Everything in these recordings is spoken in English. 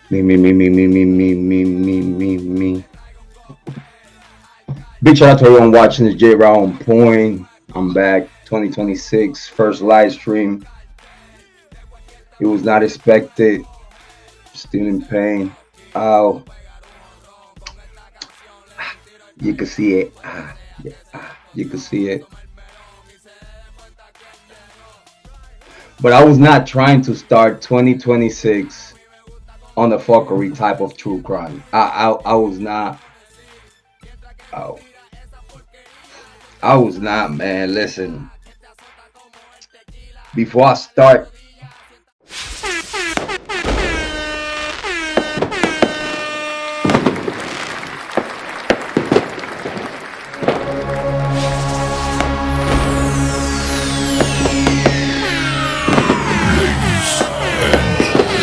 Me. Big shout out to everyone watching this Jrod on point. I'm back, 2026, first live stream. It was not expected. Still in pain. Oh, you can see it. You can see it. But I was not trying to start 2026 on the fuckery type of true crime. I was not. Oh, I was not, man. Listen, before I start,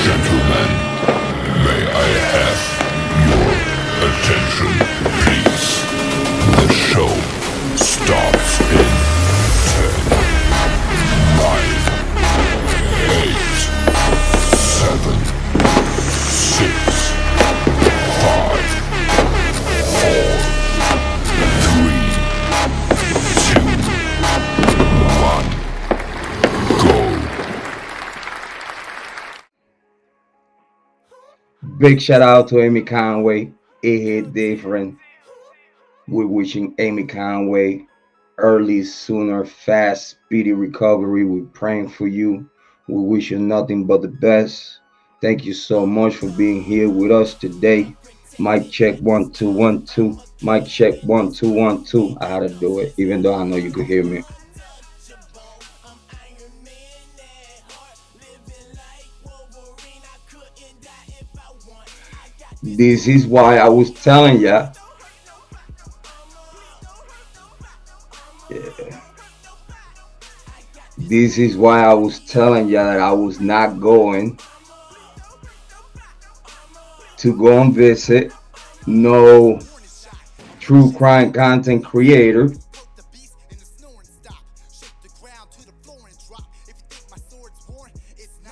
Gentlemen, may I have your attention, please? The show starts in 10, 9, 8, 7, 6, 5, 4, 3, 2, 1, go. big shout out to Amy Conway. It hit different. We're wishing Amy Conway early, sooner, fast, speedy recovery. We're praying for you. We wish you nothing but the best. Thank you so much for being here with us today. Mic check 1 2 1 2. Mic check 1 2 1 2. I had to do it, even though I know you could hear me. This is why I was telling ya. Yeah. This is why I was telling ya that I was not going to go and visit no true crime content creator.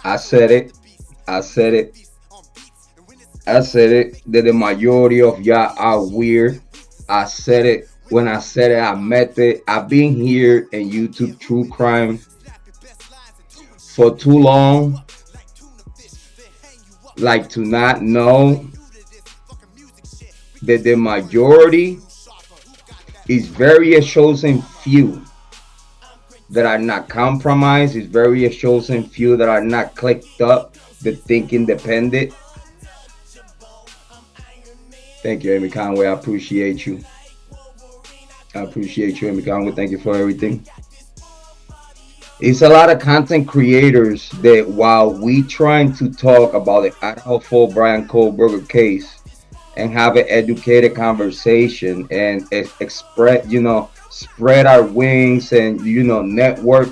I said it. I said it. I said it. That the majority of y'all are weird. I said it. When I said it, I meant it. I've been here in YouTube true crime for too long, like to not know that the majority is very a chosen few that are not compromised. It's very a chosen few that are not clicked up, that think independent. Thank you, Amy Conway. I appreciate you. I appreciate you, Amy Conway. Thank you for everything. It's a lot of content creators that while we trying to talk about the Idaho Bryan Kohberger case and have an educated conversation and express, spread our wings and, network,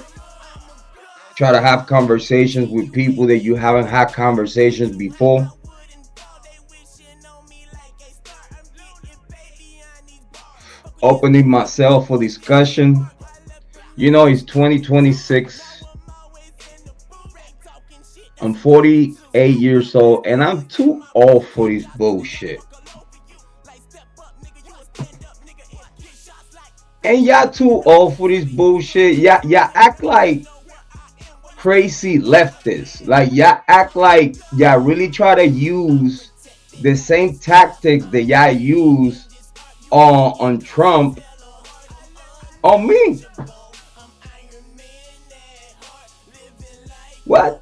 try to have conversations with people that you haven't had conversations before. Opening myself for discussion. It's 2026. I'm 48 years old and I'm too old for this bullshit. And y'all too old for this bullshit. Y'all act like crazy leftists. Like y'all act like y'all really try to use the same tactics that y'all use on Trump on me. What?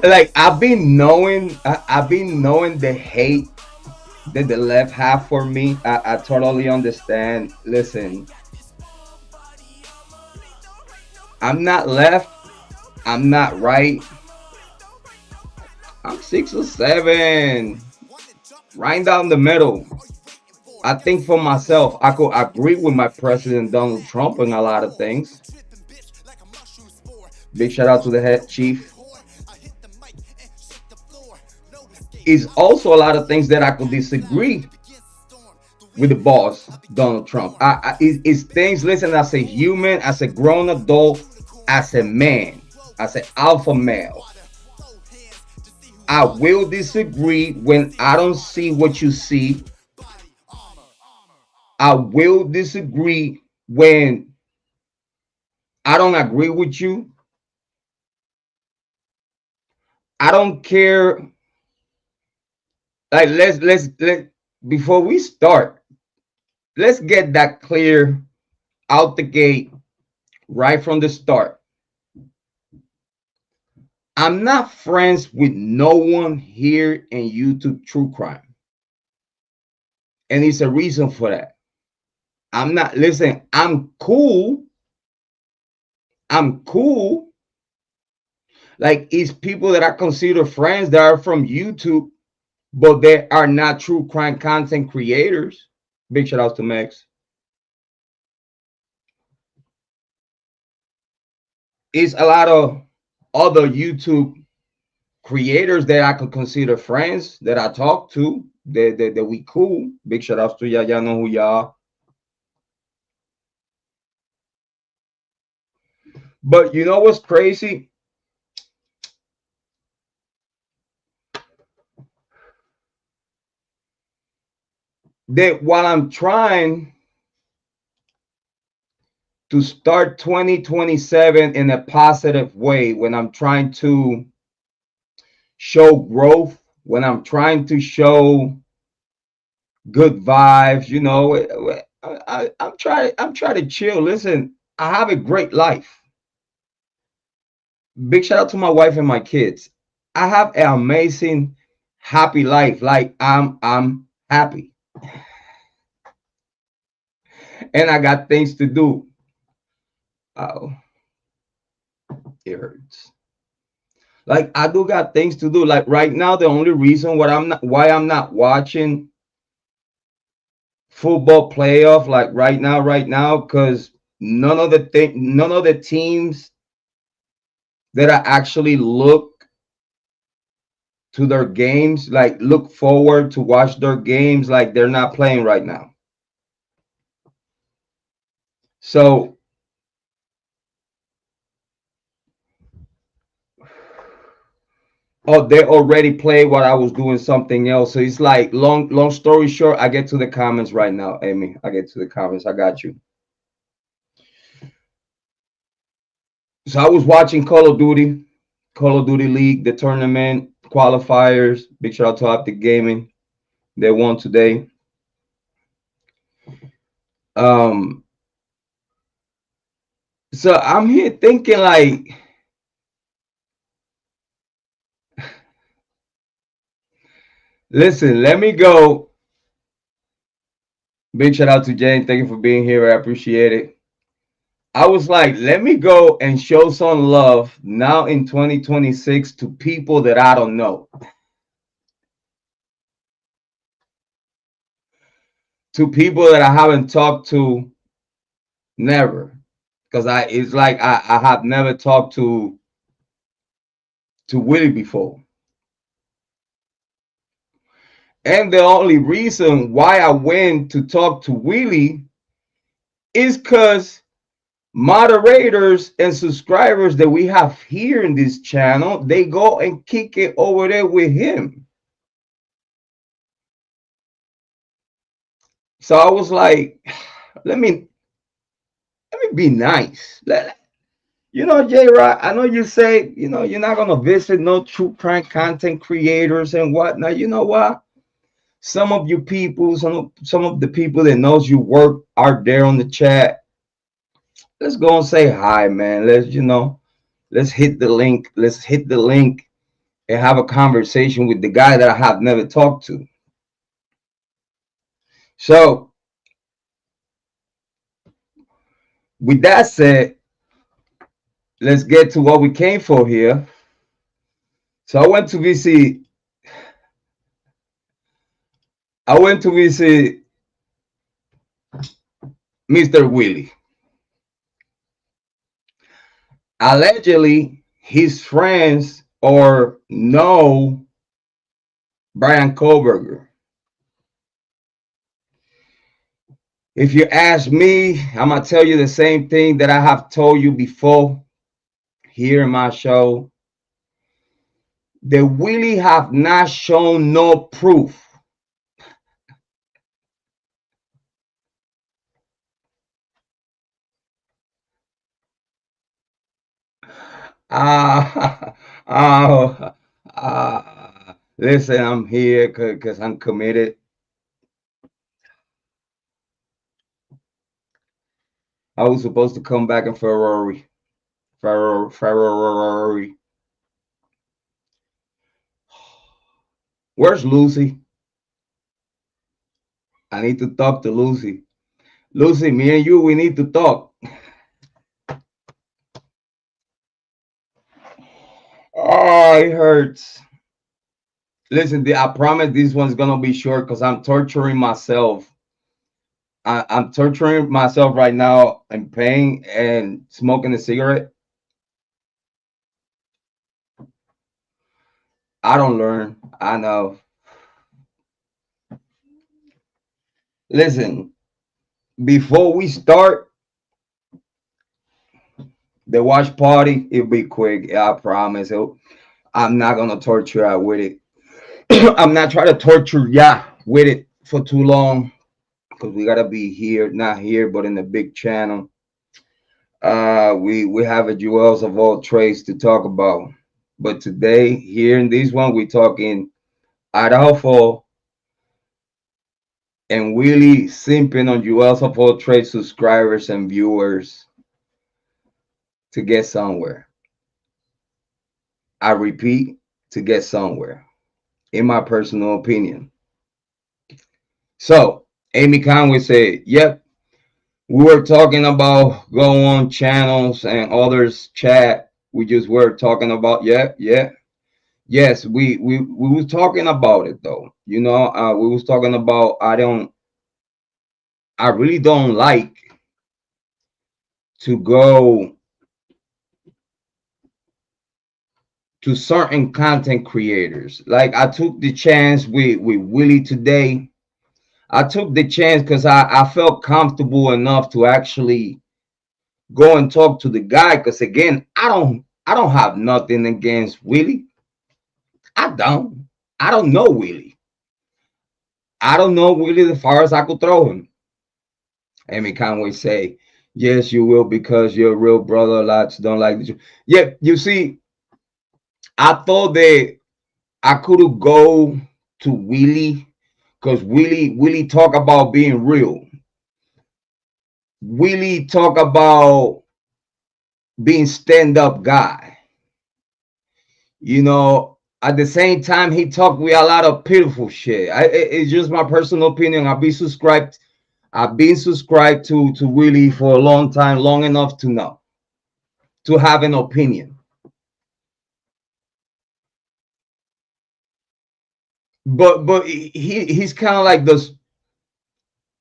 Like I've been knowing the hate that the left have for me. I totally understand. Listen, I'm not left. I'm not right. I'm 6 or 7. Right down the middle. I think for myself, I could agree with my president Donald Trump on a lot of things. Big shout out to the head chief. Is also a lot of things that I could disagree with the boss, Donald Trump. It's things, listen, as a human, as a grown adult, as a man, as an alpha male. I will disagree when I don't see what you see. I will disagree when I don't agree with you. I don't care. Like let before we start, let's get that clear out the gate right from the start. I'm not friends with no one here in YouTube True Crime. And it's a reason for that. I'm not, listen, I'm cool. I'm cool. Like, it's people that I consider friends that are from YouTube, but they are not true crime content creators. Big shout out to Max. It's a lot of other YouTube creators that I could consider friends that I talk to, that we cool. Big shout outs to y'all. Y'all know who y'all. But you know what's crazy? That while I'm trying to start 2027 in a positive way, when I'm trying to show growth, when I'm trying to show good vibes, you know, I'm trying to chill. Listen, I have a great life. Big shout out to my wife and my kids. I have an amazing, happy life. Like I'm happy, and I got things to do. Oh, it hurts. Like I do got things to do. Like right now, the only reason why I'm not watching football playoff like right now, because none of the teams that I actually look to their games, like look forward to watch their games, like they're not playing right now. So oh, they already played while I was doing something else. So it's like long story short, I get to the comments right now, Amy. I get to the comments. I got you. So I was watching Call of Duty League, the tournament qualifiers. Big shout out to Optic Gaming. They won today. Um, so I'm here thinking like, listen, let me go. Big shout out to Jane. Thank you for being here. I appreciate it. I was like, let me go and show some love now in 2026 to people that I don't know. To people that I haven't talked to, never. Because it's like I have never talked to Willie before. And the only reason why I went to talk to Willie is because moderators and subscribers that we have here in this channel, they go and kick it over there with him. So I was like, let me be nice. You know, Jrod, I know you say, you know, you're not gonna visit no true crime content creators and whatnot. You know what? Some of you people, some of the people that knows you work are there on the chat. Let's go and say hi, man. Let's hit the link. Let's hit the link and have a conversation with the guy that I have never talked to. So, with that said, let's get to what we came for here. So I went to visit Mr. Willie. Allegedly, his friends or know Bryan Kohberger. If you ask me, I'm gonna tell you the same thing that I have told you before here in my show. The Willie have not shown no proof. Ah, listen, I'm here because I'm committed. I was supposed to come back in Ferrari. Ferrari. Where's Lucy? I need to talk to Lucy. Lucy, me and you, we need to talk. Oh, it hurts. Listen, I promise this one's gonna be short because I'm torturing myself. I'm torturing myself right now in pain and smoking a cigarette. I don't learn. I know. Listen, before we start the watch party, it'll be quick. I promise. I'm not gonna torture you with it. I'm not trying to torture ya with it for too long because we gotta be here, not here, but in the big channel. We have a jewels of all trades to talk about, but today here in this one we talking Idaho Fall and really simping on jewels of all trades subscribers and viewers to get somewhere. I repeat, to get somewhere, in my personal opinion. So Amy Conway said, "Yep, we were talking about go on channels and others chat. We just were talking about yes, we was talking about it though. We was talking about I really don't like to go to certain content creators. Like I took the chance with Willie today. I took the chance because I felt comfortable enough to actually go and talk to the guy. Because again, I don't have nothing against Willie. I don't. I don't know Willie. I don't know Willie as far as I could throw him. Amy Conway say, yes, you will because you're a real brother. Lots don't like the truth. Yeah, you see, I thought that I could go to Willie because Willie talk about being real. Willie talk about being stand-up guy. At the same time, he talked with a lot of pitiful shit. It's just my personal opinion. I've been subscribed to Willie for a long time, long enough to know, to have an opinion. But he's kind of like this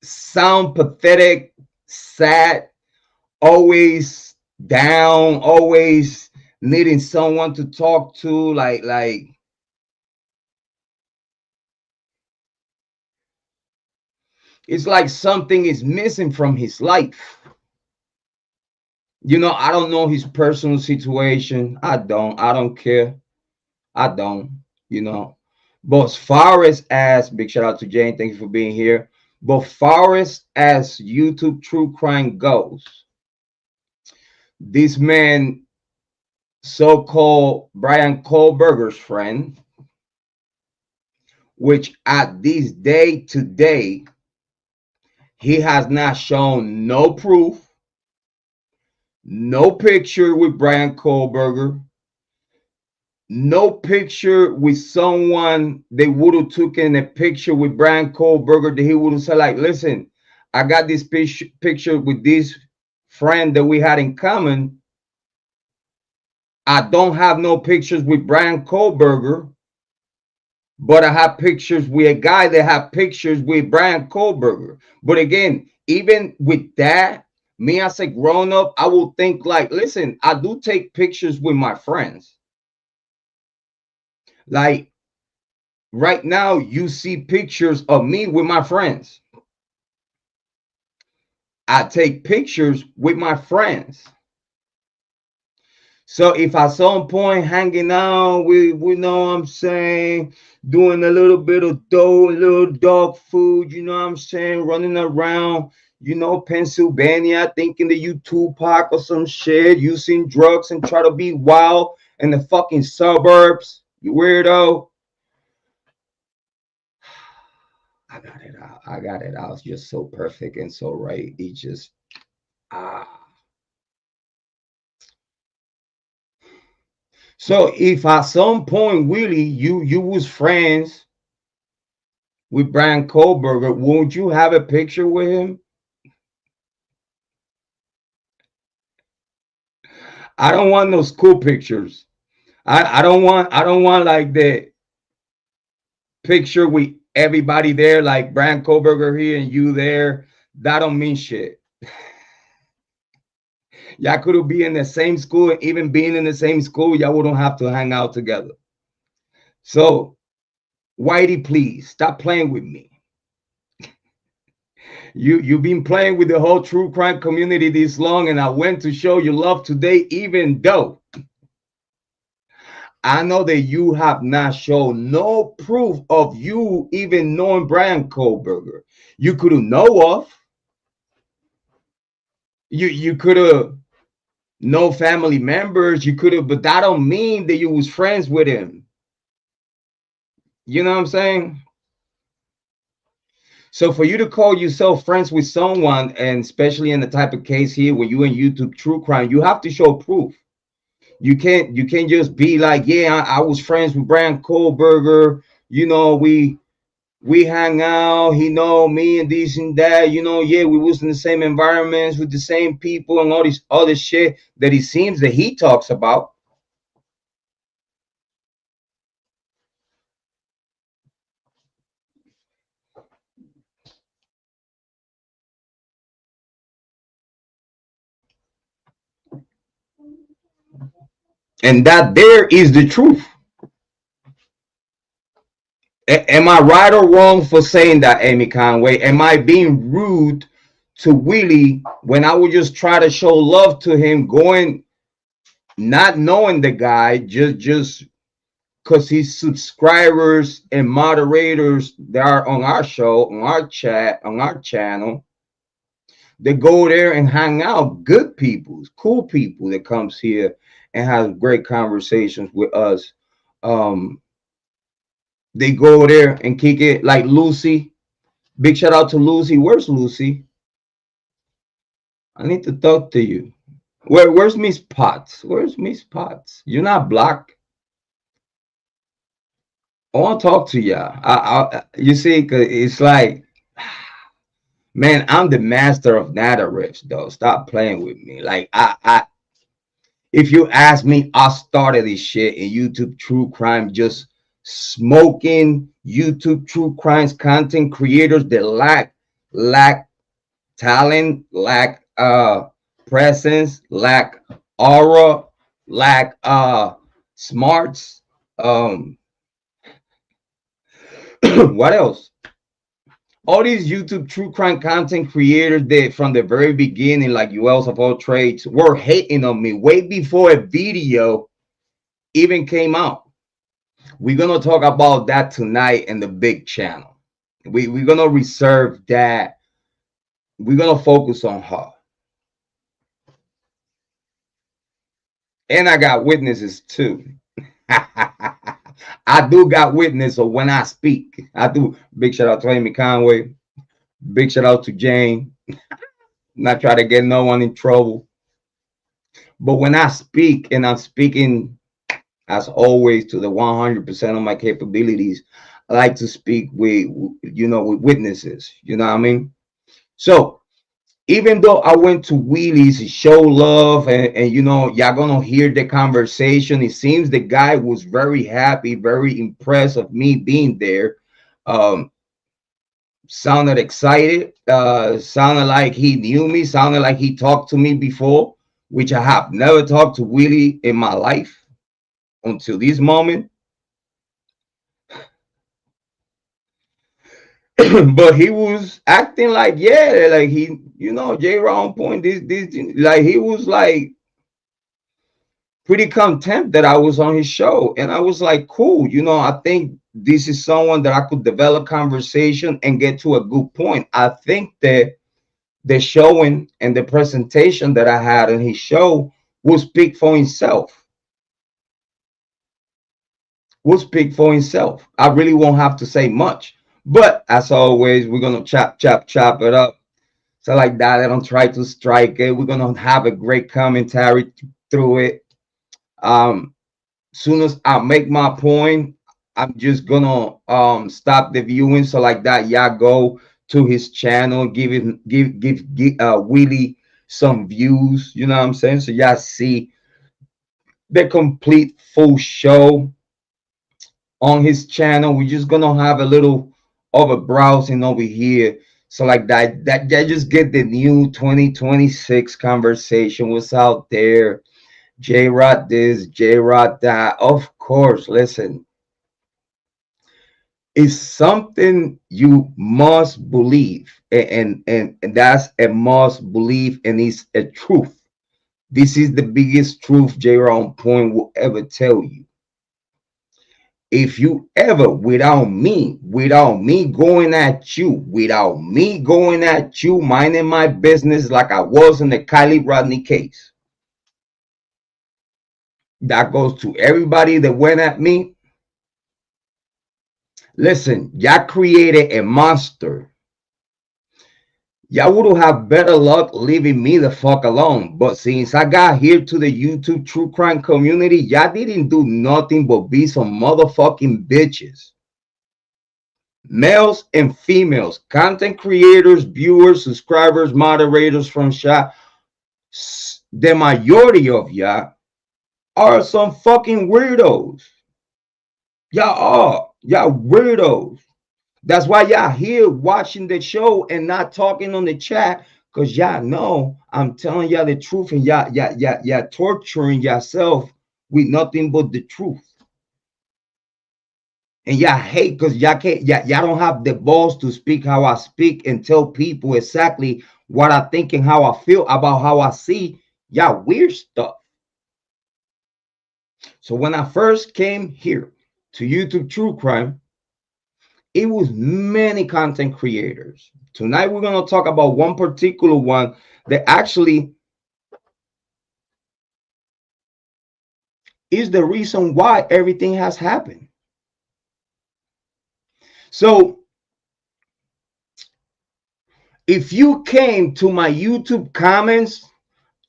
sound pathetic, sad, always down, always needing someone to talk to, like it's like something is missing from his life. I don't know his personal situation. I don't care. I don't, But as far as big shout out to Jane, thank you for being here. But far as YouTube true crime goes, this man, so-called Bryan Kohberger's friend, which at this day today, he has not shown no proof, no picture with Bryan Kohberger, no picture with someone they would have taken a picture with Bryan Kohberger that he would have said, like, listen, I got this picture with this friend that we had in common. I don't have no pictures with Bryan Kohberger, but I have pictures with a guy that have pictures with Bryan Kohberger. But again, even with that, me as a grown up, I will think like, listen, I do take pictures with my friends. Like right now, you see pictures of me with my friends. I take pictures with my friends. So if at some point hanging out with, you know what I'm saying, doing a little bit of dough, a little dog food, you know what I'm saying, running around, Pennsylvania, thinking that you Tupac or some shit, using drugs and try to be wild in the fucking suburbs, you weirdo. I got it out. I got it out. It's just so perfect and so right. It just ah. So if at some point, Willie, you was friends with Bryan Kohberger, won't you have a picture with him? I don't want no school pictures. I don't want like the picture with everybody there, like Bryan Kohberger here and you there. That don't mean shit. Y'all could be in the same school, and even being in the same school, y'all wouldn't have to hang out together. So, Whitey, please stop playing with me. You've been playing with the whole true crime community this long, and I went to show you love today, even though I know that you have not shown no proof of you even knowing Bryan Kohberger. You could have know of. You could have no family members. You could have, but that don't mean that you was friends with him. You know what I'm saying? So for you to call yourself friends with someone, and especially in the type of case here where you and YouTube true crime, you have to show proof. You can't just be like, yeah, I was friends with Bryan Kohberger. We hang out. He know me and this and that. Yeah, we was in the same environments with the same people and all this other shit that it seems that he talks about. And that there is the truth. Am I right or wrong for saying that, Amy Conway? Am I being rude to Willie when I would just try to show love to him, going not knowing the guy, just because he's subscribers and moderators that are on our show, on our chat, on our channel? They go there and hang out. Good people, cool people that comes here and has great conversations with us. Um, they go there and kick it like Lucy. Big shout out to Lucy. Where's Lucy? I need to talk to you. Where's Miss Potts? Where's Miss Potts? You're not black. I want to talk to y'all. You see, cause it's like, man, I'm the master of narratives, though. Stop playing with me. Like, if you ask me, I started this shit in YouTube true crime, just smoking YouTube true crimes content creators that lack talent, lack presence, lack aura, lack smarts. What else? All these YouTube true crime content creators that from the very beginning, like Julez of all trades, were hating on me way before a video even came out. We're gonna talk about that tonight in the big channel. We're gonna reserve that. We're gonna focus on her. And I got witnesses too. I do got witness of when I speak. I do. Big shout out to Amy Conway. Big shout out to Jane. Not try to get no one in trouble. But when I speak, and I'm speaking as always to the 100% of my capabilities, I like to speak with witnesses. You know what I mean? So even though I went to Willys to show love, and y'all gonna hear the conversation, it seems the guy was very happy, very impressed of me being there. Um, Sounded excited, sounded like he knew me, sounded like he talked to me before, which I have never talked to Willie in my life until this moment. But he was acting like, yeah, like he, Jrod on point, this, like he was like, pretty content that I was on his show. And I was like, cool, I think this is someone that I could develop conversation and get to a good point. I think that the showing and the presentation that I had on his show will speak for himself. I really won't have to say much. But as always, we're gonna chop it up. So like that, I don't try to strike it. We're gonna have a great commentary through it. Soon as I make my point, I'm just gonna stop the viewing. So like that, y'all go to his channel, give Willie some views. You know what I'm saying? So y'all see the complete full show on his channel. We're just gonna have a little of a browsing over here. So like that just get the new 2026 conversation. What's out there? Jrod this, Jrod that. Of course, listen, it's something you must believe, and that's a must believe, and it's a truth. This is the biggest truth J-Ron Point will ever tell you. If you ever, without me going at you, minding my business like I was in the Kiely Rodni case, that goes to everybody that went at me. Listen, y'all created a monster. Y'all would have better luck leaving me the fuck alone. But since I got here to the YouTube true crime community, y'all didn't do nothing but be some motherfucking bitches. Males and females, content creators, viewers, subscribers, moderators from chat. The majority of y'all are some fucking weirdos. Y'all weirdos. That's why y'all here watching the show and not talking on the chat, because y'all know I'm telling y'all the truth, and y'all torturing yourself with nothing but the truth. And y'all hate because y'all don't have the balls to speak how I speak and tell people exactly what I think and how I feel about how I see y'all weird stuff. So when I first came here to YouTube True Crime, it was many content creators. Tonight we're going to talk about one particular one that actually is the reason why everything has happened. So if you came to my YouTube comments,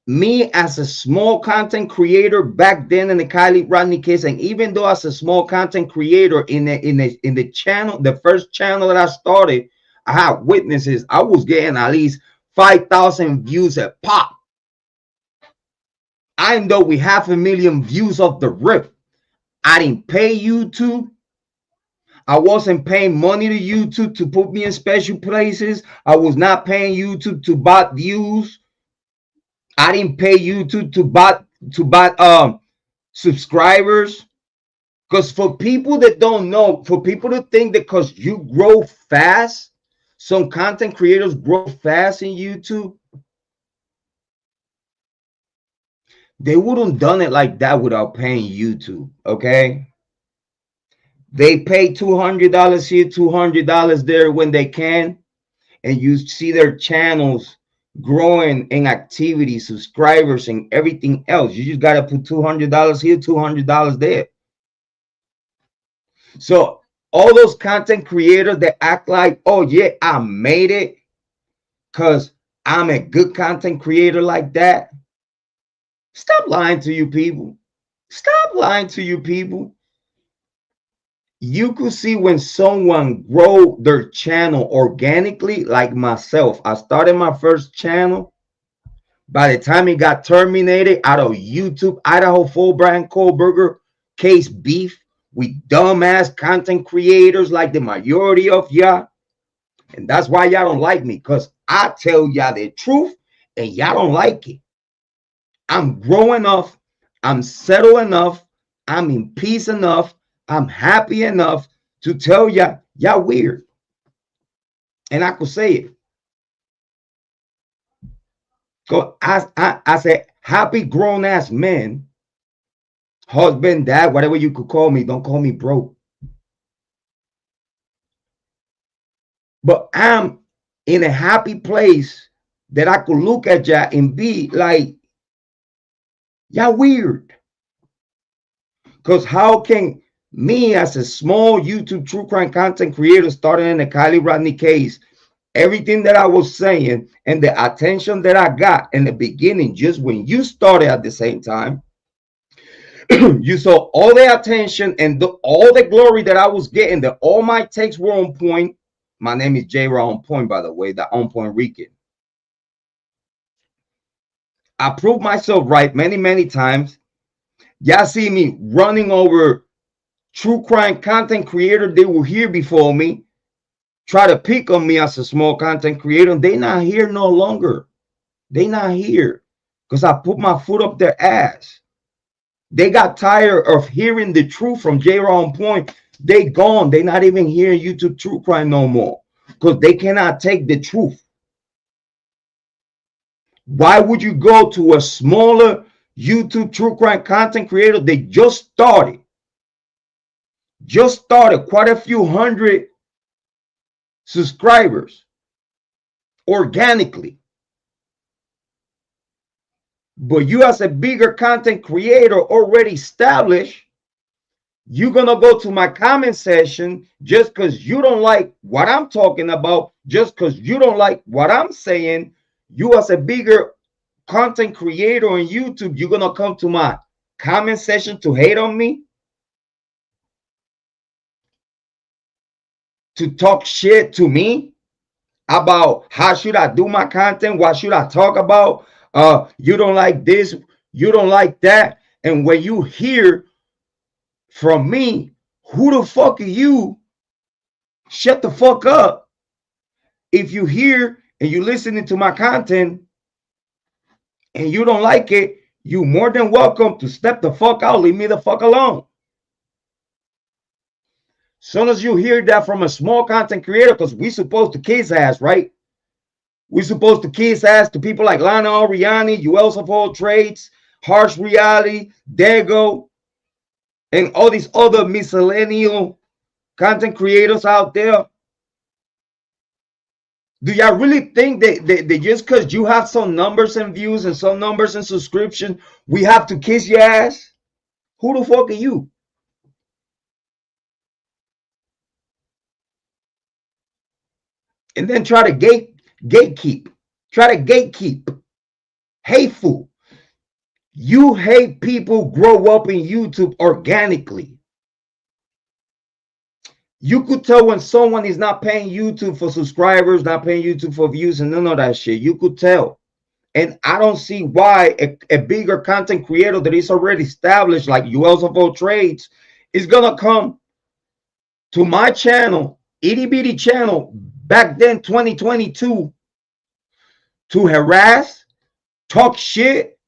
me as a small content creator back then in the Kiely Rodni case, and even though as a small content creator in the channel, the first channel that I started, I had witnesses. I was getting at least 5,000 views a pop. I ended up with 500,000 views off the rip. I didn't pay YouTube. I wasn't paying money to YouTube to put me in special places. I was not paying YouTube to buy views. I didn't pay YouTube to buy subscribers. Because for people that don't know, for people to think that because you grow fast, some content creators grow fast in YouTube, they wouldn't done it like that without paying YouTube. Okay, they pay $200 here, $200 there when they can, and you see their channels growing in activity, subscribers, and everything else. You just got to put $200 here, $200 there. So all those content creators that act like, oh yeah, I made it because I'm a good content creator like that. Stop lying to you people. Stop lying to you people. You could see when someone grow their channel organically, like myself. I started my first channel. By the time it got terminated out of YouTube, Idaho for Bryan Kohberger case beef with dumbass content creators like the majority of y'all. And that's why y'all don't like me, because I tell y'all the truth and y'all don't like it. I'm growing enough. I'm settled enough. I'm in peace enough. I'm happy enough to tell y'all weird. And I could say it. So as a happy grown ass man, husband, dad, whatever you could call me. Don't call me broke. But I'm in a happy place that I could look at y'all and be like, y'all weird. Because how can me as a small YouTube true crime content creator starting in the Kiely Rodni case, everything that I was saying and the attention that I got in the beginning, just when you started at the same time, you saw all the attention and all the glory that I was getting, that all my takes were on point. My name is Jrod on point, by the way, the On Point Rican. I proved myself right many, many times. Y'all see me running over true crime content creator. They were here before me, try to pick on me as a small content creator. They not here no longer. They not here because I put my foot up their ass. They got tired of hearing the truth from Jrod on point. They gone. They not even hearing YouTube true crime no more because they cannot take the truth. Why would you go to a smaller YouTube true crime content creator? They just started quite a few hundred subscribers organically. But you as a bigger content creator already established, you're going to go to my comment section just because you don't like what I'm talking about, just because you don't like what I'm saying. You as a bigger content creator on YouTube, you're going to come to my comment section to hate on me, to talk shit to me about how should I do my content, what should I talk about. You don't like this, you don't like that. And when you hear from me, who the fuck are you? Shut the fuck up. If you hear and you listening to my content and you don't like it, you more than welcome to step the fuck out. Leave me the fuck alone. Soon as you hear that from a small content creator, because we supposed to kiss ass, right? We supposed to kiss ass to people like Lana Oriani, Julez of all trades, Harsh Reality, Dago, and all these other miscellaneous content creators out there. Do y'all really think that just because you have some numbers and views and some numbers and subscription, we have to kiss your ass? Who the fuck are you? And then try to gatekeep. Try to gatekeep. Hateful. You hate people grow up in YouTube organically. You could tell when someone is not paying YouTube for subscribers, not paying YouTube for views, and none of that shit. You could tell. And I don't see why a bigger content creator that is already established, like Julez of all trades, is going to come to my channel, itty bitty channel, back then, 2022, to harass, talk shit,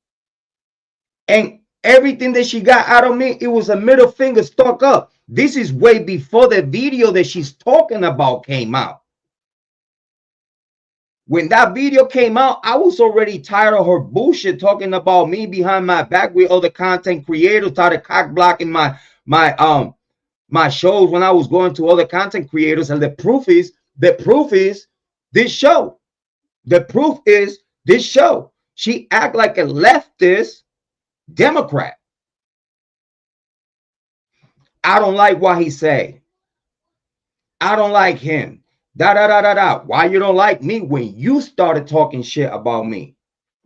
and everything that she got out of me, it was a middle finger stuck up. This is way before the video that she's talking about came out. When that video came out, I was already tired of her bullshit talking about me behind my back with other content creators, started cock blocking my shows when I was going to other content creators. And the proof is this show. The proof is this show. She act like a leftist Democrat. I don't like what he say. I don't like him. Why you don't like me? When you started talking shit about me,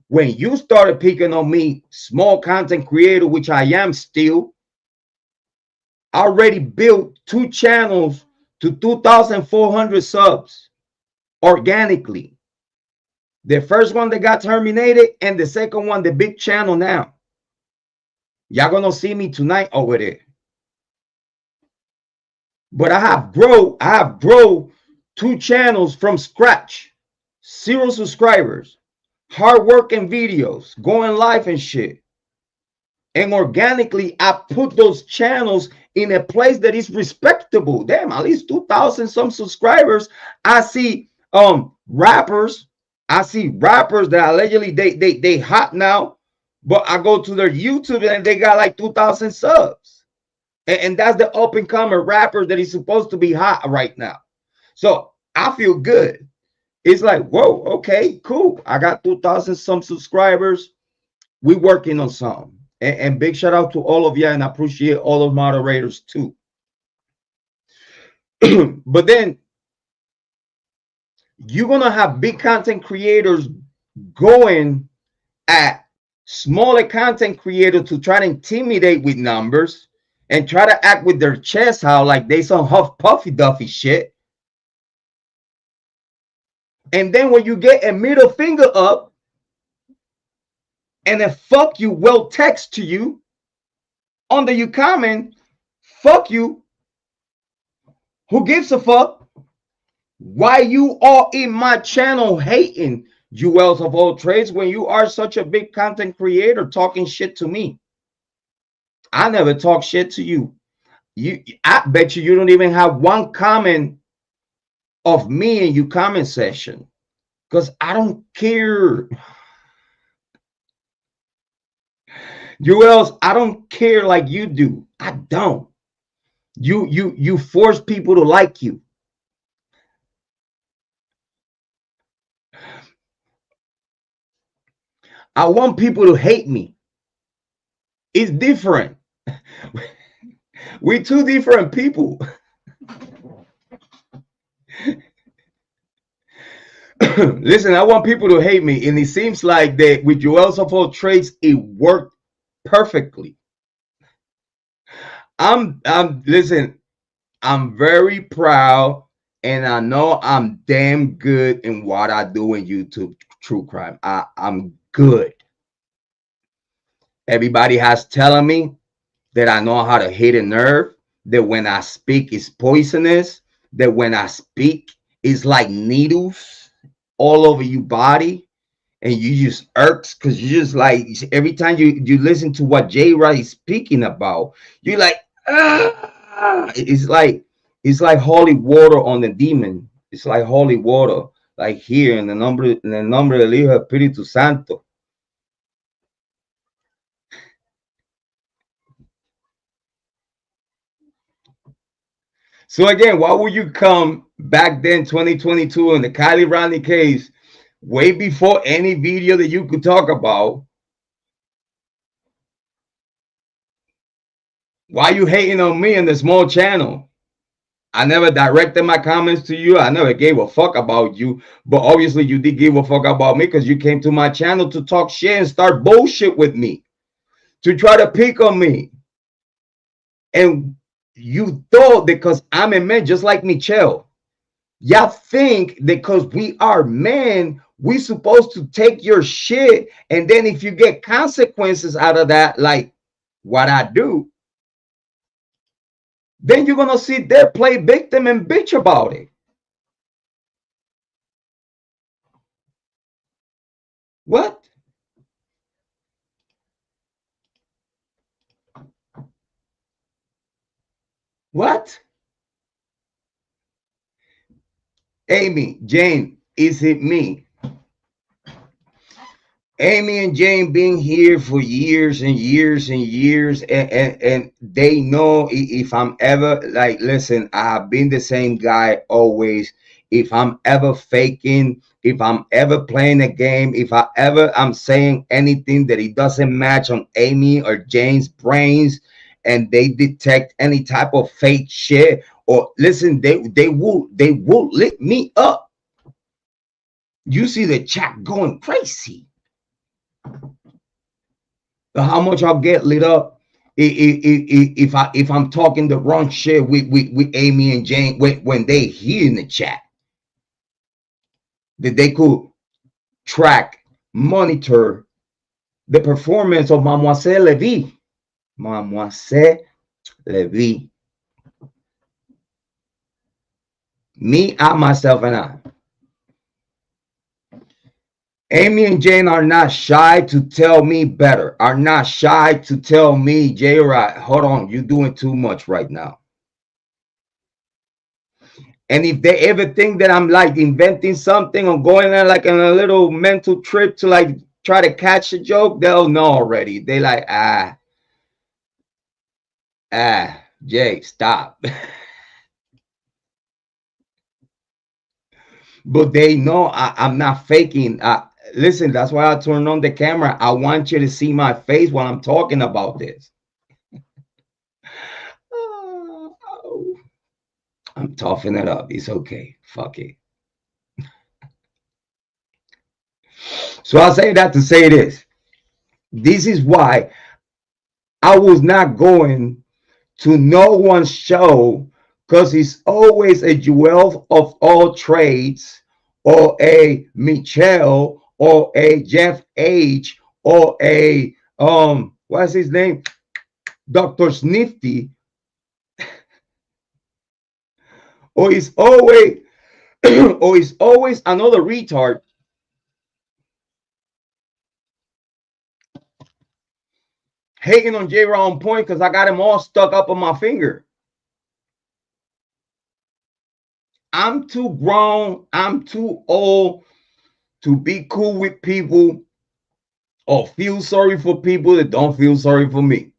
when you started picking on me, small content creator, which I am still, I already built 2 channels to 2,400 subs organically. The first one that got terminated, and the second one, the big channel now. Y'all gonna see me tonight over there. But I have grown 2 channels from scratch, 0 subscribers, hard working videos, going live and shit. And organically, I put those channels in a place that is respectable. Damn, at least 2,000 some subscribers. I see rappers. I see rappers that allegedly they hot now. But I go to their YouTube and they got like 2,000 subs. And that's the up and coming rapper that is supposed to be hot right now. So I feel good. It's like, whoa, okay, cool. I got 2,000 some subscribers. We working on something. And big shout out to all of you, and I appreciate all of moderators too. But then you're gonna have big content creators going at smaller content creators to try to intimidate with numbers and try to act with their chest out like they some huff puffy duffy shit. And then when you get a middle finger up and a fuck you will text to you under you comment, fuck you. Who gives a fuck? Why you all in my channel hating Julez of all trades when you are such a big content creator talking shit to me? I never talk shit to you. I bet you don't even have one comment of me in your comment section because I don't care. Julez, I don't care like you do. I don't. You force people to like you. I want people to hate me. It's different. We're two different people. Listen, I want people to hate me, and it seems like that with Julez of all trades, it worked perfectly. Listen, I'm very proud, and I know I'm damn good in what I do in YouTube true crime. I'm good. Everybody has telling me that I know how to hit a nerve, that when I speak is poisonous, that when I speak it's like needles all over your body, and you just irks because you just like every time you listen to what Jrod is speaking about, you're like, ah! It's like holy water on the demon. It's like holy water, like here in the nombre del Hijo Espíritu Santo. So again, why would you come back then, 2022, in the Kiely Rodni case, way before any video that you could talk about? Why you hating on me in the small channel? I never directed my comments to you. I never gave a fuck about you. But obviously you did give a fuck about me because you came to my channel to talk shit and start bullshit with me, to try to pick on me. And you thought because I'm a man just like Michelle, y'all think because we are men, we supposed to take your shit, and then if you get consequences out of that, like what I do, then you're gonna sit there, play victim, and bitch about it. What? What? Amy, Jane, is it me? Amy and Jane been here for years and years and years, and they know if I'm ever like, listen, I've been the same guy always. If I'm ever faking, if I'm ever playing a game, if I'm saying anything that it doesn't match on Amy or Jane's brains, and they detect any type of fake shit, or listen, they will lit me up. You see the chat going crazy. How much I'll get lit up if I'm talking the wrong shit with Amy and Jane when they hear in the chat that they could track, monitor the performance of Mademoiselle Levy. Mademoiselle Levy. Me, I, myself, and I. Amy and Jane are not shy to tell me better, are not shy to tell me, Jrod, hold on, you're doing too much right now. And if they ever think that I'm like inventing something or going on like on a little mental trip to like try to catch a joke, they'll know already. They like, Jay, stop. But they know I'm not faking. Listen, that's why I turned on the camera. I want you to see my face while I'm talking about this. I'm toughening it up. It's okay. Fuck it. So I say that to say this. This is why I was not going to no one's show, because it's always a Joel of all trades, or a Michelle, or a Jeff H, or a what's his name, Dr. Snifty, or it's always or it's always another retard hating on Jrod on point because I got him all stuck up on my finger. I'm too grown, I'm too old to be cool with people or feel sorry for people that don't feel sorry for me.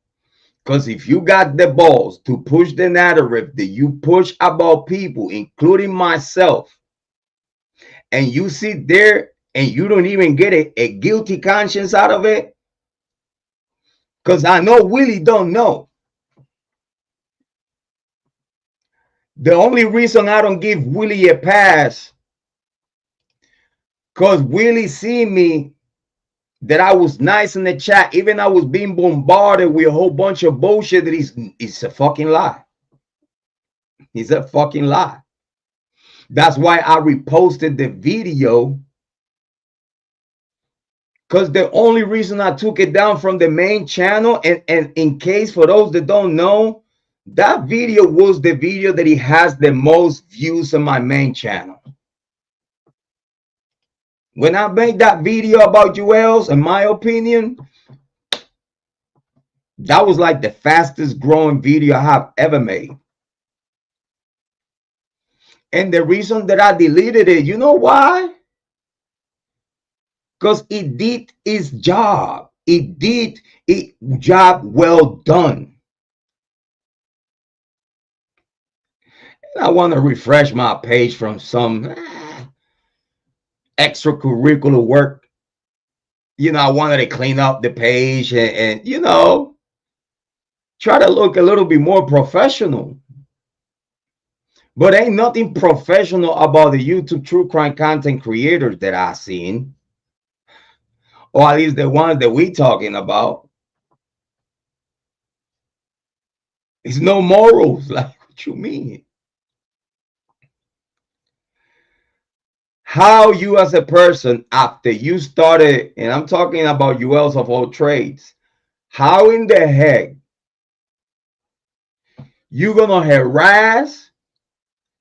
Because if you got the balls to push the narrative that you push about people, including myself, and you sit there and you don't even get a guilty conscience out of it, because I know Willie don't know. The only reason I don't give Willie a pass, because Willie see me that I was nice in the chat, even I was being bombarded with a whole bunch of bullshit that is a fucking lie. It's a fucking lie. That's why I reposted the video, because the only reason I took it down from the main channel, and in case for those that don't know, that video was the video that he has the most views on my main channel. When I made that video about Julez, in my opinion, that was like the fastest growing video I have ever made. And the reason that I deleted it, you know why? Because it did its job. It did its job well done. And I want to refresh my page from some extracurricular work. You know, I wanted to clean up the page and you know, try to look a little bit more professional. But ain't nothing professional about the YouTube true crime content creators that I've seen, or at least the ones that we talking about. It's no morals. Like, what you mean? How you as a person, after you started, and I'm talking about Julez of all trades, how in the heck you gonna harass,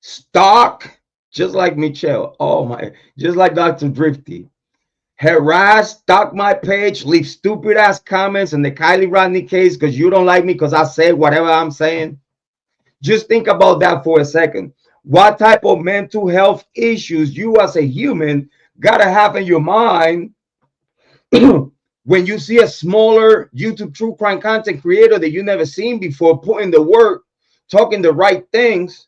stalk, just like Michelle, oh my, just like Dr. Drifty, harass, stalk my page, leave stupid ass comments in the Kiely Rodni case because you don't like me because I say whatever I'm saying? Just think about that for a second. What type of mental health issues you as a human gotta have in your mind when you see a smaller YouTube true crime content creator that you never seen before, putting the work, talking the right things,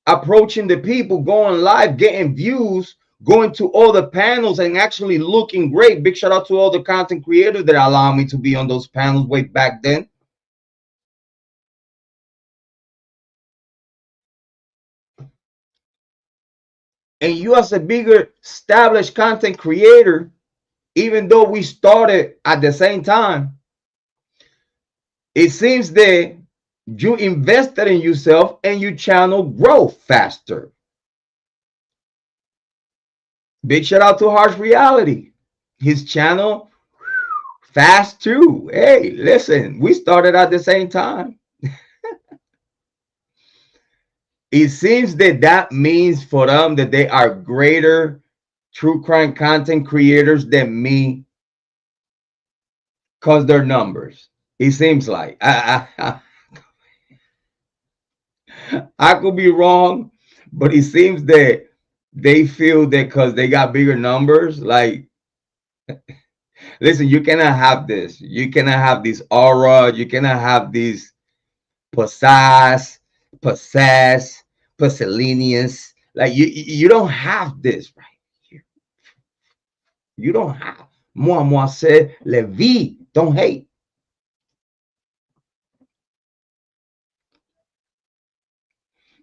approaching the people, going live, getting views, going to all the panels and actually looking great. Big shout out to all the content creators that allow me to be on those panels way back then. And you as a bigger established content creator, even though we started at the same time, it seems that you invested in yourself and your channel grow faster. Big shout out to Harsh Reality. His channel fast too. Hey, listen, we started at the same time. It seems that that means for them that they are greater true crime content creators than me because their numbers. It seems like I could be wrong, but it seems that they feel that because they got bigger numbers, like Listen, you cannot have this. You cannot have this aura. You cannot have these possess, pusillanimous. Like you don't have this right here. You don't have. Moi c'est la vie. Don't hate.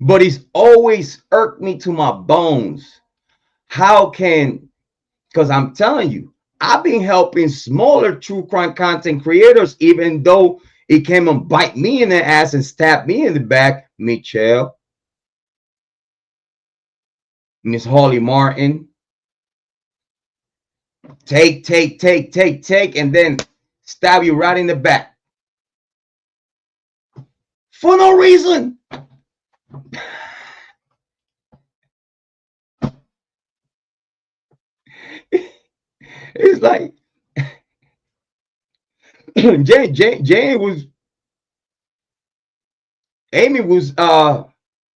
But it's always irked me to my bones. How can, because I'm telling you, I've been helping smaller true crime content creators, even though it came and bite me in the ass and stab me in the back. Michelle, Miss Holly Martin, take, and then stab you right in the back for no reason. It's like Jane was, Amy was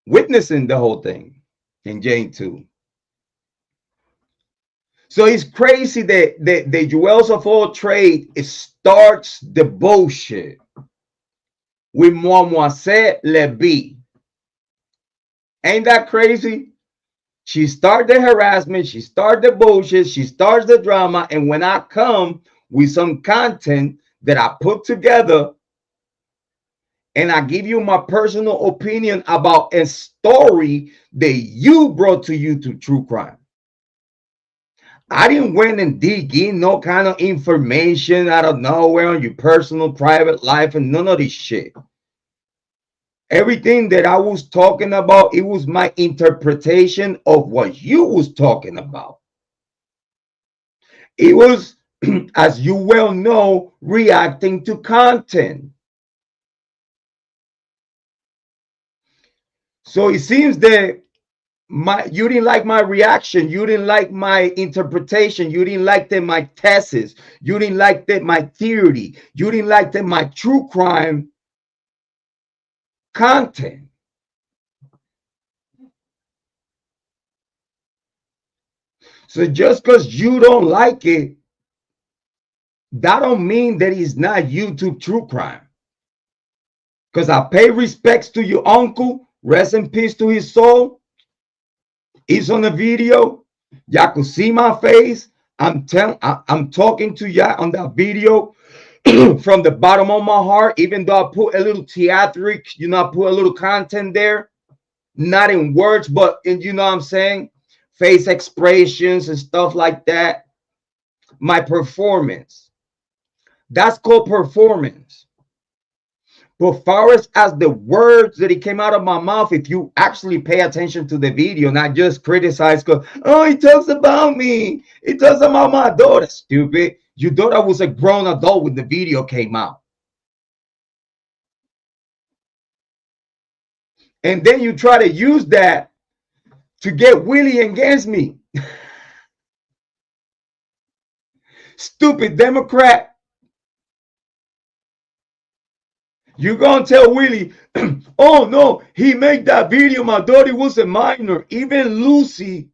witnessing the whole thing, and Jane too. So it's crazy that the jewels of all trade, it starts the bullshit with Mademoiselle Leby. Ain't that crazy? She started the harassment, she started the bullshit, she starts the drama, and when I come with some content that I put together and I give you my personal opinion about a story that you brought to YouTube True Crime, I didn't went and dig in no kind of information out of nowhere on your personal private life and none of this shit. Everything that I was talking about, it was my interpretation of what you was talking about. It was, as you well know, reacting to content. So it seems that you didn't like my reaction, you didn't like my interpretation, you didn't like that my thesis, you didn't like that my theory, you didn't like that my true crime content. So just because you don't like it, that don't mean that it's not YouTube True Crime. Because I pay respects to your uncle, rest in peace to his soul. He's on the video. Y'all could see my face. I'm talking to y'all on that video from the bottom of my heart, even though I put a little theatric, I put a little content there, not in words, but in, what I'm saying, face expressions and stuff like that. My performance. That's called performance. But far as the words that it came out of my mouth, if you actually pay attention to the video, not just criticize, go, oh, he talks about me. He talks about my daughter. Stupid. Your daughter was a grown adult when the video came out. And then you try to use that to get Willie against me. Stupid Democrat. You gonna tell Willie, oh no, he made that video, my daughter was a minor. Even Lucy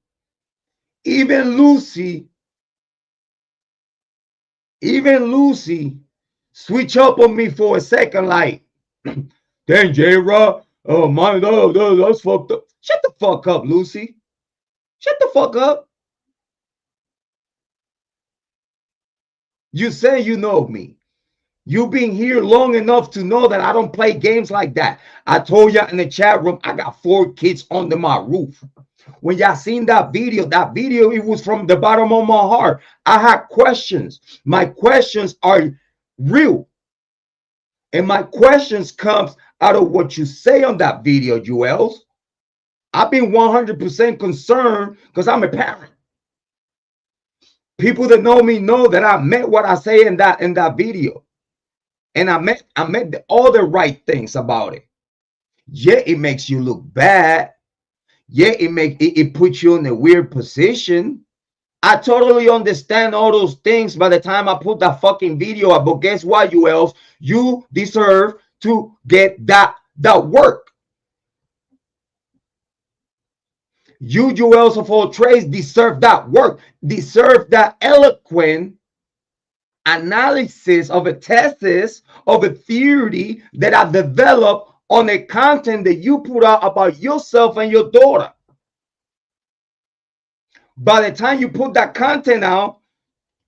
switch up on me for a second, like, dang, Jrod, oh my God, that's fucked up. Shut the fuck up, Lucy. Shut the fuck up. You say you know me. You've been here long enough to know that I don't play games like that. I told y'all in the chat room, I got 4 kids under my roof. When y'all seen that video, it was from the bottom of my heart. I had questions. My questions are real. And my questions comes out of what you say on that video, Jules. I've been 100% concerned because I'm a parent. People that know me know that I meant what I say in that video. And I meant all the right things about it. Yeah, it makes you look bad. Yeah, it puts you in a weird position. I totally understand all those things by the time I put that fucking video up. But guess what, you else? You deserve to get that work. You jewels of all trades deserve that work, deserve that eloquent analysis, of a thesis, of a theory that I developed on the content that you put out about yourself and your daughter. By the time you put that content out,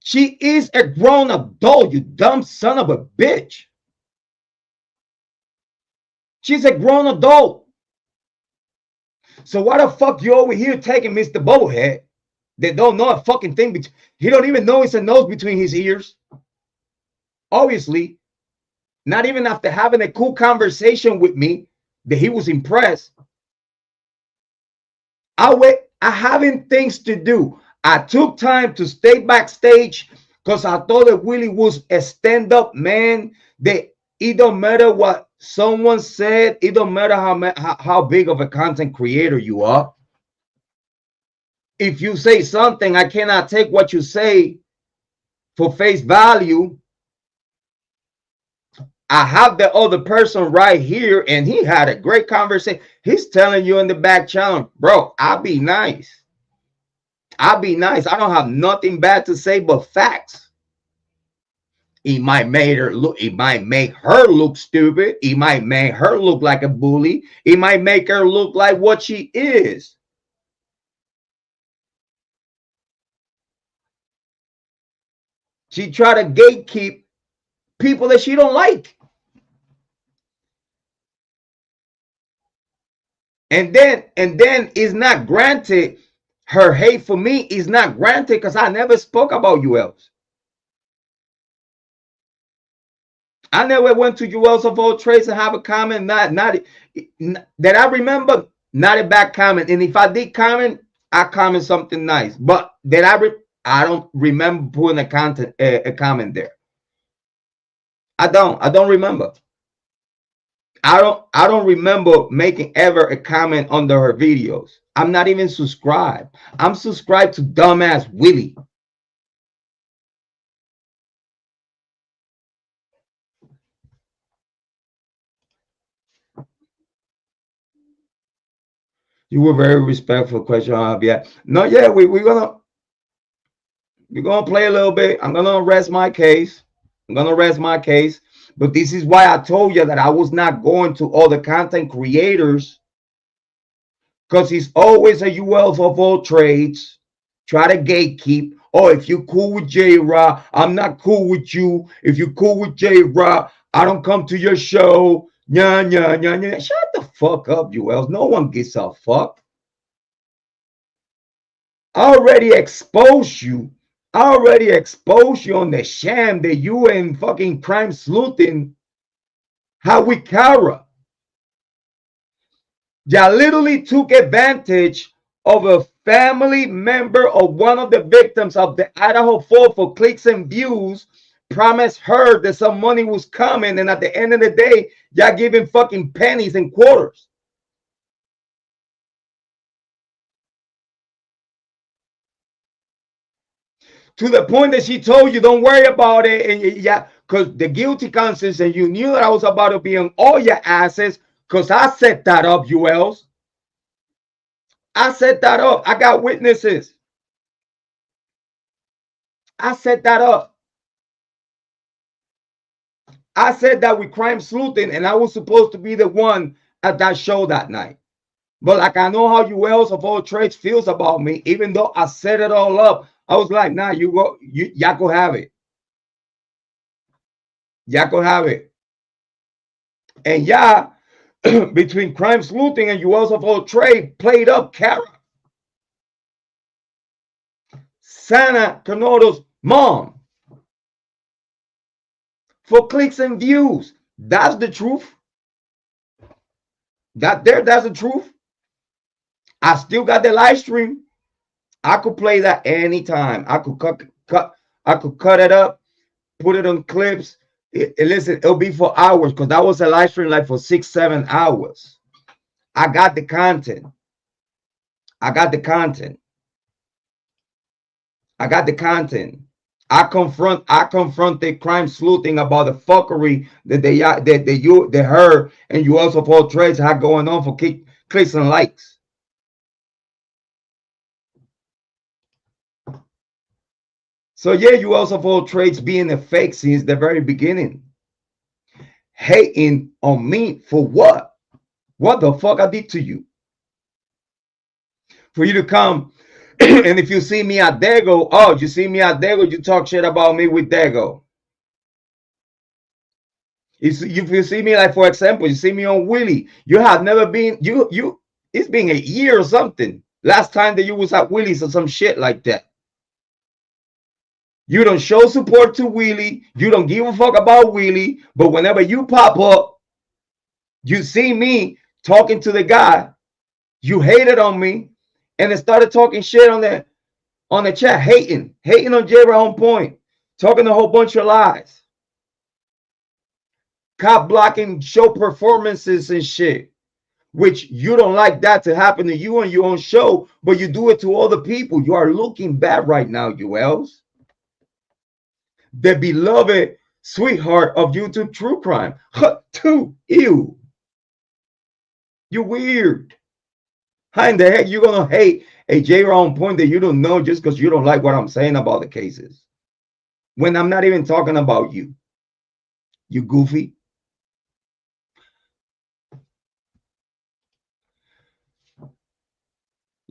she is a grown adult, you dumb son of a bitch. She's a grown adult. So why the fuck you over here taking Mr. Bubblehead that don't know a fucking thing? He don't even know it's a nose between his ears. Obviously, not even after having a cool conversation with me that he was impressed. I having things to do. I took time to stay backstage because I thought that Willie was a stand-up man, that it don't matter what someone said, it don't matter how big of a content creator you are. If you say something, I cannot take what you say for face value. I have the other person right here, and he had a great conversation. He's telling you in the back channel, bro, I'll be nice. I'll be nice. I don't have nothing bad to say but facts. It might make her look, it might make her look stupid. It might make her look like a bully. It might make her look like what she is. She try to gatekeep people that she don't like. And then is not granted. Her hate for me is not granted because I never spoke about you else. I never went to Julez of all trades and have a comment, not that I remember, not a bad comment. And if I did comment, I comment something nice. But that I don't remember putting a comment there. I don't remember. I don't remember making ever a comment under her videos. I'm not even subscribed. I'm subscribed to dumbass Willie. You were very respectful. Question. Yeah. No, yeah, we're gonna play a little bit. I'm gonna rest my case. But this is why I told you that I was not going to all the content creators, because he's always a Julez of all trades. Try to gatekeep. Oh, if you're cool with Jrod, I'm not cool with you. If you're cool with Jrod, I don't come to your show. Nya, nya, nya, nya. Shut the fuck up, Julez. No one gives a fuck. I already exposed you. I already exposed you on the sham that you and fucking crime sleuthing how we Kara. Ya literally took advantage of a family member of one of the victims of the Idaho 4 for clicks and views, promised her that some money was coming, and at the end of the day, y'all giving fucking pennies and quarters. To the point that she told you, don't worry about it. And yeah, because the guilty conscience, and you knew that I was about to be on all your asses, because I set that up, Julez. I set that up. I got witnesses. I set that up. I said that with crime sleuthing, and I was supposed to be the one at that show that night. But like, I know how Julez of all trades feels about me, even though I set it all up. I was like, nah, y'all go have it. Y'all go have it. And yeah, between crime sleuthing and Julez of all trade, played up Kara, Santa Canodo's mom, for clicks and views. That's the truth. That's the truth. I still got the live stream. I could play that anytime. I could cut it up, put it on clips. Listen, it'll be for hours, because that was a live stream like for 6-7 hours. I got the content. I confront the crime sleuthing about the fuckery that her and you also for trades had going on for clicks and likes. So yeah, you also of all trades being a fake since the very beginning. Hating on me for what? What the fuck I did to you? For you to come and if you see me at Dago, oh, you see me at Dago, you talk shit about me with Dago. If you see me, like for example, you see me on Willie, you have never been, it's been a year or something. Last time that you was at Willys or some shit like that. You don't show support to Willie. You don't give a fuck about Willie. But whenever you pop up, you see me talking to the guy. You hated on me, and then started talking shit on the chat, hating on Jrod on point, talking a whole bunch of lies, cop blocking show performances and shit. Which you don't like that to happen to you on your own show, but you do it to other people. You are looking bad right now, Julez. The beloved sweetheart of YouTube true crime. Too ew. You're weird. How in the heck you gonna hate a Jrod on point that you don't know just because you don't like what I'm saying about the cases? When I'm not even talking about you. You goofy.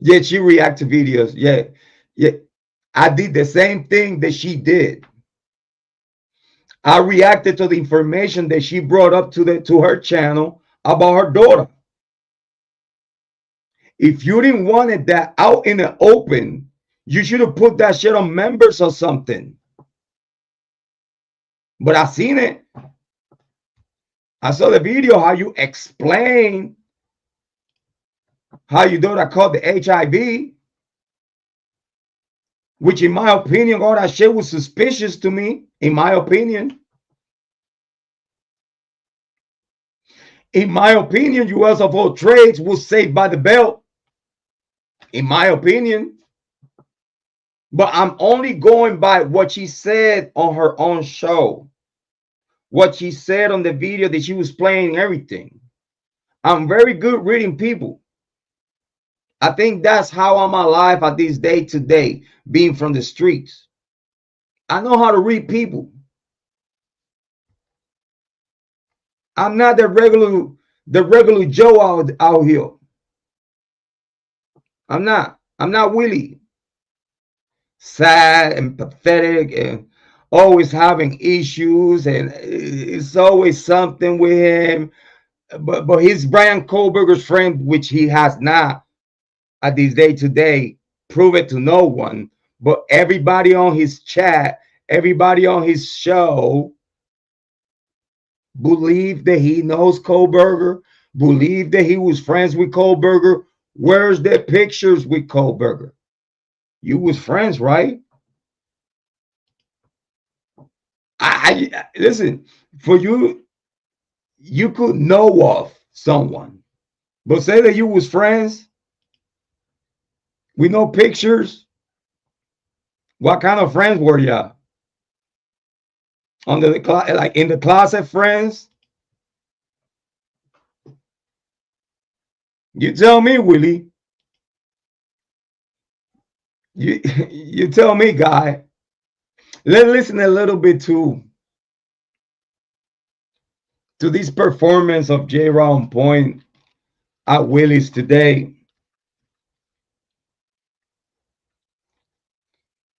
Yeah, she react to videos. Yeah. I did the same thing that she did. I reacted to the information that she brought up to her channel about her daughter. If you didn't want it that out in the open, you should have put that shit on members or something. But I seen it. I saw the video how you explain how your daughter caught the HIV, which in my opinion, all that shit was suspicious to me, in my opinion. In my opinion, U.S. of all trades was saved by the bell. In my opinion. But I'm only going by what she said on her own show. What she said on the video that she was playing everything. I'm very good reading people. I think that's how I'm alive at this day to day, being from the streets. I know how to read people. I'm not the regular Joe out here. I'm not Willie. Sad and pathetic and always having issues, and it's always something with him. But he's Bryan Kohberger's friend, which he has not at this day today prove it to no one. But everybody on his chat, everybody on his show believe that he knows Kohberger, believe that he was friends with Kohberger. Where's the pictures with Kohberger? You was friends, right? I listen, for you could know of someone, but say that you was friends with no pictures. What kind of friends were you? Under the like in the closet friends? You tell me, Willie. You tell me, guy. Let's listen a little bit to this performance of Jrod on point at Willys today.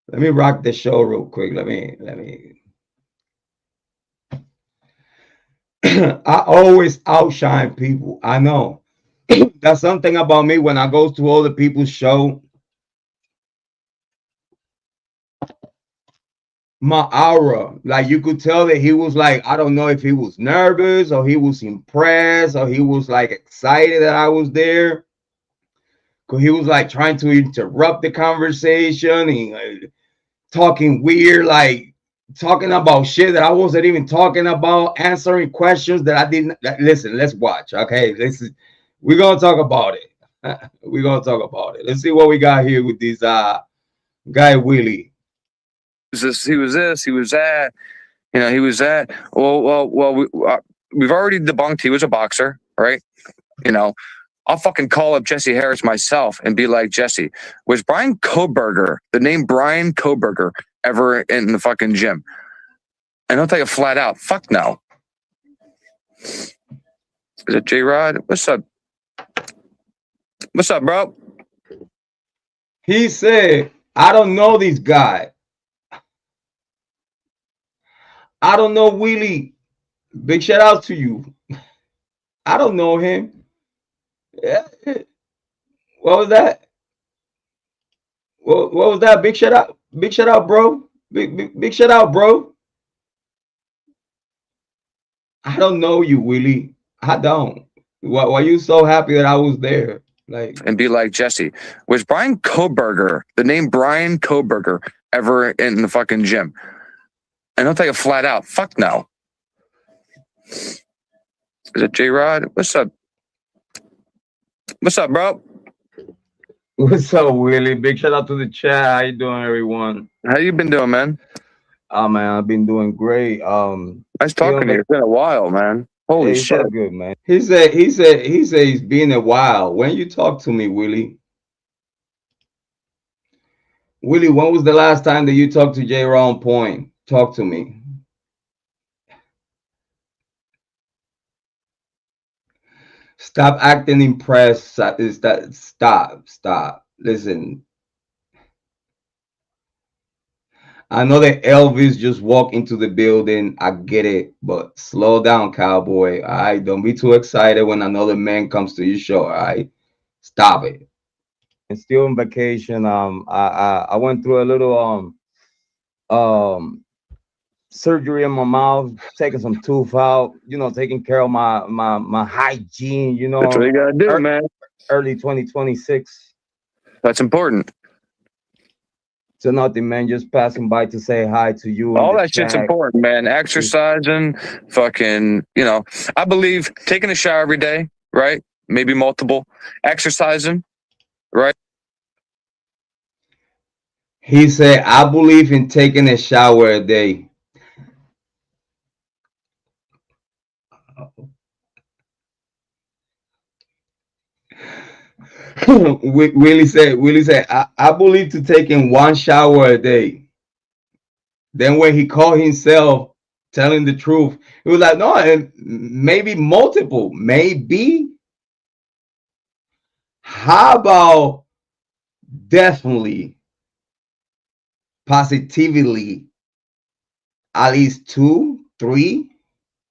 Let me rock the show real quick. Let me. I always outshine people. I know. That's something about me when I go to other people's show. My aura, like you could tell that he was like, I don't know if he was nervous or he was impressed or he was like excited that I was there. Cause he was like trying to interrupt the conversation and talking weird, like talking about shit that I wasn't even talking about, answering questions that I didn't. Listen, let's watch. Okay, we're gonna talk about it. We're gonna talk about it. Let's see what we got here with this guy Willie. He was this, he was that, he was that. We've already debunked he was a boxer, right? I'll fucking call up Jesse Harris myself and be like, Jesse, was Bryan Kohberger, the name Bryan Kohberger, ever in the fucking gym. And he'll tell you flat out, fuck no. Is it Jrod? What's up? What's up, bro? He said, I don't know this guy. I don't know Willie. Big shout out to you. I don't know him. Yeah. What was that? What was that? Big shout out. Big shout out, bro. Big shout out, bro. I don't know you, Willie. I don't. Why you so happy that I was there? Like, and be like, Jesse, was Bryan Kohberger, the name Bryan Kohberger, ever in the fucking gym? And he'll tell you flat out, fuck no. Is it Jrod? What's up? What's up, bro? what's up, Willie? Big shout out to the chat. How you doing, everyone? How you been doing, man? Oh man, I've been doing great. Nice talking to you. It's been a while, man. Holy shit. So good, man. He said it's been a while. When you talk to me, Willie? Willie, when was the last time that you talked to Jrod Point? Talk to me. Stop acting impressed. Stop. Listen. I know that Elvis just walked into the building. I get it, but slow down, cowboy. All right, don't be too excited when another man comes to your show. All right, stop it. And still on vacation. I went through a little surgery in my mouth, taking some tooth out. You know, taking care of my hygiene. You know, that's what you gotta do, man. Early 2026. That's important. So nothing, man. Just passing by to say hi to you. All that shit's important, man. Exercising, fucking, you know. I believe taking a shower every day, right? Maybe multiple. Exercising, right? He said, I believe in taking a shower a day. Willie said, I believe to taking one shower a day. Then when he called himself telling the truth, he was like, no, and maybe multiple, maybe. How about definitely, positively, at least 2, 3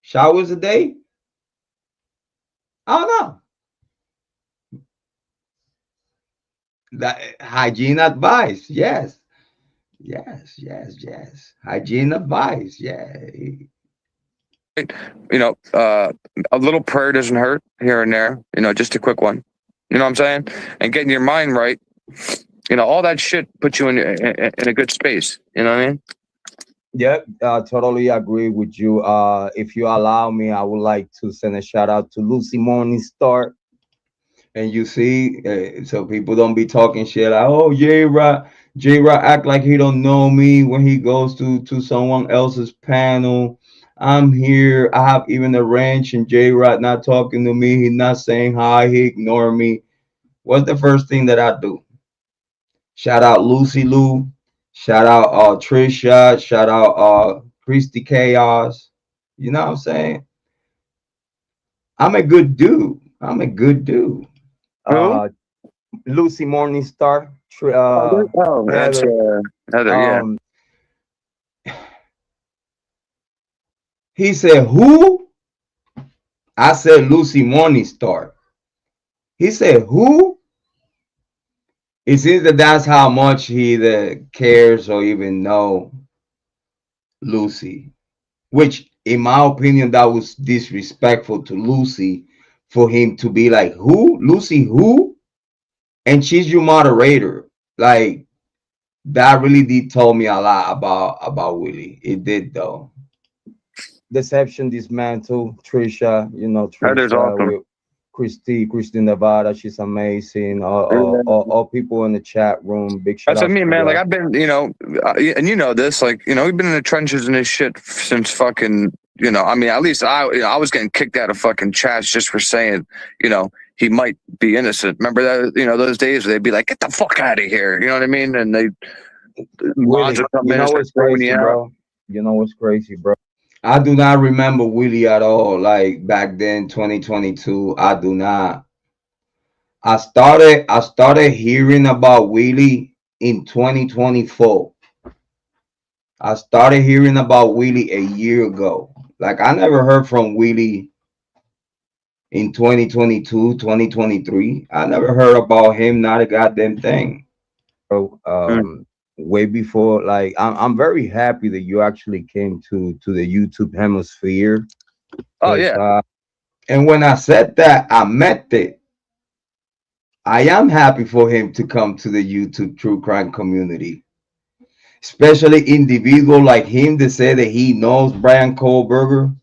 showers a day? I don't know. That hygiene advice, yes. Hygiene advice, yeah. You know, a little prayer doesn't hurt here and there. You know, just a quick one. You know what I'm saying? And getting your mind right. You know, all that shit puts you in a good space. You know what I mean? Yep, totally agree with you. If you allow me, I would like to send a shout out to Lucy Morningstar. And you see, so people don't be talking shit like, oh, Jrod act like he don't know me when he goes to someone else's panel. I'm here. I have even a wrench, and Jrod not talking to me. He's not saying hi. He ignore me. What's the first thing that I do? Shout out Lucy Lou. Shout out Trisha. Shout out Christy Chaos. You know what I'm saying? I'm a good dude. Lucy Morningstar. That's Heather, yeah. He said, who? I said Lucy Morningstar. He said, who? It seems that that's how much he either cares or even know Lucy. Which, in my opinion, that was disrespectful to Lucy for him to be like, who? Lucy who? And she's your moderator. Like, that really did tell me a lot about Willie. It did, though. Deception dismantle. Trisha, you know, Heather's awesome. Christy Nevada, she's amazing. All people in the chat room, big shout out. That's what I mean, man. Like, I've been, you know, and you know this, like, you know, we've been in the trenches and this shit since fucking, you know, I mean, at least I was getting kicked out of fucking chats just for saying, you know, he might be innocent. Remember that, you know, those days where they'd be like, get the fuck out of here. You know what I mean? And they, mods Willie, would come you in and know start what's throwing you crazy, out. bro? You know what's crazy, bro? I do not remember Willie at all. Like back then, 2022. I do not. I started hearing about Willie in 2024. I started hearing about Willie a year ago. Like I never heard from Willie in 2022, 2023. I never heard about him, not a goddamn thing. Bro, Mm. way before, like I'm very happy that you actually came to the YouTube hemisphere. Oh Cause yeah. and when I said that, I meant it. I am happy for him to come to the YouTube true crime community, especially individual like him that say that he knows Bryan Kohberger,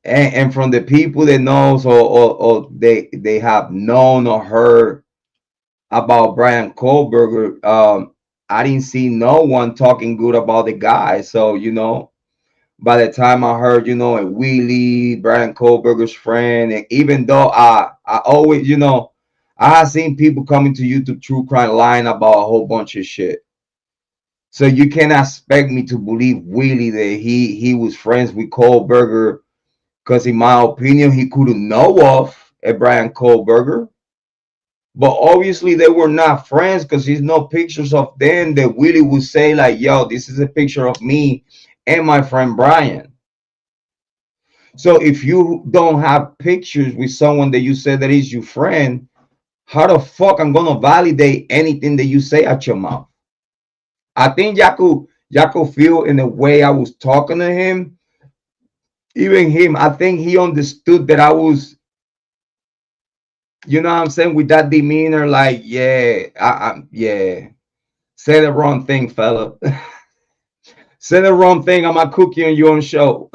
and from the people that knows or they have known or heard about Bryan Kohberger, I didn't see no one talking good about the guy. So by the time I heard, a Willie, Bryan Kohberger's friend, and even though I always, I have seen people coming to YouTube True Crime lying about a whole bunch of shit. So you cannot expect me to believe Willie that he was friends with Kohberger, because in my opinion he couldn't know of a Bryan Kohberger. But obviously they were not friends, because there's no pictures of them that Willie would say like, yo, this is a picture of me and my friend Bryan. So if you don't have pictures with someone that you said that is your friend, how the fuck I'm gonna validate anything that you say at your mouth? I think y'all could feel in the way I was talking to him. Even him, I think he understood that I was, you know what I'm saying, with that demeanor, like, yeah, yeah. Say the wrong thing, fella. Say the wrong thing, I'm gonna cook you on your own show.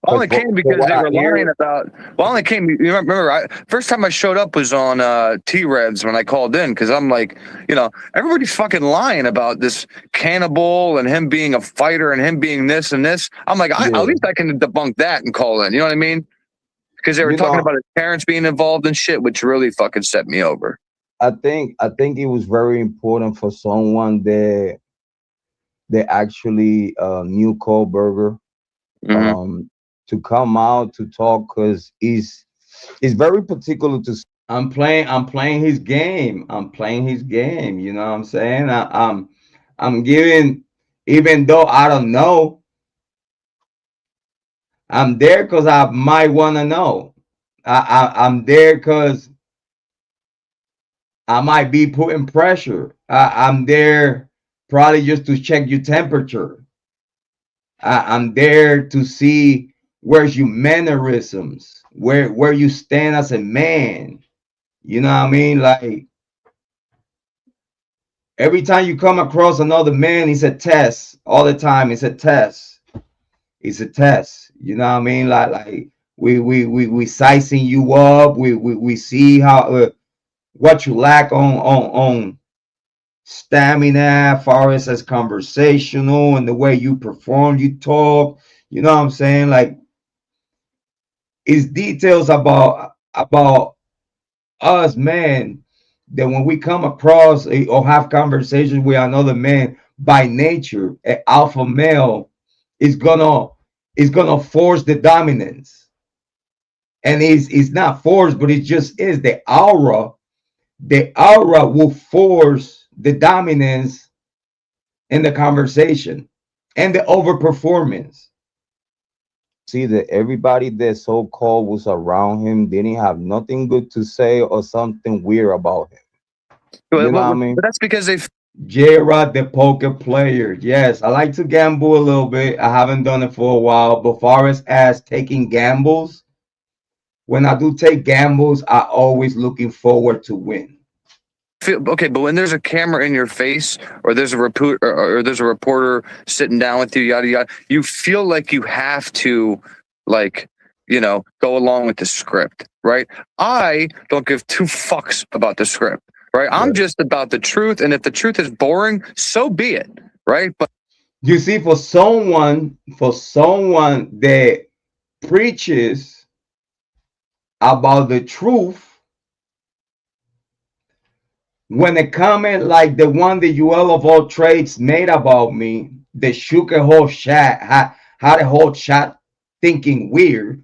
Well, Because only came for because what they I were lying hear, about. Well, only came. You remember, first time I showed up was on T-Reds when I called in, because I'm like, everybody's fucking lying about this cannibal and him being a fighter and him being this and this. I'm like, at yeah, least I can debunk that and call in. You know what I mean? Because they were you talking know, about his parents being involved and shit, which really fucking set me over. I think it was very important for someone that actually knew Kohberger, Mm-hmm. um to come out to talk, because he's very particular to. I'm playing his game. I'm playing his game. You know what I'm saying? I'm giving, even though I don't know, I'm there because I might want to know. I'm there because I might be putting pressure. I'm there probably just to check your temperature. I'm there to see where's your mannerisms, where you stand as a man. You know what I mean? Like every time you come across another man, it's a test. All the time, it's a test. It's a test. You know what I mean? Like we sizing you up. We see how what you lack on stamina, far as conversational and the way you perform, you talk. You know what I'm saying? Like it's details about us, man, that when we come across or have conversations with another man, by nature, an alpha male is gonna force the dominance. And it's not forced, but it just is the aura. The aura will force the dominance in the conversation and the overperformance. See that everybody that so called was around him didn't have nothing good to say or something weird about him. You know what I But mean? that's because they. Jrod, the poker player. Yes, I like to gamble a little bit. I haven't done it for a while. But far as taking gambles, when I do take gambles, I always looking forward to win. Okay, but when there's a camera in your face, or there's a or there's a reporter sitting down with you, yada yada, you feel like you have to, like, go along with the script, right? I don't give two fucks about the script, right? I'm Right. just about the truth, and if the truth is boring, so be it, right? But You see, for someone that preaches about the truth, when a comment like the one that UL of all trades made about me, that shook a whole chat, had a whole chat thinking weird,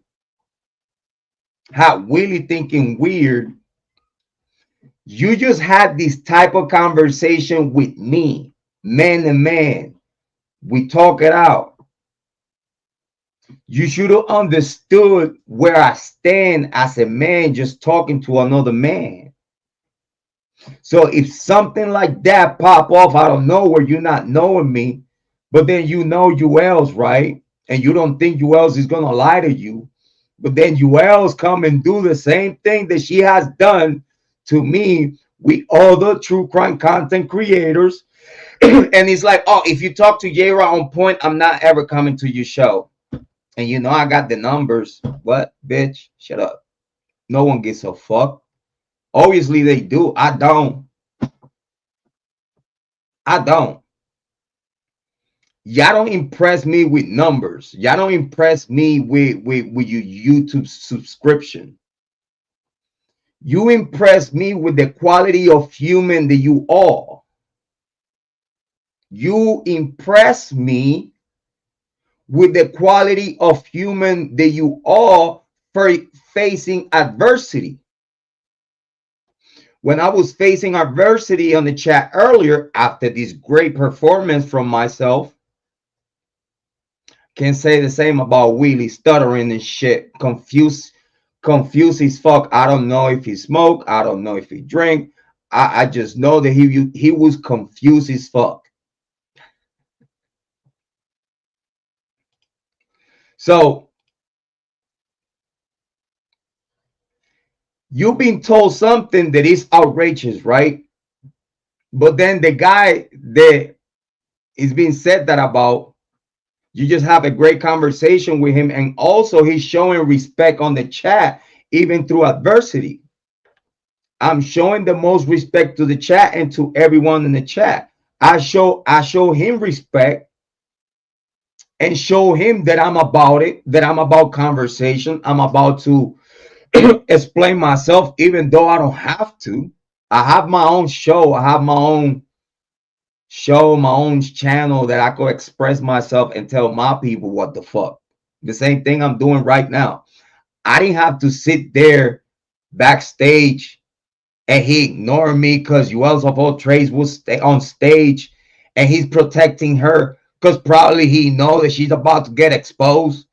had Willie thinking weird. You just had this type of conversation with me, man to man. We talk it out. You should have understood where I stand as a man just talking to another man. So if something like that pop off out of nowhere, you're not knowing me, but then you know UL's, right? And you don't think UL's is gonna lie to you. But then UL's come and do the same thing that she has done to me with other true crime content creators. And he's like, oh, if you talk to Jrod on point, I'm not ever coming to your show. And you know I got the numbers. What, bitch? Shut up. No one gives a fuck. Obviously they do. I don't. Y'all don't impress me with numbers. Y'all don't impress me with your YouTube subscription. You impress me with the quality of human that you are. You impress me with the quality of human that you are for facing adversity. When I was facing adversity on the chat earlier, after this great performance from myself, can say the same about Willie, stuttering and shit, confused as fuck. I don't know if he smoked. I don't know if he drank. I just know that he was confused as fuck. So you've been told something that is outrageous, right? But then the guy that is being said that about, you just have a great conversation with him, and also he's showing respect on the chat even through adversity. I'm showing the most respect to the chat and to everyone in the chat. I show him respect and show him that I'm about it, that I'm about conversation. I'm about to explain myself, even though I don't have to. I have my own show. I have my own show, my own channel that I could express myself and tell my people what the fuck. The same thing I'm doing right now. I didn't have to sit there backstage and he ignored me because Wells of all trades will stay on stage and he's protecting her because probably he knows that she's about to get exposed.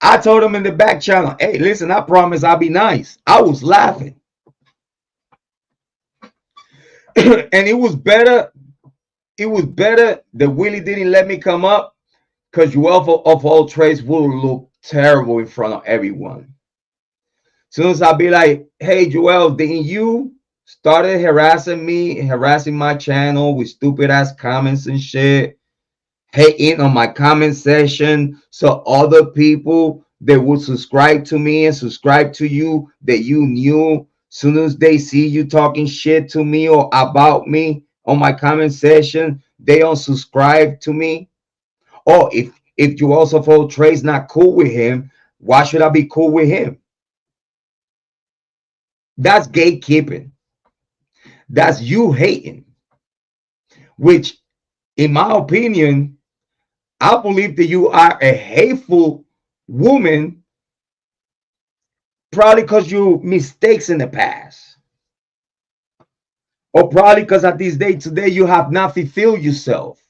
I told him in the back channel, hey, listen, I promise I'll be nice. I was laughing. And it was better that Willie didn't let me come up, because Joel of all trades will look terrible in front of everyone. As soon as I be like, hey Joel, didn't you started harassing me, harassing my channel with stupid ass comments and shit, hating on my comment section, so other people that would subscribe to me and subscribe to you that you knew, soon as they see you talking shit to me or about me on my comment section, they unsubscribe to me? Or if you also follow Trey's not cool with him, why should I be cool with him? That's gatekeeping. That's you hating. Which, in my opinion, I believe that you are a hateful woman, probably because you mistakes in the past. Or probably because at this day today you have not fulfilled yourself.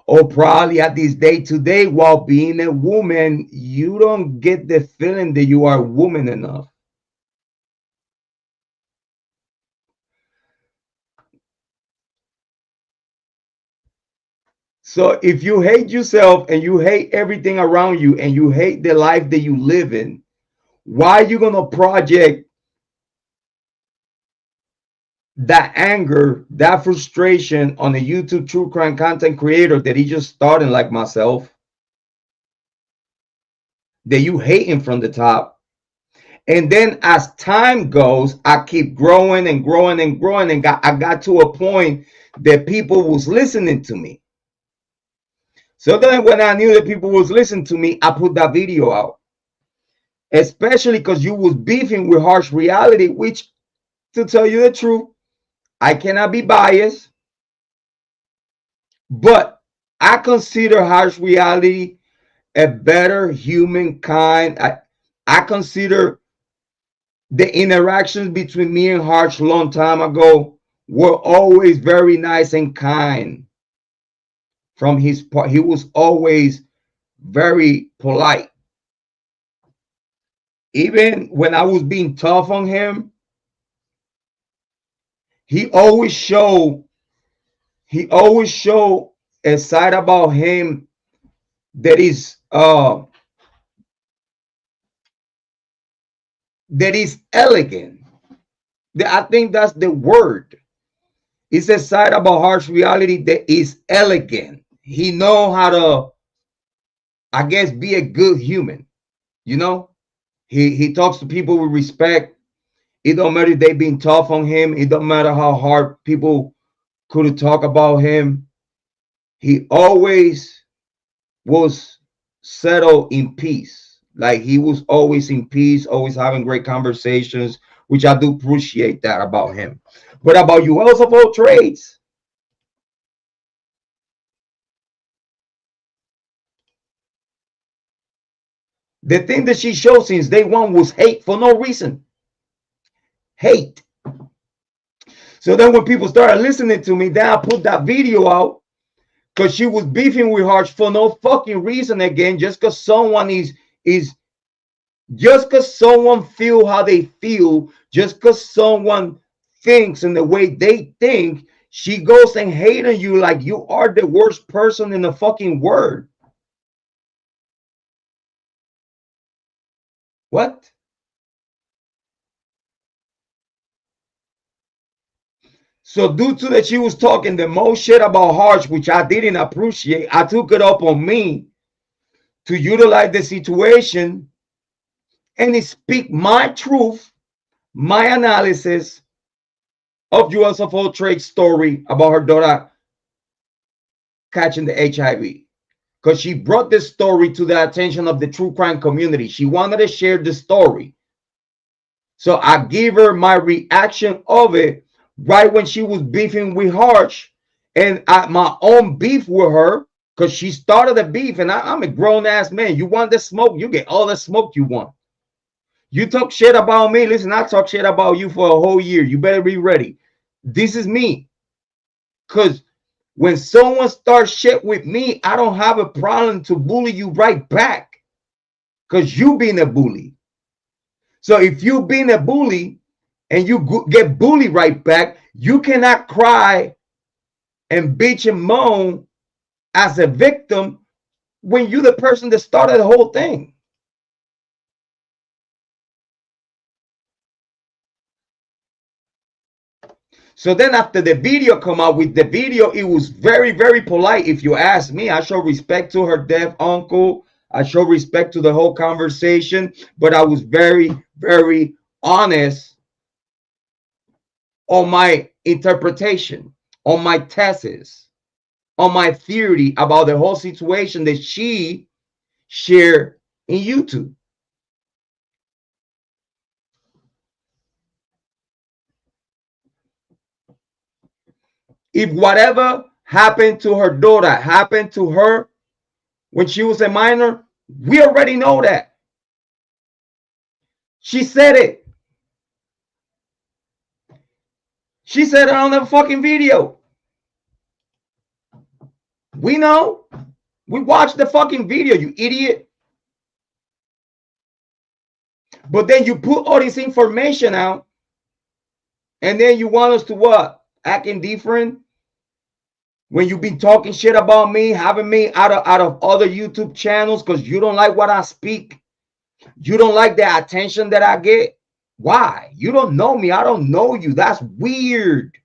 Or probably at this day today, while being a woman, you don't get the feeling that you are woman enough. So if you hate yourself and you hate everything around you and you hate the life that you live in, why are you going to project that anger, that frustration on a YouTube true crime content creator that he just started like myself, that you hating from the top? And then as time goes, I keep growing and growing and growing, and I got to a point that people was listening to me. So then when I knew that people was listening to me, I put that video out. Especially because you was beefing with harsh reality, which to tell you the truth. I cannot be biased, but I consider harsh reality a better humankind. I consider the interactions between me and Harsh long time ago were always very nice and kind. From his part, he was always very polite. Even when I was being tough on him, he always showed a side about him that is elegant. I think that's the word. It's a side about harsh reality that is elegant. He know how to, I guess, be a good human. You know, he talks to people with respect. It don't matter if they been tough on him. It don't matter how hard people could talk about him. He always was settled in peace. Like he was always in peace, always having great conversations, which I do appreciate that about him. But about you else of all trades, the thing that she showed since day one was hate for no reason. Hate. So then when people started listening to me, then I put that video out because she was beefing with Harsh for no fucking reason again, just because someone is just because someone feel how they feel, just because someone thinks in the way they think, she goes and hate on you like you are the worst person in the fucking world. What? So due to that she was talking the most shit about Harsh, which I didn't appreciate, I took it up on me to utilize the situation and speak my truth, my analysis of US of all trade story about her daughter catching the HIV. Because she brought this story to the attention of the true crime community. She wanted to share the story. So I gave her my reaction of it right when she was beefing with Harsh, and my own beef with her, because she started the beef, and I'm a grown-ass man. You want the smoke, you get all the smoke you want. You talk shit about me, listen, I talk shit about you for a whole year. You better be ready. This is me. Because when someone starts shit with me, I don't have a problem to bully you right back. Because you being a bully. So if you being a bully and you get bullied right back, you cannot cry and bitch and moan as a victim when you're the person that started the whole thing. So then after the video come out, with the video, it was very, very polite. If you ask me, I show respect to her deaf uncle. I show respect to the whole conversation, but I was very, very honest on my interpretation, on my thesis, on my theory about the whole situation that she shared in YouTube. If whatever happened to her daughter happened to her when she was a minor, we already know that. She said it. She said it on the fucking video. We know. We watched the fucking video, you idiot. But then you put all this information out, and then you want us to what? Act indifferent? When you've been talking shit about me, having me out of other YouTube channels because you don't like what I speak. You don't like the attention that I get. Why? You don't know me. I don't know you. That's weird.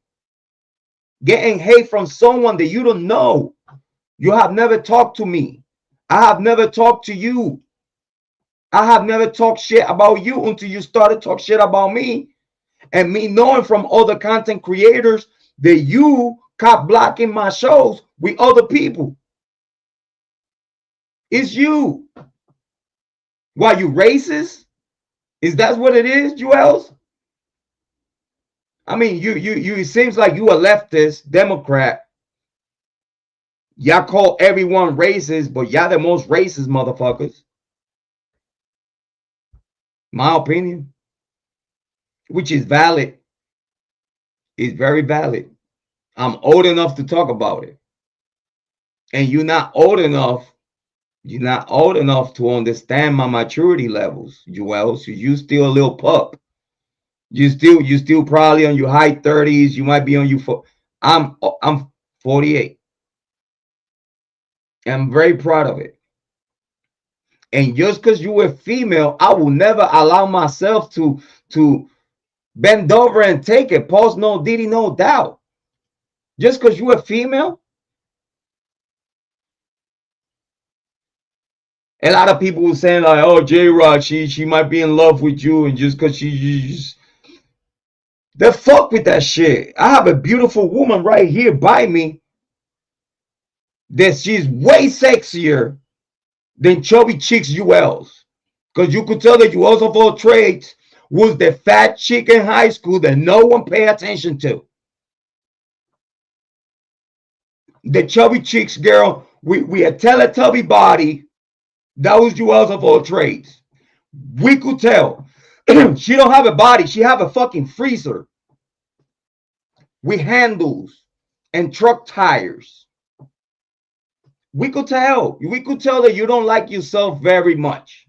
Getting hate from someone that you don't know. You have never talked to me. I have never talked to you. I have never talked shit about you until you started talking shit about me. And me knowing from other content creators that you cop blocking my shows with other people. It's you. Why, you racist? Is that what it is, Julez? I mean, it seems like you a leftist Democrat. Y'all call everyone racist, but y'all the most racist motherfuckers. My opinion, which is valid, is very valid. I'm old enough to talk about it. And you're not old enough. You're not old enough to understand my maturity levels, Joel. So you still a little pup. You still probably on your high 30s. You might be on your I'm 48. I'm very proud of it. And just because you were female, I will never allow myself to bend over and take it. Pause, no diddy, no doubt. Just because you were female. A lot of people were saying like, "Oh, Jrod, she might be in love with you," and just because she's the fuck with that shit. I have a beautiful woman right here by me that she's way sexier than chubby chicks ULs. Because you could tell that ULs of all trades was the fat chick in high school that no one paid attention to. The chubby chicks, girl, we a Teletubby body. That was ULs of all trades. We could tell. She don't have a body. She have a fucking freezer with handles and truck tires. We could tell. We could tell that you don't like yourself very much.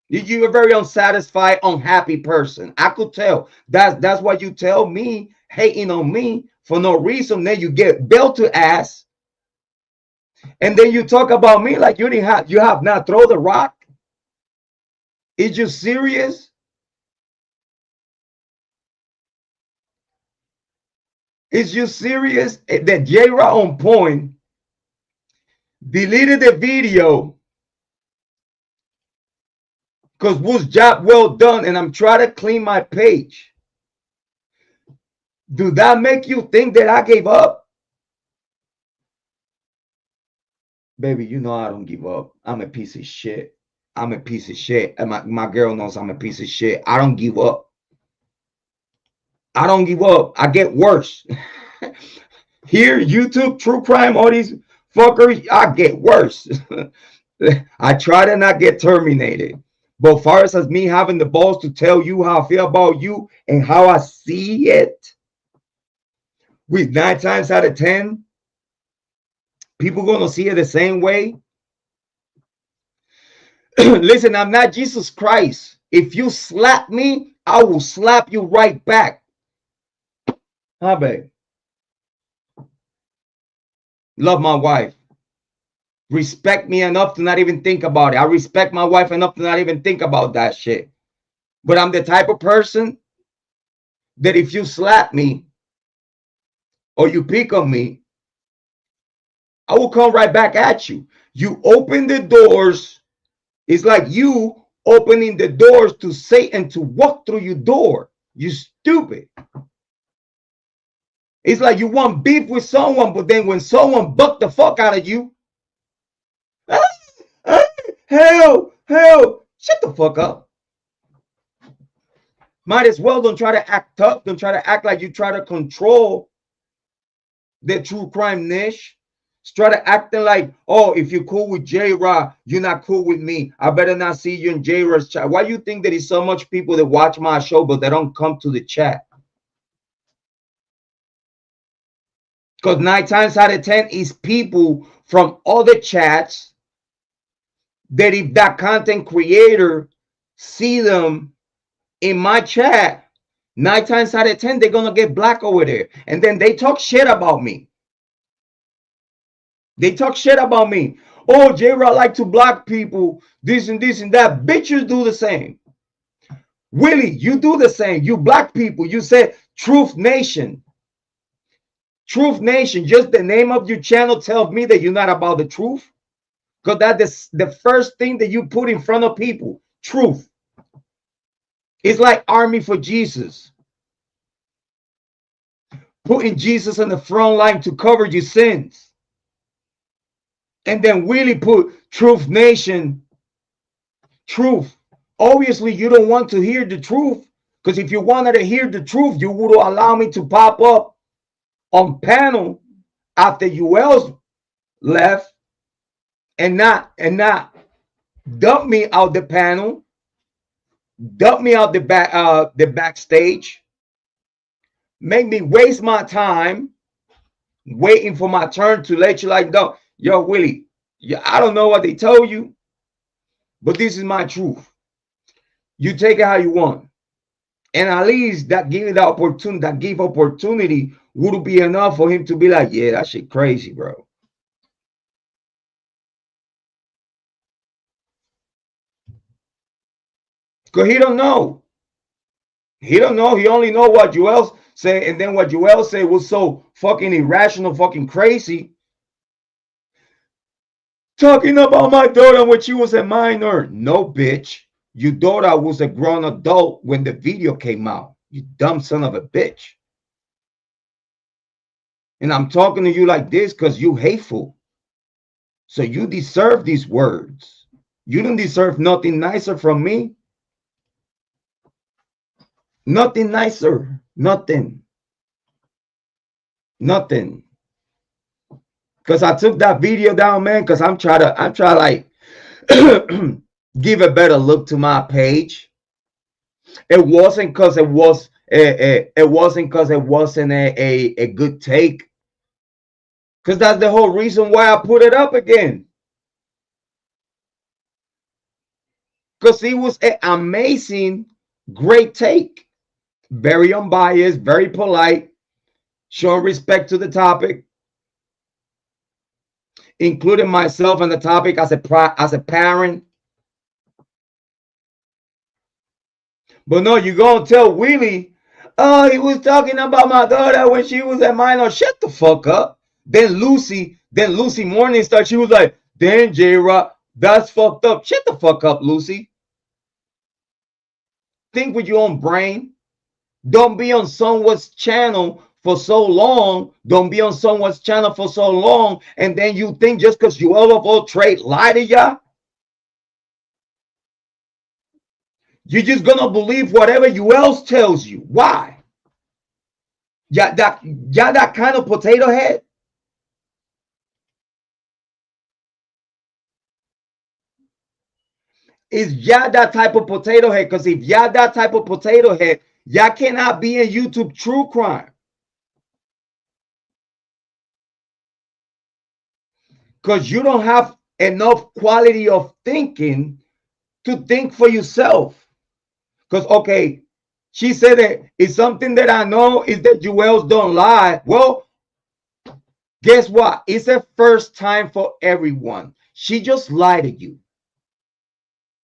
You're a very unsatisfied, unhappy person. I could tell. That's why you tell me, hating on me for no reason. Then you get built to ass. And then you talk about me like you have not thrown the rock. Is you serious? Is you serious that Jrod on point deleted the video because was job well done, and I'm trying to clean my page? Do that make you think that I gave up? Baby, you know I don't give up. I'm a piece of shit. I'm a piece of shit. And my girl knows I'm a piece of shit. I don't give up. I don't give up. I get worse. Here, YouTube, true crime, all these fuckers, I get worse. I try to not get terminated. But far as me having the balls to tell you how I feel about you and how I see it, with 9 times out of 10, people gonna see it the same way. Listen, I'm not Jesus Christ. If you slap me, I will slap you right back. Huh, babe? Love my wife. Respect me enough to not even think about it. I respect my wife enough to not even think about that shit. But I'm the type of person that if you slap me or you pick on me, I will come right back at you. You open the doors. It's like you opening the doors to Satan to walk through your door. You stupid. It's like you want beef with someone, but then when someone buck the fuck out of you, hell, shut the fuck up. Might as well don't try to act tough. Don't try to act like you try to control the true crime niche. Try to acting like, oh, if you're cool with Jrod, you're not cool with me. I better not see you in Jrod's chat. Why do you think there is so much people that watch my show, but they don't come to the chat? Because 9 times out of 10 is people from other chats that if that content creator see them in my chat, 9 times out of 10, they're going to get black over there. And then they talk shit about me. They talk shit about me. Oh, Jrod like to block people, this and that. Bitches do the same. Willie, you do the same. You black people. You said Truth Nation. Truth Nation. Just the name of your channel tells me that you're not about the truth. Because that's the first thing that you put in front of people. Truth. It's like Army for Jesus. Putting Jesus on the front line to cover your sins. And then Willie put Truth Nation. Truth. Obviously, you don't want to hear the truth. Because if you wanted to hear the truth, you would allow me to pop up on panel after Julez left and not dump me out the panel, dump me out the backstage, make me waste my time waiting for my turn to let you like, no, yo, Willie, I don't know what they told you, but this is my truth. You take it how you want. And at least that give the opportunity, that give opportunity would be enough for him to be like, yeah, that shit crazy, bro. Because he don't know. He don't know. He only know what Julez said, and then what Julez said was so fucking irrational, fucking crazy. Talking about my daughter when she was a minor. No, bitch. Your daughter was a grown adult when the video came out. You dumb son of a bitch. And I'm talking to you like this because you hateful. So you deserve these words. You don't deserve nothing nicer from me. Nothing nicer. Nothing. Nothing. Because I took that video down, man, because I'm trying like give a better look to my page. It wasn't because it was it wasn't a good take. Because that's the whole reason why I put it up again. Because it was an amazing, great take. Very unbiased, very polite, showing respect to the topic, including myself and the topic as a parent. But no, you gonna tell Willie, oh, he was talking about my daughter when she was a minor. Shut the fuck up. Then Lucy Morningstar, she was like, then Jrod, that's fucked up. Shut the fuck up, Lucy. Think with your own brain. Don't be on someone's channel for so long. Don't be on someone's channel for so long. And then you think just because you all trade lie to ya, you're just gonna believe whatever you else tells you. Why? Yeah, that kind of potato head. Is y'all that type of potato head? Because if y'all that type of potato head, y'all cannot be in YouTube true crime. Because you don't have enough quality of thinking to think for yourself. Because, okay, she said that it's something that I know is that Julez don't lie. Well, guess what? It's a first time for everyone. She just lied to you.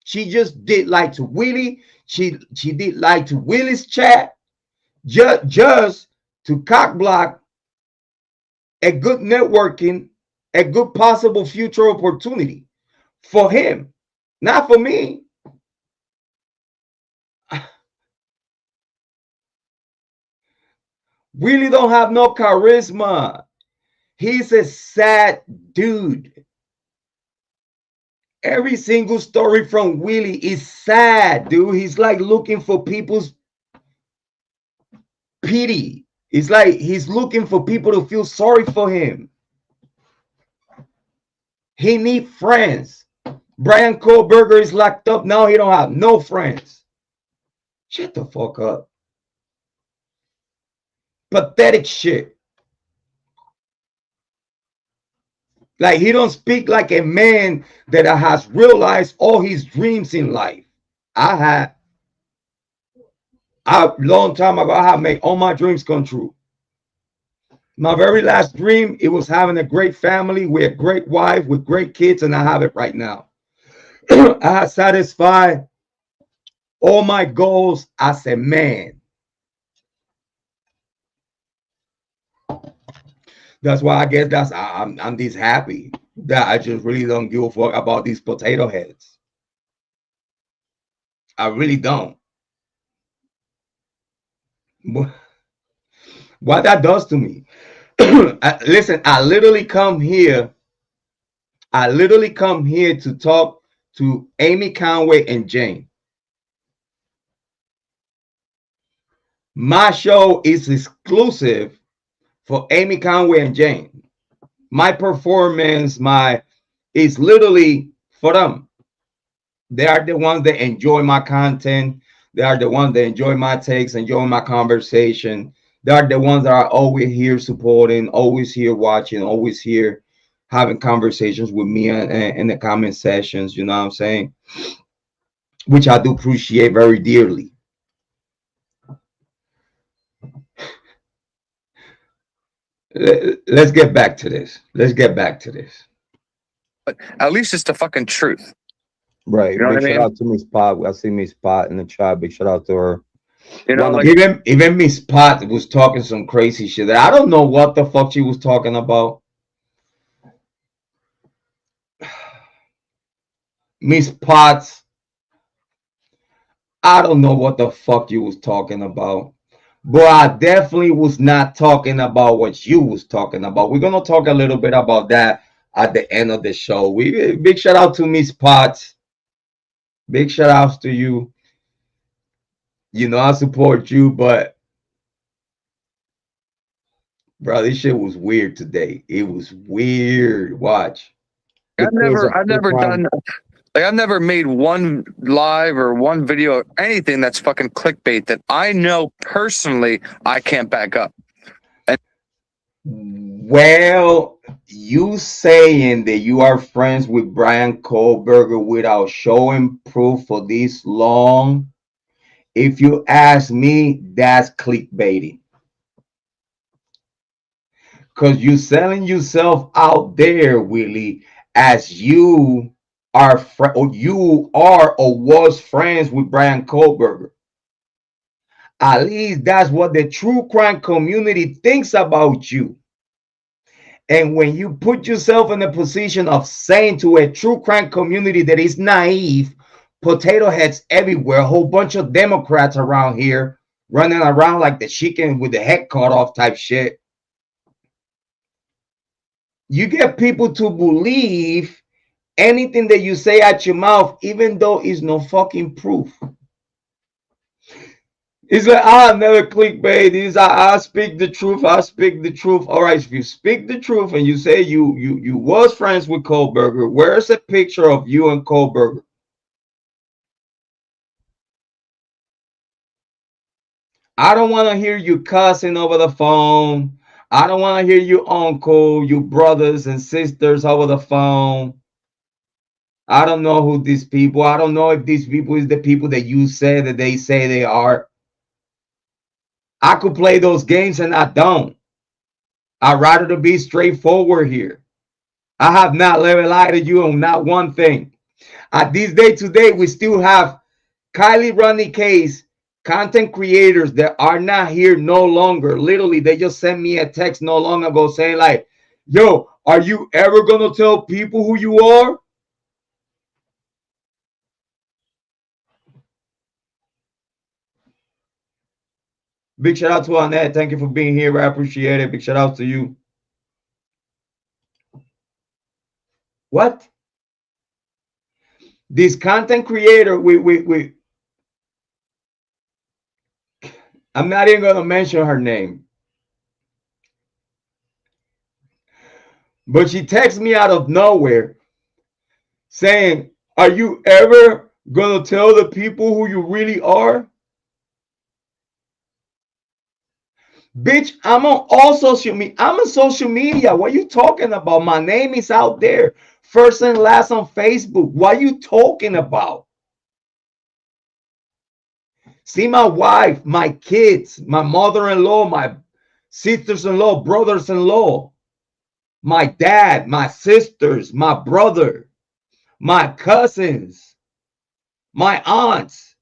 She just did lie to Willie. She did lie to Willys chat just to cock block a good networking, a good possible future opportunity for him, not for me. Willie don't have no charisma. He's a sad dude. Every single story from Willie is sad, dude. He's like looking for people's pity. It's like he's looking for people to feel sorry for him. He needs friends. Bryan Kohberger is locked up now. He don't have no friends. Shut the fuck up. Pathetic shit. Like he don't speak like a man that has realized all his dreams in life. A long time ago, I have made all my dreams come true. My very last dream, it was having a great family with a great wife, with great kids, and I have it right now. I have satisfied all my goals as a man. That's why I guess I'm this happy that I just really don't give a fuck about these potato heads. I really don't. What that does to me. Listen, I literally come here to talk to Amy Conway and Jane. My show is exclusive for Amy Conway and Jane. My performance, my is literally for them. They are the ones that enjoy my content. They are the ones that enjoy my takes, enjoy my conversation. They are the ones that are always here supporting, always here watching, always here having conversations with me in the comment sessions. You know what I'm saying? Which I do appreciate very dearly. Let's get back to this. Let's get back to this. But at least it's the fucking truth. Right. You know Big what I shout mean? out to Miss Spot. I see Miss Spot in the chat. Big shout out to her. You know, like Even Miss Pot was talking some crazy shit. I don't know what the fuck she was talking about. Miss Potts, I don't know what the fuck you was talking about. But I definitely was not talking about what you was talking about. We're gonna talk a little bit about that at the end of the show. We big shout out to Miss Potts. Big shout outs to you. You know I support you, but bro, this shit was weird today. It was weird. Watch. The craze of I've true never crime. done, like, I've never made one live or one video or anything that's fucking clickbait that I know personally I can't back up. Well, you saying that you are friends with Bryan Kohberger without showing proof for this long, if you ask me, that's clickbaiting. Because you selling yourself out there, Willie, as you are or you are or was friends with Bryan Kohberger. At least that's what the true crime community thinks about you. And when you put yourself in a position of saying to a true crime community that is naive, potato heads everywhere, a whole bunch of Democrats around here running around like the chicken with the head cut off type shit, you get people to believe anything that you say at your mouth, even though it's no fucking proof. It's like, I never clickbait. It's I speak the truth. I speak the truth. All right, if you speak the truth and you say you was friends with Kohberger, where's a picture of you and Kohberger? I don't want to hear you cussing over the phone. I don't want to hear you uncle, you brothers and sisters over the phone. I don't know who these people. I don't know if these people is the people that you say that they say they are. I could play those games and I don't. I'd rather to be straightforward here. I have not lied to you on not one thing. At this day today, we still have Kiely Rodni case content creators that are not here no longer. Literally, they just sent me a text no long ago saying like, yo, are you ever going to tell people who you are? Big shout out to Annette. Thank you for being here. I appreciate it. Big shout out to you. What? This content creator, I'm not even going to mention her name. But she texts me out of nowhere saying, are you ever going to tell the people who you really are? Bitch, I'm on all social media. I'm on social media. What are you talking about? My name is out there. First and last on Facebook. What are you talking about? See my wife, my kids, my mother-in-law, my sisters-in-law, brothers-in-law, my dad, my sisters, my brother, my cousins, my aunts.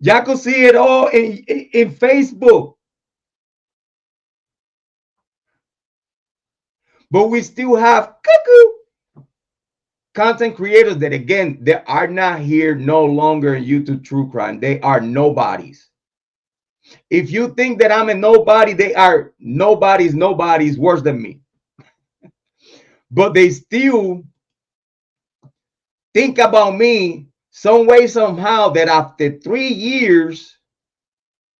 Y'all can see it all in Facebook. But we still have cuckoo content creators that, again, they are not here no longer in YouTube True Crime. They are nobodies. If you think that I'm a nobody, they are nobody's worse than me. But they still think about me some way, somehow, that after 3 years,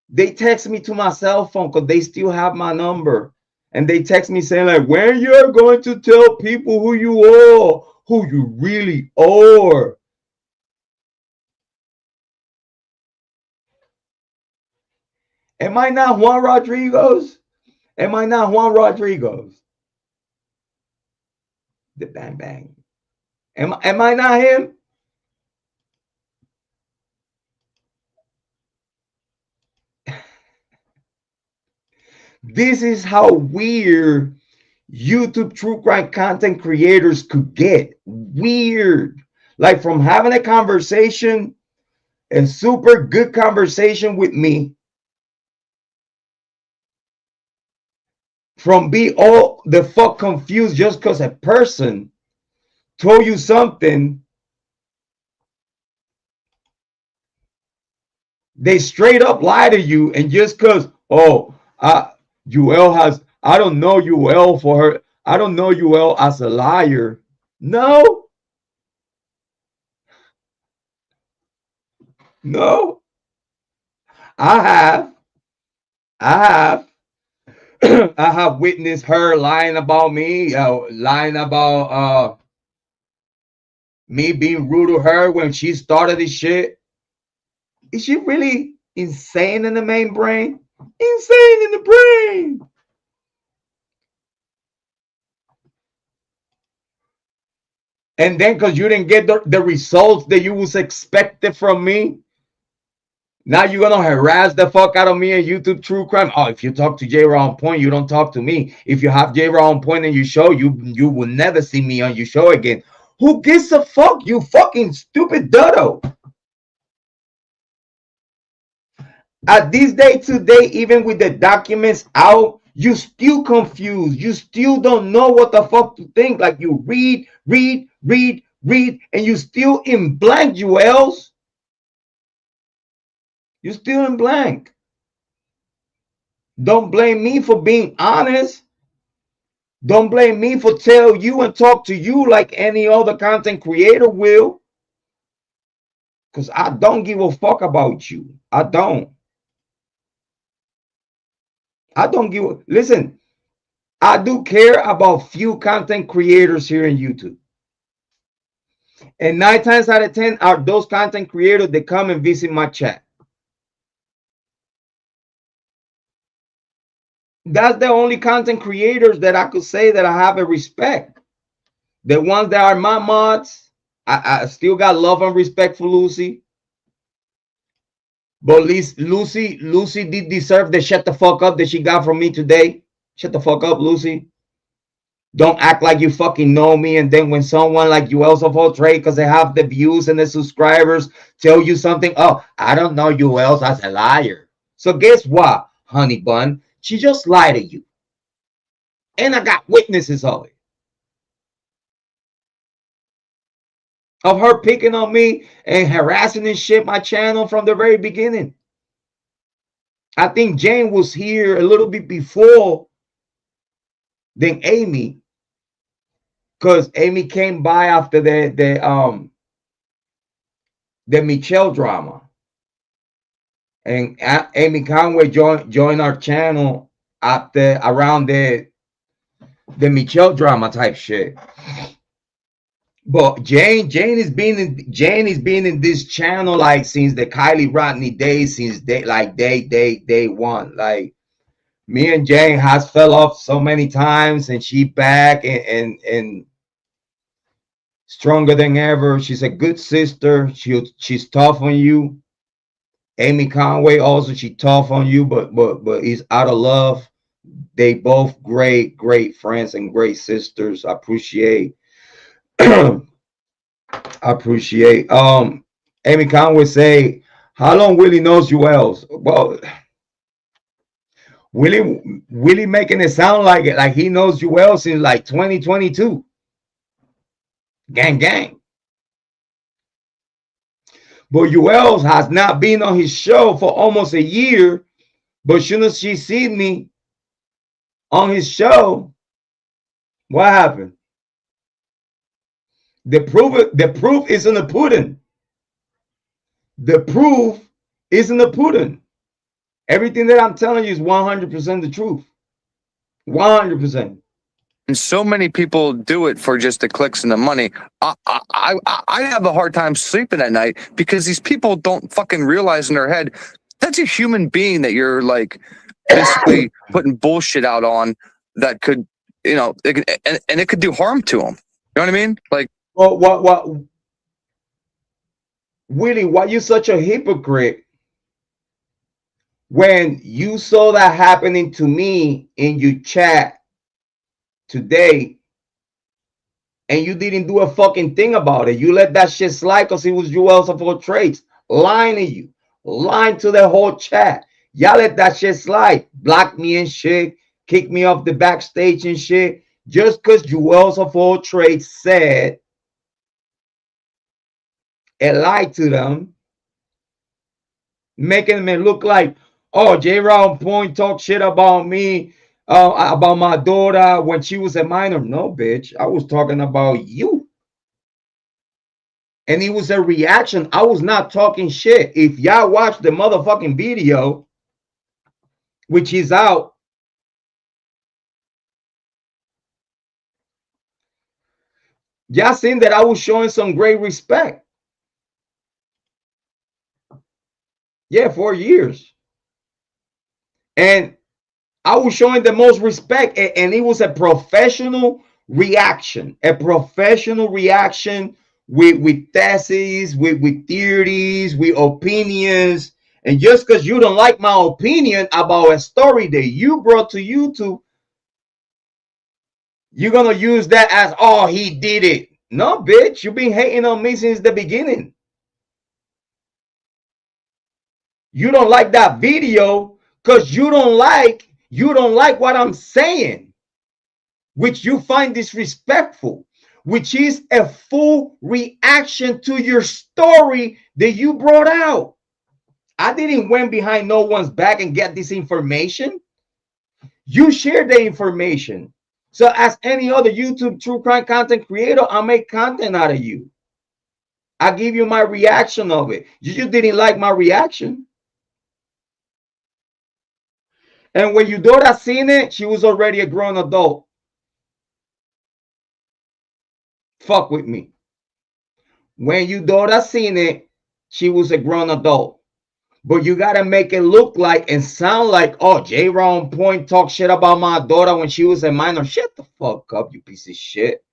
They text me to my cell phone because they still have my number. And they text me saying, like, when you're going to tell people who you are, who you really are. Am I not Juan Rodriguez? Am I not Juan Rodriguez? The bang bang. Am I not him? This is how weird YouTube true crime content creators could get. Weird. Like from having a conversation, a super good conversation with me, from be all the fuck confused just because a person told you something. They straight up lie to you, and just because, oh, UL has, I don't know UL for her. I don't know UL as a liar. No. No. I have. I have witnessed her lying about me, lying about me being rude to her when she started this shit. Is she really insane in the main brain? Insane in the brain. And then because you didn't get the results that you was expected from me, now you're gonna harass the fuck out of me and YouTube true crime. Oh, if you talk to Jrod on point, you don't talk to me. If you have Jrod on point in your show, you will never see me on your show again. Who gives a fuck, you fucking stupid duddo? At this day today, even with the documents out, you still confused. You still don't know what the fuck to think. Like you read, and you still in blank, Julez. You're still in blank. Don't blame me for being honest. Don't blame me for tell you and talk to you like any other content creator will. Because I don't give a fuck about you. I don't. I don't give a, listen, I do care about few content creators here in YouTube. And 9 times out of 10 are those content creators that come and visit my chat. That's the only content creators that I could say that I have a respect. The ones that are my mods, I still got love and respect for Lucy. But at least Lucy did deserve the shut the fuck up that she got from me today. Shut the fuck up, Lucy. Don't act like you fucking know me. And then when someone like you also portray because they have the views and the subscribers tell you something, oh, I don't know you else as a liar. So guess what, honey bun? She just lied to you. And I got witnesses of it. Of her picking on me and harassing and shit my channel from the very beginning. I think Jane was here a little bit before than Amy. Because Amy came by after the Michelle drama. And Amy Conway joined our channel around the Michelle drama type shit. But Jane is being in this channel like since the Kiely Rodni days, since day one. Like me and Jane has fell off so many times, and she back and stronger than ever. She's a good sister. She's tough on you. Amy Conway also, she tough on you, but it's out of love. They both great friends and great sisters. I appreciate I appreciate Amy Conway say, how long Willie knows you else? Well, Willie making it sound like it like he knows you well since like 2022. Gang. But Julez has not been on his show for almost a year. But as soon as she seen me on his show, what happened? The proof is in the pudding. The proof is in the pudding. Everything that I'm telling you is 100% the truth. 100%. And so many people do it for just the clicks and the money. I have a hard time sleeping at night because these people don't fucking realize in their head that's a human being that you're like basically putting bullshit out on that could, you know, and it could do harm to them. You know what I mean? Like, Well, Willie, why you such a hypocrite when you saw that happening to me in your chat today and you didn't do a fucking thing about it? You let that shit slide because it was Julez of all trades lying to you, lying to the whole chat. Y'all let that shit slide, block me and shit, kick me off the backstage and shit, just because Julez of all trades said and lied to them, making them look like, oh, Jrod Point talk shit about me, about my daughter when she was a minor. No, bitch, I was talking about you. And it was a reaction. I was not talking shit. If y'all watch the motherfucking video, which is out, y'all seen that I was showing some great respect. Yeah, 4 years. And I was showing the most respect, and it was a professional reaction, with theses, with theories, with opinions. And just because you don't like my opinion about a story that you brought to YouTube, you're gonna use that as, oh, he did it. No, bitch, you've been hating on me since the beginning. You don't like that video because you don't like what I'm saying, which you find disrespectful, which is a full reaction to your story that you brought out. I didn't went behind no one's back and get this information. You shared the information. So as any other YouTube true crime content creator, I make content out of you. I give you my reaction of it. You just didn't like my reaction. And when your daughter seen it, she was already a grown adult. Fuck with me. When your daughter seen it, she was a grown adult. But you gotta make it look like and sound like, oh, Jrod Point talk shit about my daughter when she was a minor. Shut the fuck up, you piece of shit.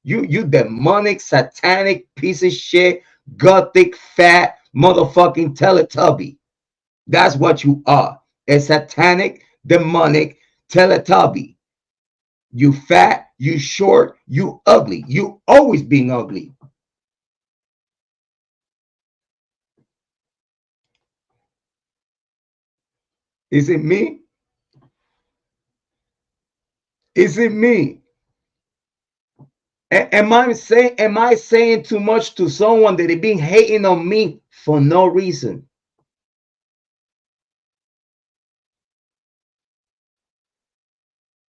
You demonic, satanic piece of shit, gothic, fat, motherfucking Teletubby. That's what you are. A satanic, demonic Teletubby. You fat, you short, you ugly. You always being ugly. Is it me? Is it me? Am I saying too much to someone that they been hating on me for no reason?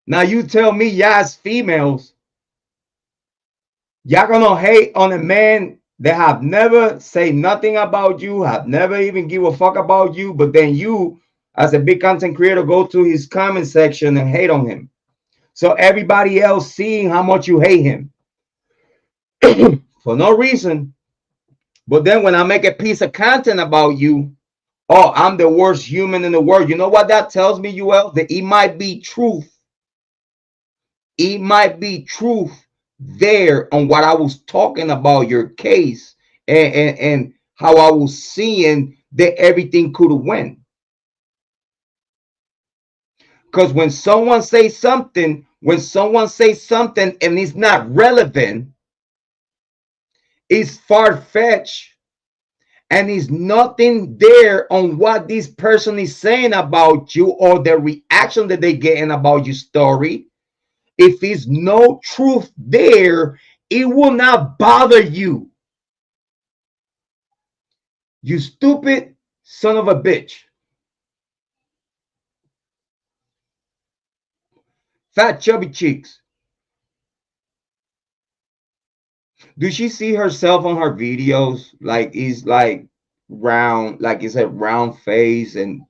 Now you tell me, y'all as females, y'all gonna hate on a man that have never say nothing about you, have never even give a fuck about you, but then you, as a big content creator, go to his comment section and hate on him. So everybody else seeing how much you hate him for no reason. But then when I make a piece of content about you, oh, I'm the worst human in the world. You know what that tells me, Joel? That it might be truth. It might be truth there on what I was talking about your case and how I was seeing that everything could have went. Because when someone says something and it's not relevant, it's far-fetched, and it's nothing there on what this person is saying about you or the reaction that they're getting about your story. If there's no truth there, it will not bother you. You stupid son of a bitch. Fat chubby cheeks. Do she see herself on her videos? Like, is like round, like it's a round face and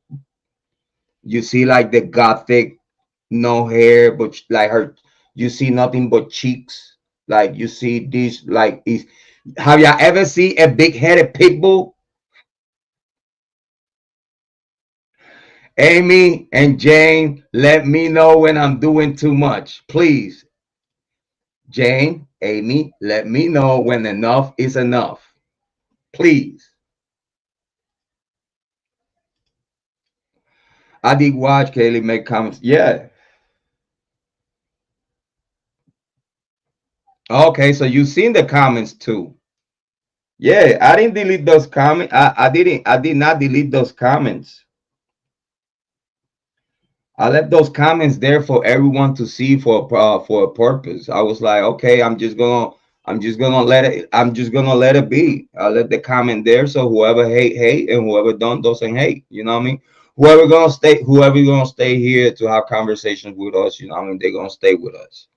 You see like the gothic, no hair, but like her, you see nothing but cheeks. Like you see these, like is. Have y'all ever seen a big-headed pit bull? Amy and Jane, let me know when I'm doing too much, please. Jane, Amy, let me know when enough is enough, please. I did watch Kiely make comments. Yeah. Okay, so you seen the comments too. Yeah, I didn't delete those comments. I did not delete those comments. I left those comments there for everyone to see for a purpose. I was like, okay, I'm just gonna let it be. I let the comment there, so whoever hate, and whoever don't doesn't hate. You know what I mean? Whoever gonna stay here to have conversations with us. You know what I mean? They're gonna stay with us.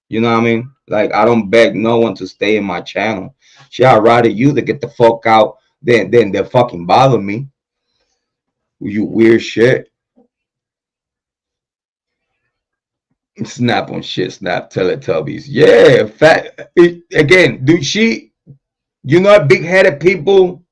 You know what I mean? Like I don't beg no one to stay in my channel. Shit, I'd rather you to get the fuck out than they fucking bother me. You weird shit. Snap on shit, snap Teletubbies. Yeah, again, dude, you know, big headed people,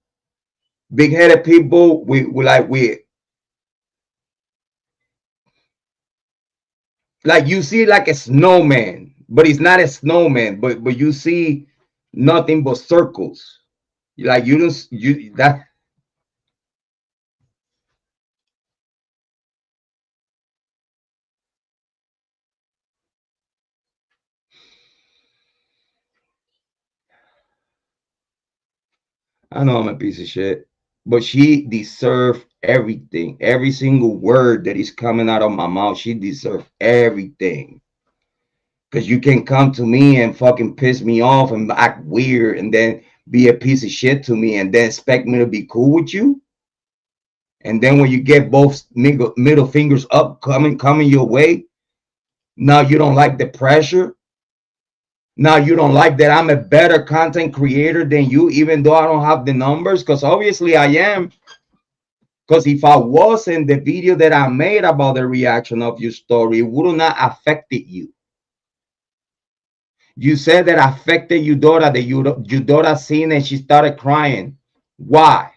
like you see like a snowman, but it's not a snowman, but you see nothing but circles. Like you don't, you that I know I'm a piece of shit, but she deserved everything. Every single word that is coming out of my mouth, she deserved everything. Because you can come to me and fucking piss me off and act weird and then be a piece of shit to me and then expect me to be cool with you. And then when you get both middle fingers up coming your way, now you don't like the pressure. Now you don't like that I'm a better content creator than you, even though I don't have the numbers, because obviously I am. Because if I wasn't, the video that I made about the reaction of your story would not affected you. You said that affected your daughter, that your daughter seen and she started crying. Why?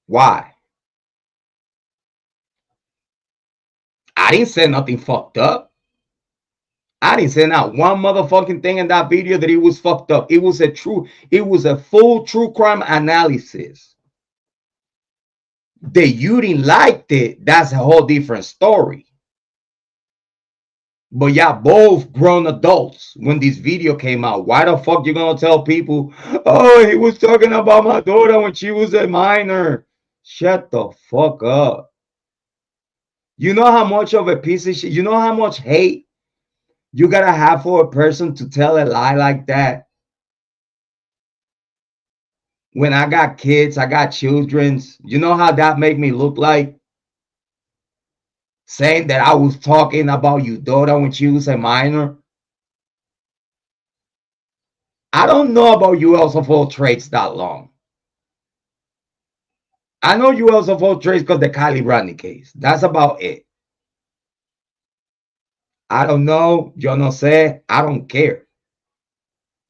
Why? I didn't say nothing fucked up. I didn't say not one motherfucking thing in that video that it was fucked up. It was a full true crime analysis. That you didn't like it, that's a whole different story. But yeah, both grown adults when this video came out. Why the fuck you gonna tell people, oh, he was talking about my daughter when she was a minor? Shut the fuck up. You know how much of a piece of shit, you know how much hate you gotta have for a person to tell a lie like that? When I got kids, I got children's, you know how that make me look like? Saying that I was talking about your daughter when she was a minor. I don't know about ULs of all trades that long. I know ULs of all trades because the Kiely Rodni case. That's about it. I don't know. Yo no sé. I don't care.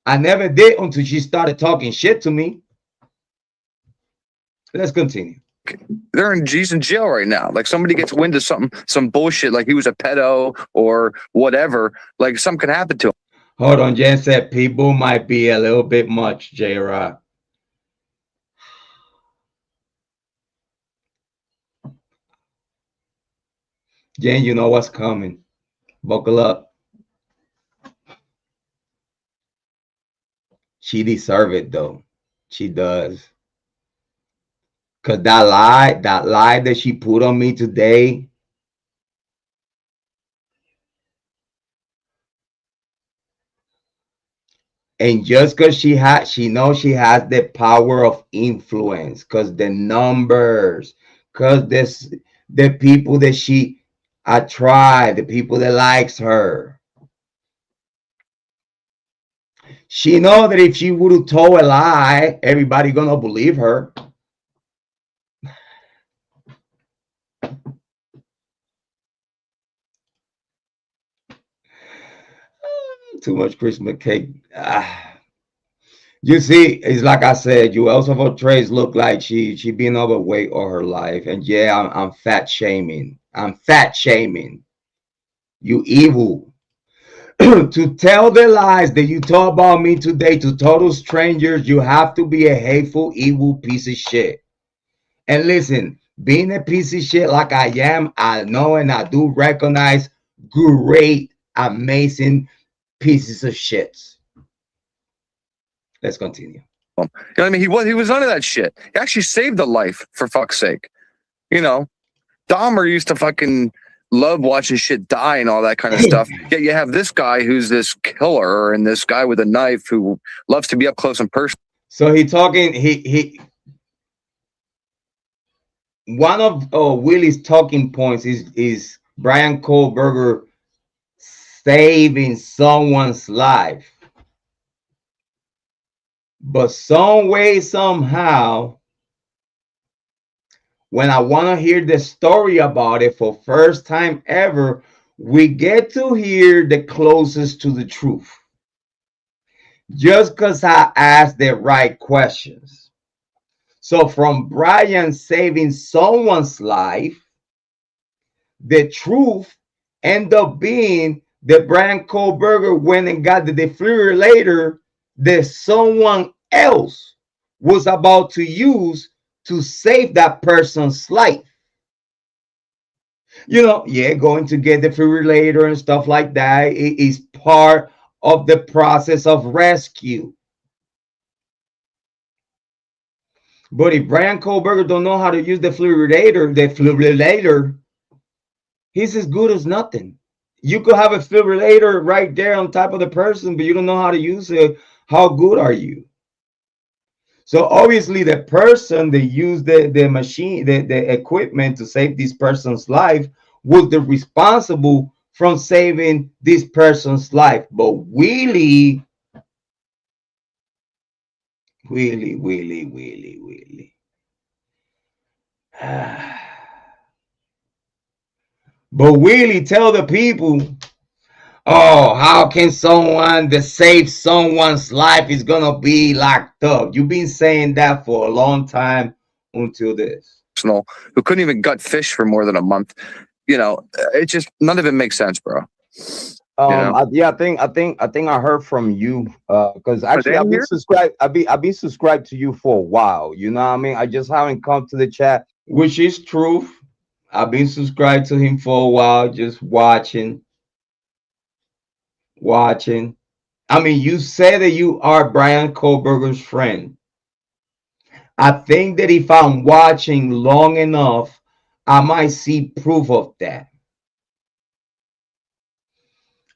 I never did until she started talking shit to me. Let's continue. He's in jail right now. Like somebody gets wind of something, some bullshit, like he was a pedo or whatever. Like something could happen to him. Hold on, Jen said people might be a little bit much, Jrod. Jen, you know what's coming. Buckle up. She deserves it though. She does. Cause that lie that she put on me today. And just because she knows she has the power of influence, because the numbers, because the people that she attract, the people that likes her. She know that if she would have told a lie, everybody gonna believe her. Too much Christmas cake. You see, it's like I said, you also for traits look like she been overweight all her life. And yeah, I'm fat shaming. I'm fat shaming. You evil. To tell the lies that you talk about me today to total strangers, you have to be a hateful, evil piece of shit. And listen, being a piece of shit like I am, I know and I do recognize great, amazing pieces of shits. Let's continue. You know what I mean? He was none of that shit. He actually saved a life, for fuck's sake. You know, Dahmer used to fucking love watching shit die and all that kind of stuff. Yet you have this guy who's this killer and this guy with a knife who loves to be up close and personal. So he one of Willys' talking points is Bryan Kohberger saving someone's life. But some way, somehow, when I want to hear the story about it for first time ever, we get to hear the closest to the truth. Just because I asked the right questions. So from Bryan saving someone's life, the truth ended up being that Bryan Kohberger went and got the defibrillator that someone else was about to use to save that person's life. You know, yeah, going to get the defibrillator and stuff like that is part of the process of rescue. But if Bryan Kohberger don't know how to use the defibrillator, he's as good as nothing. You could have a defibrillator right there on top of the person, but you don't know how to use it. How good are you? So obviously the person that used the machine, the equipment to save this person's life was the responsible from saving this person's life. But Willie. But Willie tell the people, oh, how can someone that saves someone's life is gonna be locked up? You've been saying that for a long time until this. Who couldn't even gut fish for more than a month. You know, it just none of it makes sense, bro. I think I heard from you because actually I've been subscribed. I've been subscribed to you for a while. You know what I mean? I just haven't come to the chat, which is truth. I've been subscribed to him for a while, just watching. I mean, you say that you are Bryan Kohberger's friend. I think that if I'm watching long enough, I might see proof of that.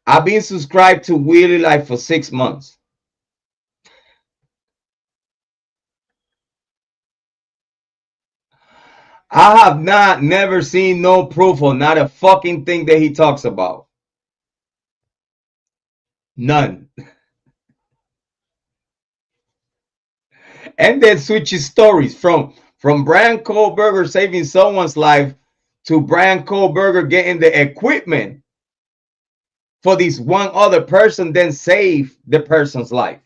I've been subscribed to Willie like for 6 months. I have never seen no proof or not a fucking thing that he talks about. None. And then switches stories from Bryan Kohberger saving someone's life to Bryan Kohberger getting the equipment for this one other person, then save the person's life.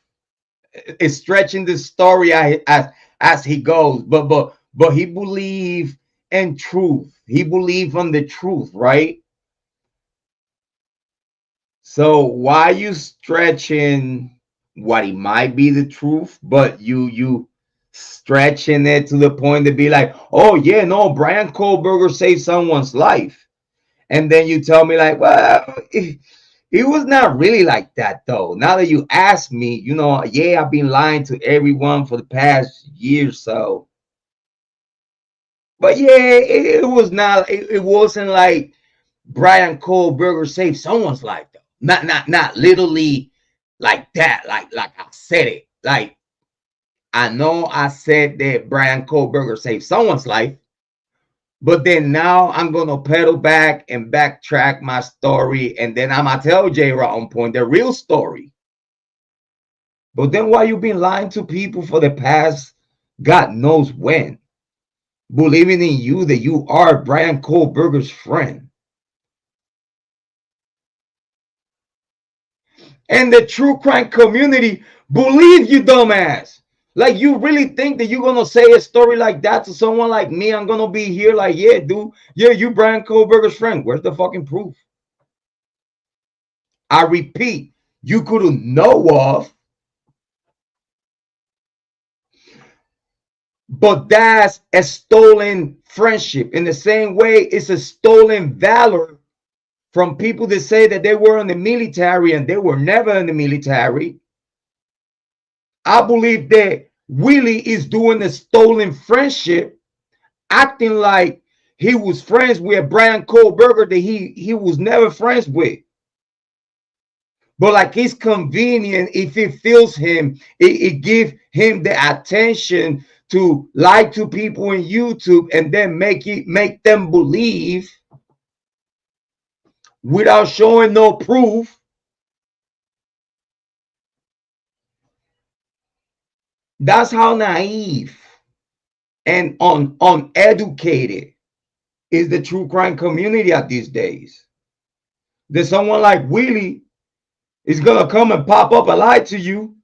It's stretching the story as he goes, but he believed in truth. He believed on the truth, right? So why you stretching what it might be the truth, but you stretching it to the point to be like, oh yeah, no, Bryan Kohberger saved someone's life, and then you tell me like, well, it was not really like that though. Now that you ask me, you know, yeah, I've been lying to everyone for the past year or so. But yeah, it was not. It wasn't like Bryan Kohberger saved someone's life though. Not literally like that. Like I said it. Like I know I said that Bryan Kohberger saved someone's life, but then now I'm gonna pedal back and backtrack my story, and then I'm gonna tell Jrod on point the real story. But then why you been lying to people for the past God knows when? Believing in you that you are Bryan Kohberger's friend. And the true crime community believe you, dumbass. Like, you really think that you're gonna say a story like that to someone like me? I'm gonna be here like, yeah, dude, yeah, you Bryan Kohberger's friend. Where's the fucking proof? I repeat, you couldn't know of, but that's a stolen friendship. In the same way, it's a stolen valor from people that say that they were in the military and they were never in the military. I believe that Willie is doing a stolen friendship, acting like he was friends with Bryan Kohberger that he was never friends with. But like, it's convenient if it feels him, it gives him the attention to lie to people in YouTube and then make them believe without showing no proof. That's how naive and uneducated is the true crime community at these days. That someone like Willie is gonna come and pop up and lie to you.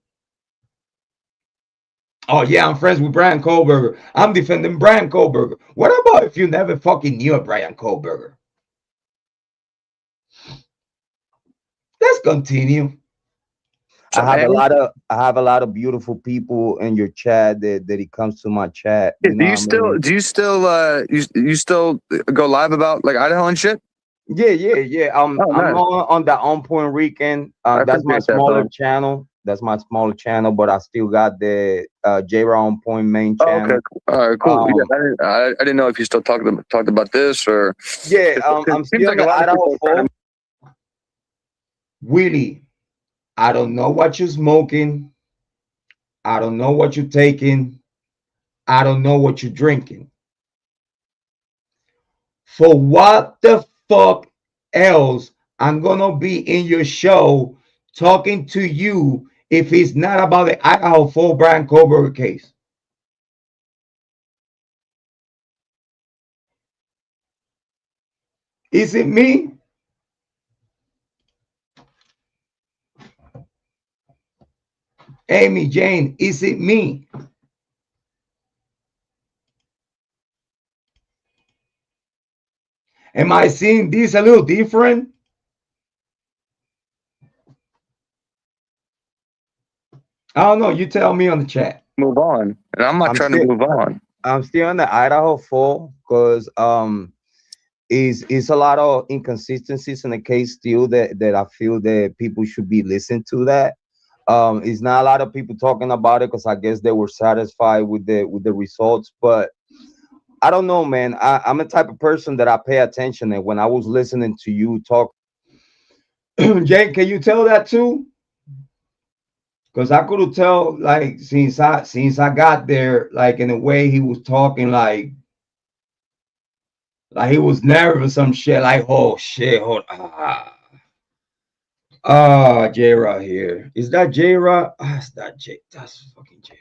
Oh yeah, I'm friends with Bryan Kohberger. I'm defending Bryan Kohberger. What about if you never fucking knew a Bryan Kohberger? Let's continue. I have a lot of beautiful people in your chat that it comes to my chat. Do you still go live about like Idaho and shit? Yeah. I'm on the On Point Weekend. That's my smaller channel. That's my smaller channel, but I still got the Jrod On Point main channel. Okay, all right, cool. I didn't know if you still talked about this or. Yeah, I'm still like in the Idaho 4. Willie, I don't know what you're smoking. I don't know what you're taking. I don't know what you're drinking. For what the fuck else I'm gonna be in your show talking to you if it's not about the Idaho 4 Bryan Kohberger case? Is it me? Amy Jane, is it me? Am I seeing this a little different? I don't know. You tell me on the chat. Move on. And I'm trying to move on. I'm still on the Idaho 4 because is a lot of inconsistencies in the case still that I feel that people should be listening to that. It's not a lot of people talking about it because I guess they were satisfied with the results, but I don't know, man. I'm a type of person that I pay attention, and when I was listening to you talk, Jane, can you tell that too? Because I could tell, like, since I got there, like, in the way he was talking, like he was nervous or some shit, like, oh shit, hold J-Rod here. Is that J-Rod? It's not J. That's fucking J-Rod.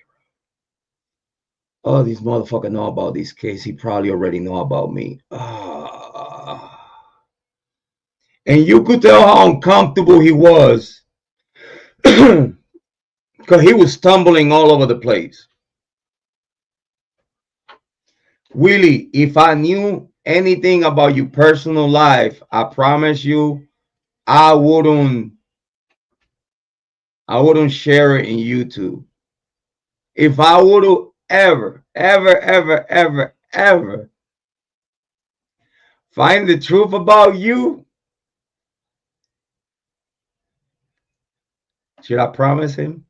Oh, these motherfuckers know about this case. He probably already know about me. And you could tell how uncomfortable he was. Because he was stumbling all over the place. Willie, if I knew anything about your personal life, I promise you, I wouldn't share it in YouTube. If I would have ever find the truth about you, should I promise him?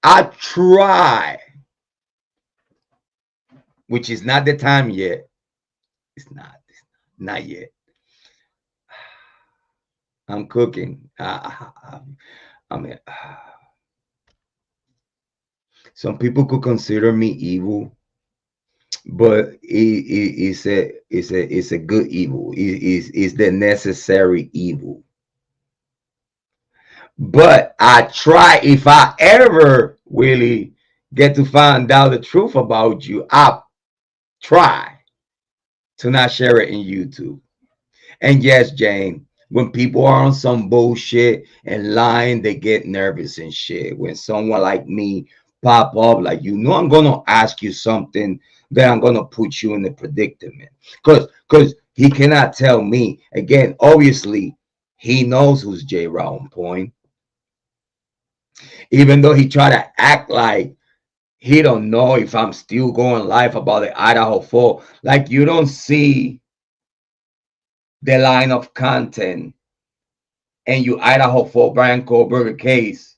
I try, which is not the time yet. It's not yet. I'm cooking. I mean, some people could consider me evil, but it's a good evil. It's the necessary evil. But I try, if I ever really get to find out the truth about you, I try to not share it in YouTube. And yes, Jane, when people are on some bullshit and lying, they get nervous and shit. When someone like me pop up, like, I'm gonna ask you something that I'm gonna put you in a predicament. Cause he cannot tell me. Again, obviously, he knows who's Jrod on point. Even though he try to act like he don't know if I'm still going live about the Idaho 4. Like, you don't see the line of content and you Idaho 4 Bryan Kohberger case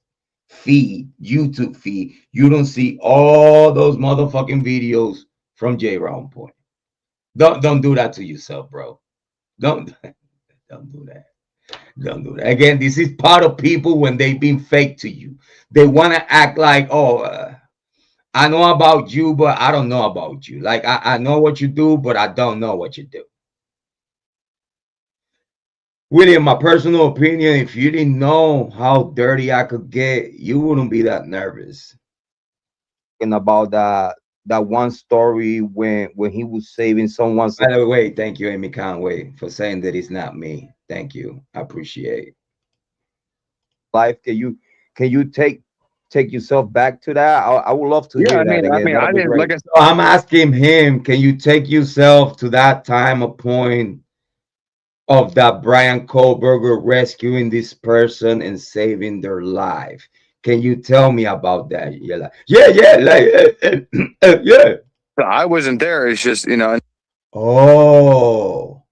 feed, YouTube feed. You don't see all those motherfucking videos from Jrod on point. Don't do that to yourself, bro. Don't don't do that. Don't do that. Again, this is part of people when they've been fake to you. They want to act like, I know about you, but I don't know about you. Like, I know what you do, but I don't know what you do. Really, in my personal opinion, if you didn't know how dirty I could get, you wouldn't be that nervous. And about that one story when he was saving someone's By the way, thank you, Amy Conway, for saying that it's not me. Thank you. I appreciate it. life. Can you take yourself back to that? I would love to Yeah, hear that again. I That'll be didn't great. like I said, So I'm asking him, can you take yourself to that time of point of that Bryan Kohberger rescuing this person and saving their life? Can you tell me about that? You're like, yeah. I wasn't there. It's just, Oh,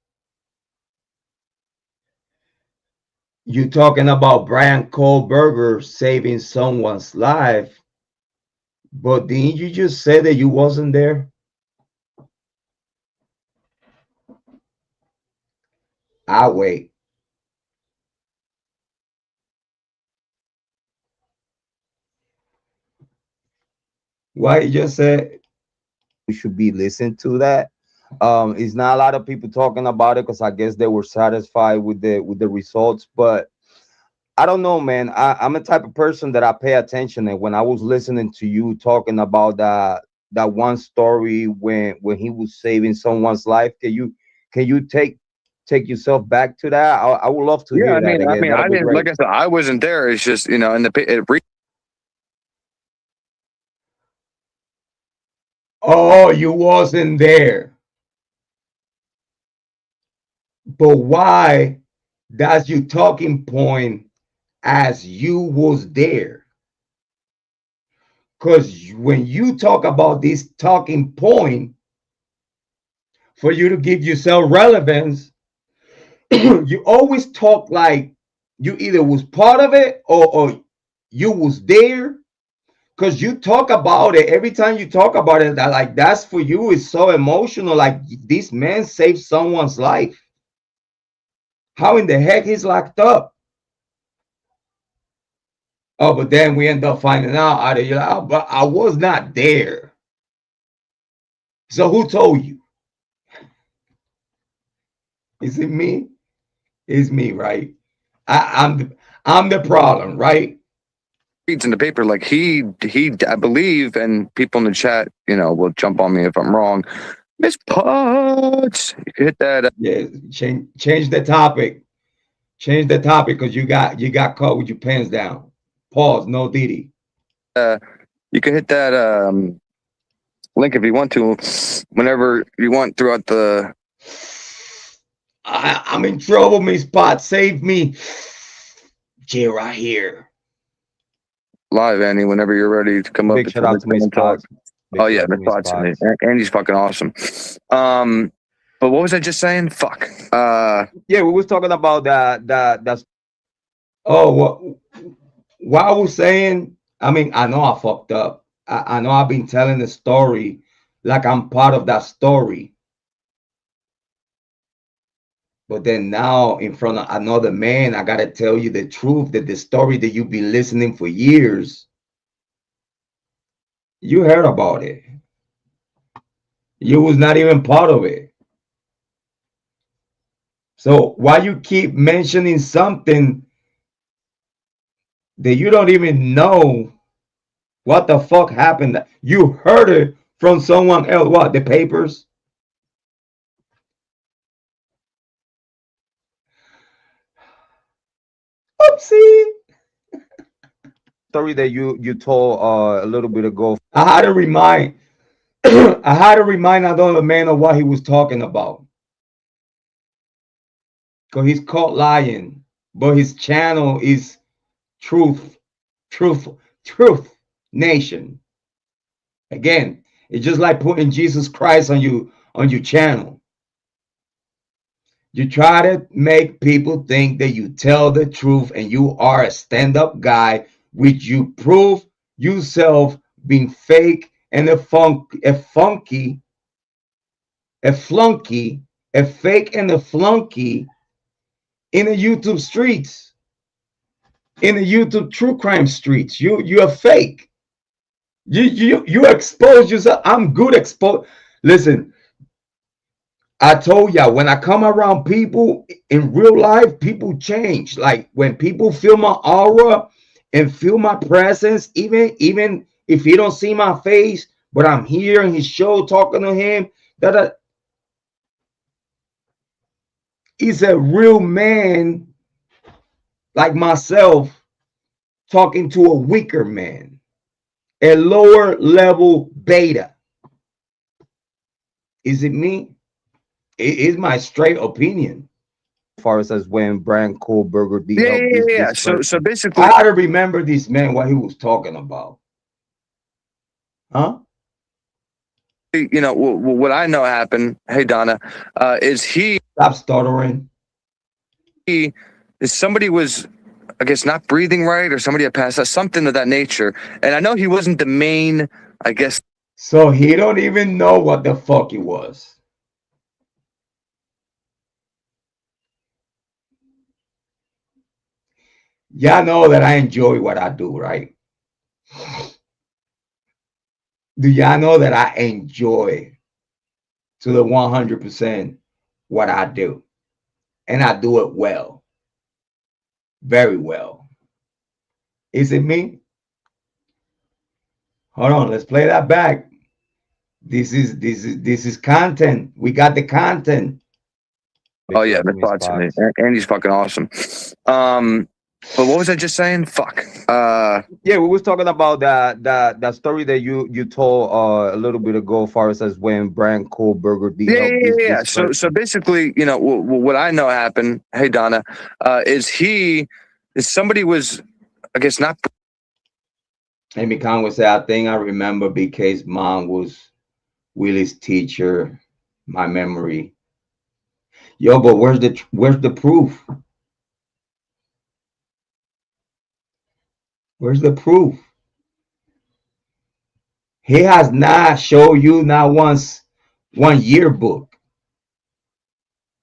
you talking about Bryan Kohberger saving someone's life, but didn't you just say that you wasn't there? I'll wait. Why you just said? We should be listening to that. It's not a lot of people talking about it because I guess they were satisfied with the results, but I don't know, man. I'm a type of person that I pay attention, and when I was listening to you talking about that one story when he was saving someone's life, can you take yourself back to that? I would love to yeah, hear that again. That'll I be didn't, like great. I said, I wasn't there. It's just, in Oh, you wasn't there. But why that's your talking point as you was there? Because when you talk about this talking point, for you to give yourself relevance, you always talk like you either was part of it or you was there. Because you talk about it every time you talk about it, that like that's for you is so emotional. Like, this man saved someone's life. How in the heck he's locked up? Oh, but then we end up finding out you're like, oh, but I was not there. So who told you? Is it me? It's me, right? I'm the problem, right? reads in the paper, like I believe, and people in the chat, will jump on me if I'm wrong. Miss Potts, you can hit that. Yeah, change the topic. Change the topic because you got caught with your pants down. Pause. No Didi. You can hit that link if you want to, whenever you want throughout the. I'm in trouble, Miss Potts. Save me. Jay right here. Live, Andy, whenever you're ready to come Big up. shout out to Miss Potts. Oh yeah, Miss Potts. Andy's fucking awesome. But what was I just saying? Fuck. Yeah, we was talking about that. Oh, what I was saying, I mean, I know I fucked up. I know I've been telling the story like I'm part of that story. But then now, in front of another man, I got to tell you the truth, that the story that you've been listening for years, you heard about it. You was not even part of it. So why you keep mentioning something that you don't even know what the fuck happened? You heard it from someone else. What, the papers? Oopsie. Story that you told a little bit ago. I had to remind I had to remind another man of what he was talking about. Because he's caught lying. But his channel is truth nation. Again, it's just like putting Jesus Christ on your channel. You try to make people think that you tell the truth and you are a stand-up guy, which you prove yourself being fake and a fake and a flunky in the YouTube streets, in the YouTube true crime streets. You are fake. You expose yourself. I'm good expose. Listen, I told y'all, when I come around people in real life, people change. Like when people feel my aura and feel my presence, even if he don't see my face, but I'm here in his show talking to him, that he's a real man like myself talking to a weaker man, a lower level beta. Is it me? It is my straight opinion. As far as when Bryan Kohberger Yeah. So basically, I gotta remember this man what he was talking about. Huh? you know, what I know happened. Hey Donna, is he? Stop stuttering. Is somebody was, I guess, not breathing right, or somebody had passed out, something of that nature. And I know he wasn't the main, I guess. So he don't even know what the fuck it was. Y'all know that I enjoy what I do, right? Do y'all know that I enjoy to the 100% what I do? And I do it well. Very well. Is it me? Hold on, let's play that back. This is content. We got the content. Oh yeah, that's awesome. Andy's fucking awesome. But what was I just saying? Fuck. Yeah, we was talking about that story that you told a little bit ago, as far as when Bryan Kohberger. Yeah. So basically, you know, what I know happened. Hey Donna, is somebody was, I guess, not. Amy Khan would say, I think I remember BK's mom was Willys' teacher. My memory. Yo, but where's the proof? Where's the proof? He has not shown you not once one yearbook.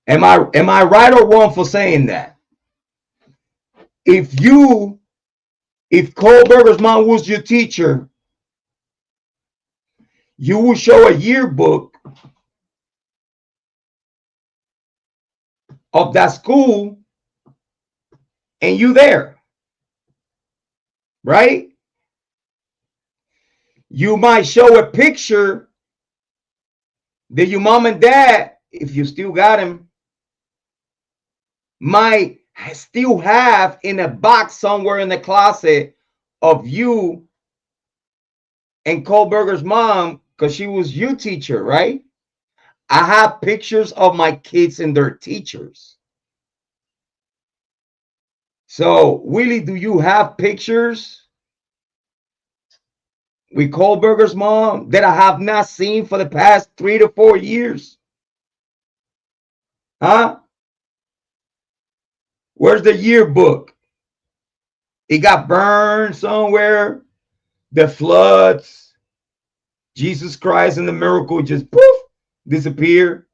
Am I right or wrong for saying that? If Kohberger's mom was your teacher, you will show a yearbook of that school and you there, right? You might show a picture that your mom and dad, if you still got him, might still have in a box somewhere in the closet of you and Kohberger's mom, because she was your teacher, right? I have pictures of my kids and their teachers. So, Willie, do you have pictures with Kohberger's mom that I have not seen for the past 3 to 4 years? Huh? Where's the yearbook? It got burned somewhere. The floods, Jesus Christ and the miracle just poof, disappear.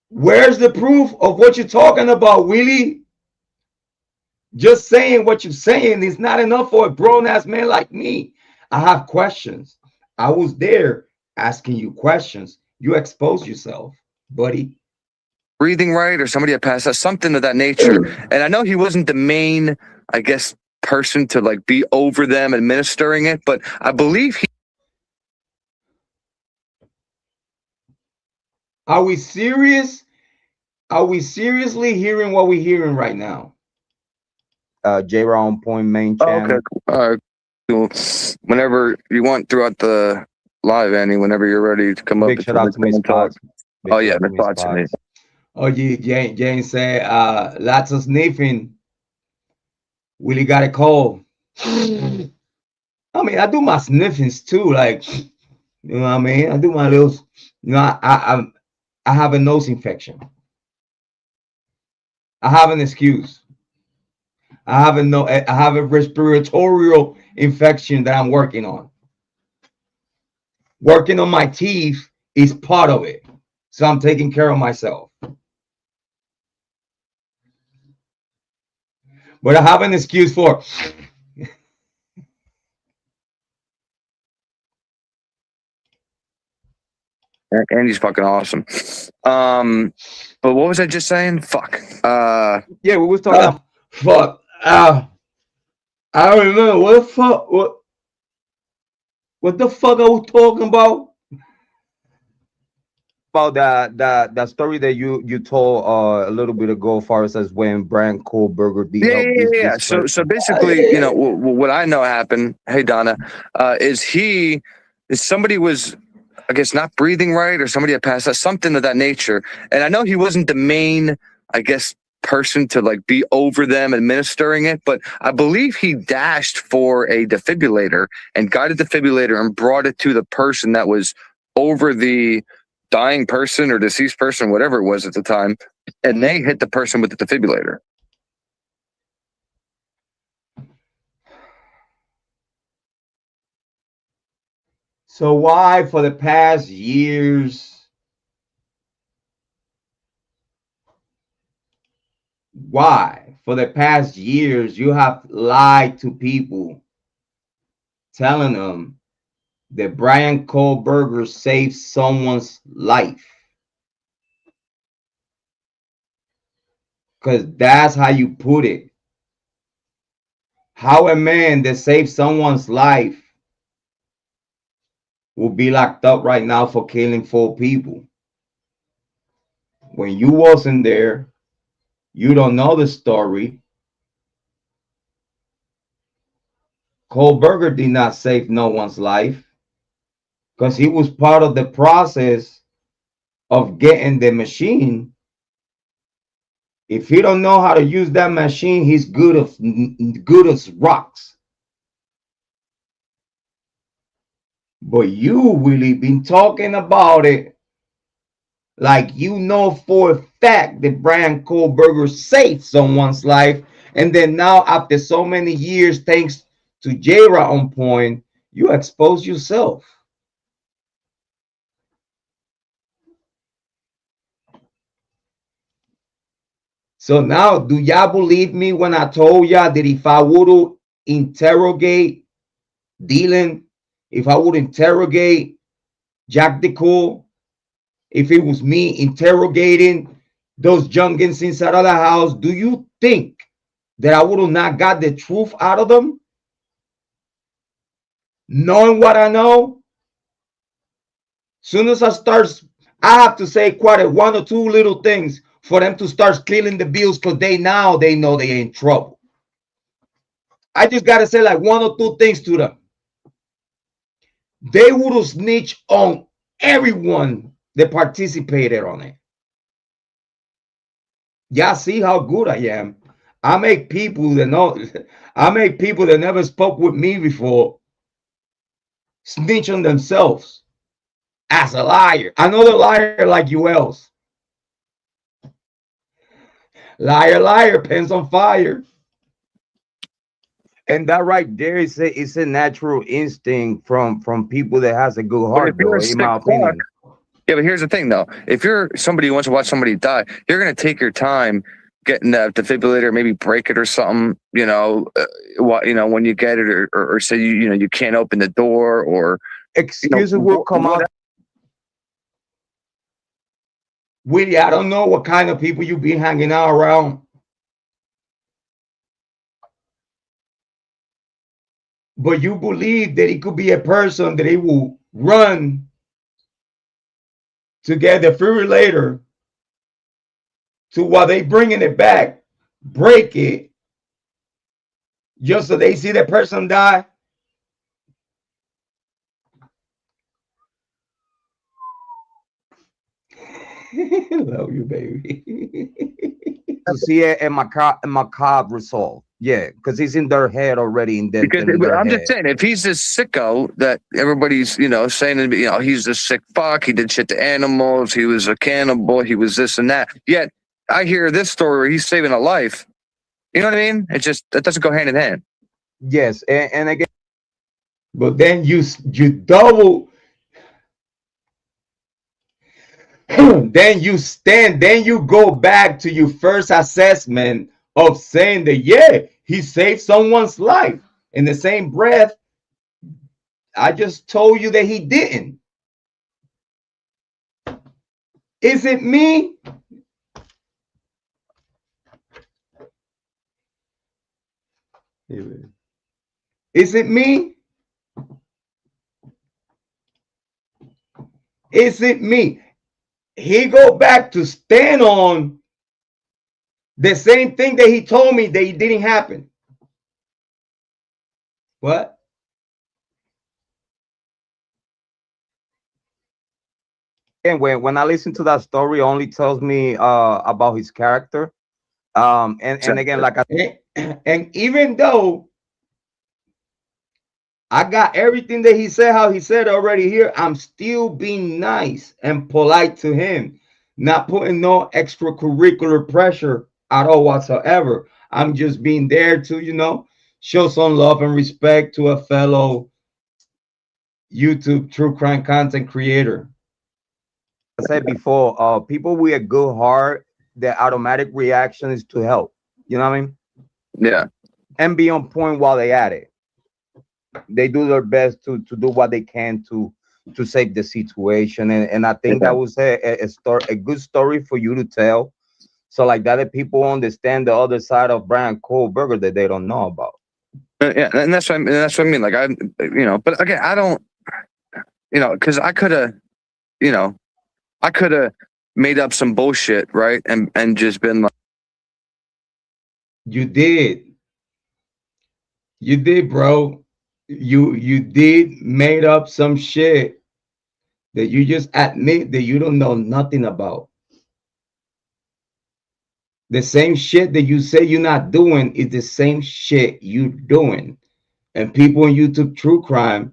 Where's the proof of what you're talking about, Willie? Just saying what you're saying is not enough for a grown-ass man like me. I have questions. I was there asking you questions. You expose yourself, buddy. Breathing right, or somebody had passed out, something of that nature. And I know he wasn't the main, I guess, person to like be over them administering it, but I believe he. Are we serious? Are we seriously hearing what we're hearing right now? Jrod on Point main Oh, okay. channel. All right. Cool. Whenever you want throughout the live, Annie, whenever you're ready to come up Big and shout out to Miss talk. Potts. Big Oh shout yeah, out to Miss Miss Potts and me. Potts. Oh, yeah, Jane said, lots of sniffing. Willie got a cold. I mean, I do my sniffings too. Like, you know what I mean? I do my little, I have a nose infection. I have an excuse. I have a respiratory infection that I'm working on. Working on my teeth is part of it. So I'm taking care of myself. But I have an excuse for Andy's fucking awesome. But what was I just saying? Fuck. Yeah, we was talking fuck. I don't remember what the fuck what the fuck I was talking about. about that story that you told a little bit ago, far as when Bryan Kohberger did help Yeah. this So person. basically, you know, what I know happened. Hey Donna, is somebody was, I guess, not breathing right, or somebody had passed out, something of that nature. And I know he wasn't the main, I guess, person to like be over them administering it, but I believe he dashed for a defibrillator and got a defibrillator and brought it to the person that was over the dying person or deceased person, whatever it was at the time, and they hit the person with the defibrillator. So why for the past years you have lied to people telling them that Bryan Kohberger saved someone's life? Because that's how you put it. How a man that saved someone's life will be locked up right now for killing 4 people. When you wasn't there, you don't know the story. Kohberger did not save no one's life because he was part of the process of getting the machine. If he don't know how to use that machine, he's good as rocks. But you really been talking about it like you know for a fact that Bryan Kohberger saved someone's life, and then now after so many years, thanks to Jrod on Point, you expose yourself. So now, do y'all believe me when I told y'all that if I would interrogate Dylan, if I would interrogate Jack DeCool, if it was me interrogating those junkies inside of the house, do you think that I would have not got the truth out of them? Knowing what I know, soon as I have to say quite 1 or 2 little things for them to start clearing the bills because they know they ain't in trouble. I just gotta say like 1 or 2 things to them. They would have snitched on everyone that participated on it. Y'all see how good I am. I make people that never spoke with me before snitch on themselves as a liar. Another liar like you else. Liar, liar, pants on fire. And that right there is a natural instinct from people that has a good But if heart, you're though, a in sick my opinion. fuck, yeah, but here's the thing though. If you're somebody who wants to watch somebody die, you're going to take your time getting that defibrillator, maybe break it or something, when you get it, or say, you can't open the door, or Excuses will come out. Willie, I don't know what kind of people you be hanging out around. But you believe that it could be a person that it will run to get the defibrillator to while they bringing it back, break it, just so they see the person die. Love you, baby. To see it in macabre resolve. Yeah, because he's in their head already, Because indented in their I'm head. just saying, if he's this sicko that everybody's, saying, he's a sick fuck, he did shit to animals, he was a cannibal, he was this and that. Yet I hear this story where he's saving a life. You know what I mean? It just, that doesn't go hand in hand. Yes, and again, But then you double. Then you go back to your first assessment of saying that, yeah, he saved someone's life. In the same breath, I just told you that he didn't. Is it me? Is it me? Is it me? He go back to stand on the same thing that he told me that it didn't happen. What? and when I listen to that story, it only tells me about his character. And again, like and even though I got everything that he said, how he said already here, I'm still being nice and polite to him, not putting no extracurricular pressure at all whatsoever. I'm just being there to, show some love and respect to a fellow YouTube true crime content creator. I said before, people with a good heart, their automatic reaction is to help. You know what I mean? Yeah. And be on point while they at it. They do their best to do what they can to save the situation. And I think that was a good story for you to tell. So like that people understand the other side of Bryan Kohberger that they don't know about. Yeah, and that's what I mean. Like but again, I don't, because I could have made up some bullshit, right? And just been like, you did, bro. You did made up some shit that you just admit that you don't know nothing about. The same shit that you say you're not doing is the same shit you doing. And people on YouTube True Crime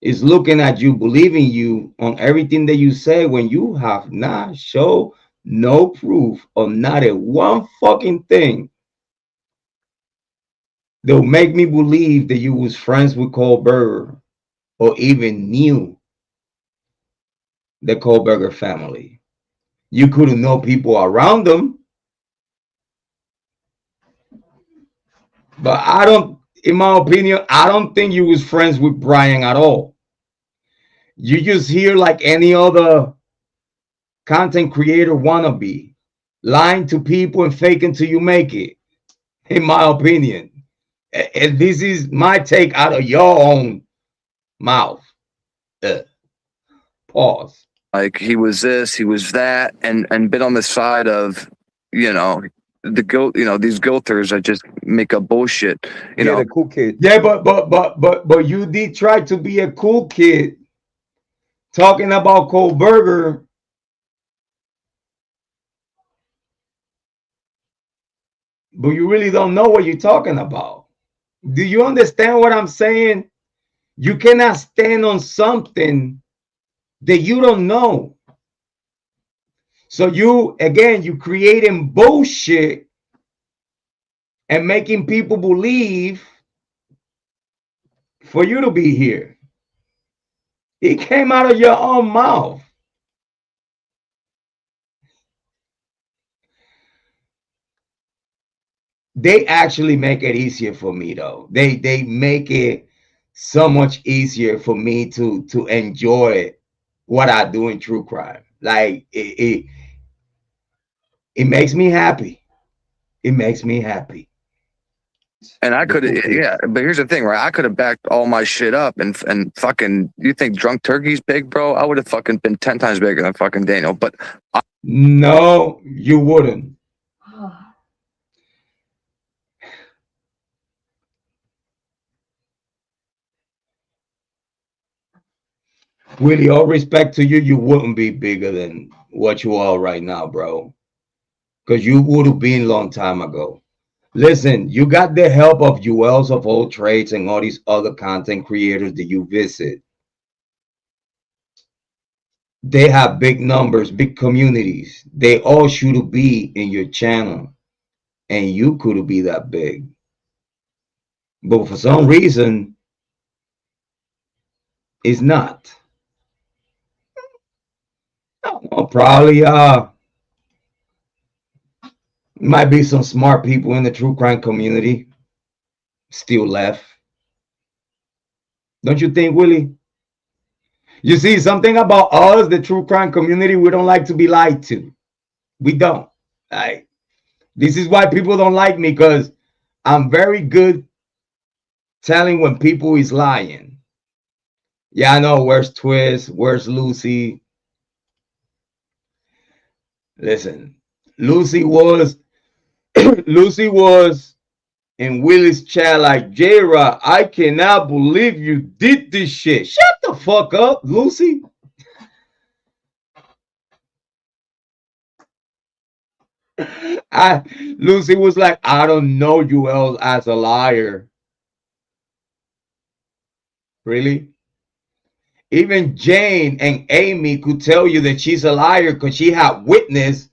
is looking at you, believing you on everything that you say when you have not shown no proof of not a one fucking thing. They'll make me believe that you was friends with Kohberger or even knew the Kohberger family. You couldn't know people around them. But in my opinion, I don't think you was friends with Bryan at all. You just hear like any other content creator wannabe, lying to people and faking till you make it, in my opinion. And this is my take out of your own mouth. Pause. Like he was this, he was that, and been on the side of, the guilt, these guilters that just make up bullshit. The cool kid. Yeah, but you did try to be a cool kid talking about Kohberger. But you really don't know what you're talking about. Do you understand what I'm saying? You cannot stand on something that you don't know. So you creating bullshit and making people believe for you to be here. It came out of your own mouth. They actually make it easier for me though. They make it so much easier for me to enjoy what I do in true crime. Like it makes me happy. It makes me happy. And I could have, but here's the thing, right? I could have backed all my shit up and fucking, you think Drunk Turkey's big, bro? I would have fucking been 10 times bigger than fucking Daniel. But No, you wouldn't. Willie, all respect to you, you wouldn't be bigger than what you are right now, bro. Because you would have been a long time ago. Listen, you got the help of Julez of all trades and all these other content creators that you visit. They have big numbers, big communities. They all should be in your channel. And you could be that big. But for some reason, it's not. I don't know, probably might be some smart people in the true crime community still left. Don't you think, Willie? You see, something about us, the true crime community, we don't like to be lied to. We don't. Like, this is why people don't like me, because I'm very good telling when people is lying. Yeah, I know. Where's Twist? Where's Lucy? Listen, Lucy was Lucy was in Willys chat like, Jrod, I cannot believe you did this shit. Shut the fuck up, Lucy. Lucy was like, I don't know you else as a liar. Really? Even Jane and Amy could tell you that she's a liar because she had witnessed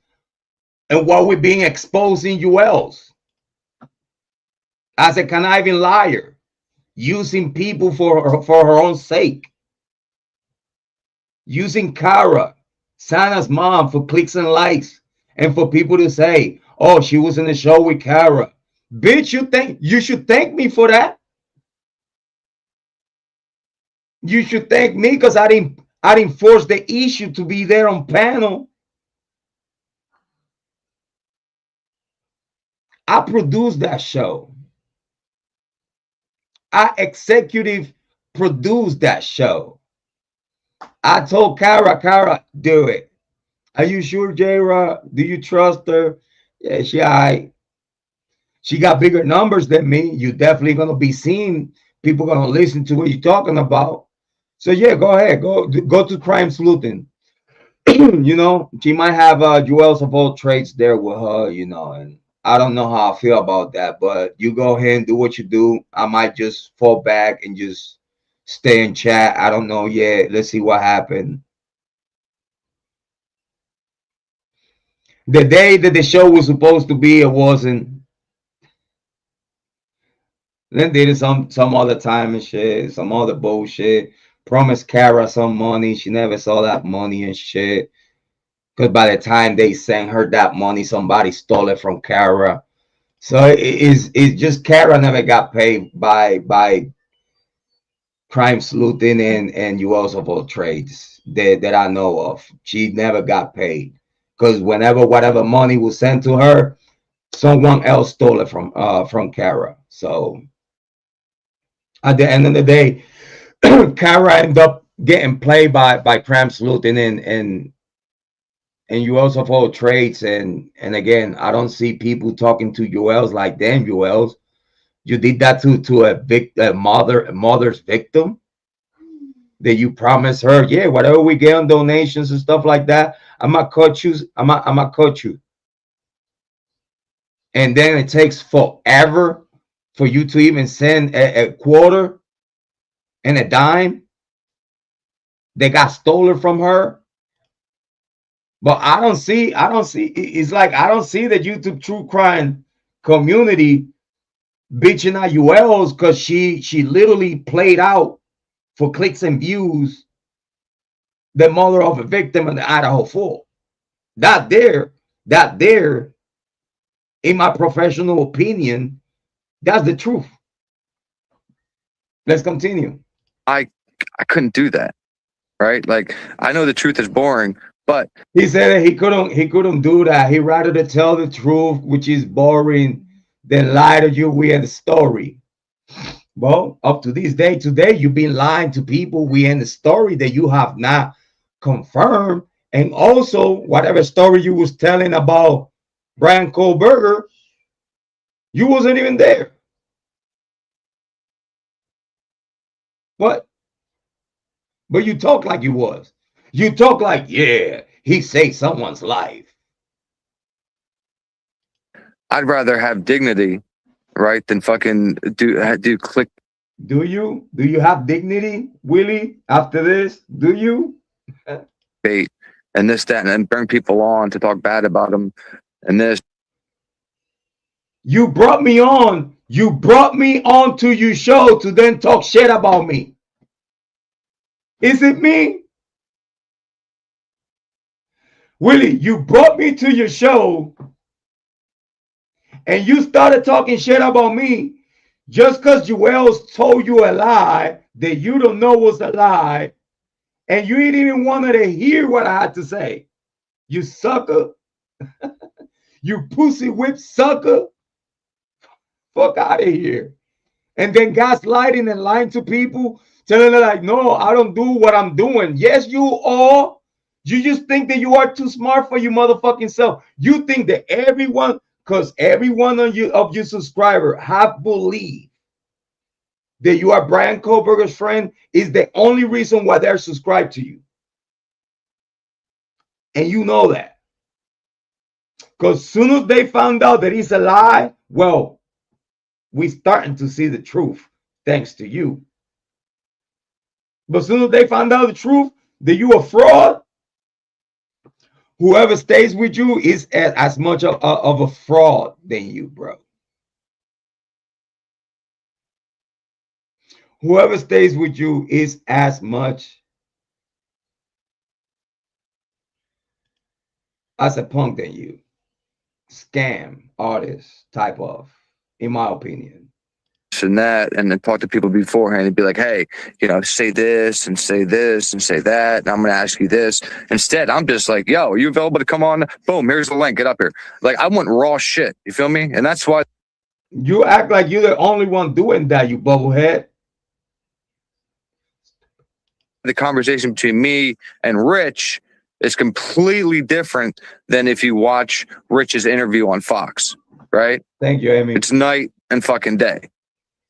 and what we're being exposed in Julez as a conniving liar, using people for her own sake, using Kara, Sana's mom, for clicks and likes, and for people to say, oh, she was in the show with Kara. Bitch, you should thank me for that? You should thank me because I didn't force the issue to be there on panel. I produced that show. I executive produced that show. I told Kara, do it. Are you sure, Jrod? Do you trust her? Yeah, she got bigger numbers than me. You're definitely gonna be seen. People gonna listen to what you're talking about. So yeah, go ahead. Go to crime sleuthing. You know, she might have Julez of all trades there with her, you know, and I don't know how I feel about that, but you go ahead and do what you do. I might just fall back and just stay in chat. I don't know yet. Let's see what happened. The day that the show was supposed to be, it wasn't. Then did it some other time and shit, some other bullshit. Promised Kara some money. She never saw that money and shit. Because by the time they sent her that money, somebody stole it from Kara. So it's just Kara never got paid by crime sleuthing and Julez of all trades that I know of. She never got paid. Because whenever whatever money was sent to her, someone else stole it from Kara. So at the end of the day, Kara ended up getting played by crime sleuthing and Julez of all trades. And again, I don't see people talking to Julez like, damn, Julez, you did that to a mother's victim that you promised her, yeah, whatever we get on donations and stuff like that, I'm gonna cut you. And then it takes forever for you to even send a quarter and a dime. They got stolen from her. But I don't see, it's like, I don't see the YouTube true crime community bitching at Julez because she literally played out for clicks and views the mother of a victim in the Idaho 4. That there, in my professional opinion, that's the truth. Let's continue. I couldn't do that, right? Like, I know the truth is boring, but he said that he couldn't do that. He'd rather to tell the truth, which is boring, than lie to you with the story. Well, up to this day, today, you've been lying to people. We in the story that you have not confirmed And also, whatever story you was telling about Bryan Kohberger, you wasn't even there. What? But you talk like you was. You talk like, yeah, he saved someone's life. I'd rather have dignity, right, than fucking do click. Do you? Do you have dignity, Willie, after this? Do you? Bait and this, that, and then bring people on to talk bad about them and this. You brought me on. You brought me on to your show to then talk shit about me. Is it me? Willie, you brought me to your show and you started talking shit about me just because Julez told you a lie that you don't know was a lie, and you didn't even want to hear what I had to say. You sucker. You pussy whip sucker. Fuck out of here. And then gaslighting and lying to people, telling them like, no, I don't do what I'm doing. Yes, you are. You just think that you are too smart for your motherfucking self. You think that everyone, because every one of your subscriber have believed that you are Bryan Kohberger's friend is the only reason why they're subscribed to you. And you know that. Because soon as they found out that it's a lie, well, we starting to see the truth thanks to you. But soon as they found out the truth that you a fraud, whoever stays with you is as much of a fraud than you, bro. Whoever stays with you is as much as a punk than you. Scam artist type of, in my opinion. And that, and then talk to people beforehand and be like, hey, say this and say this and say that, and I'm going to ask you this. Instead, I'm just like, yo, are you available to come on? Boom, here's the link, get up here. Like, I want raw shit, you feel me? And that's why you act like you're the only one doing that, you bubblehead. the conversation between me and Rich is completely different than if you watch Rich's interview on Fox, right? Thank you, Amy. It's night and fucking day,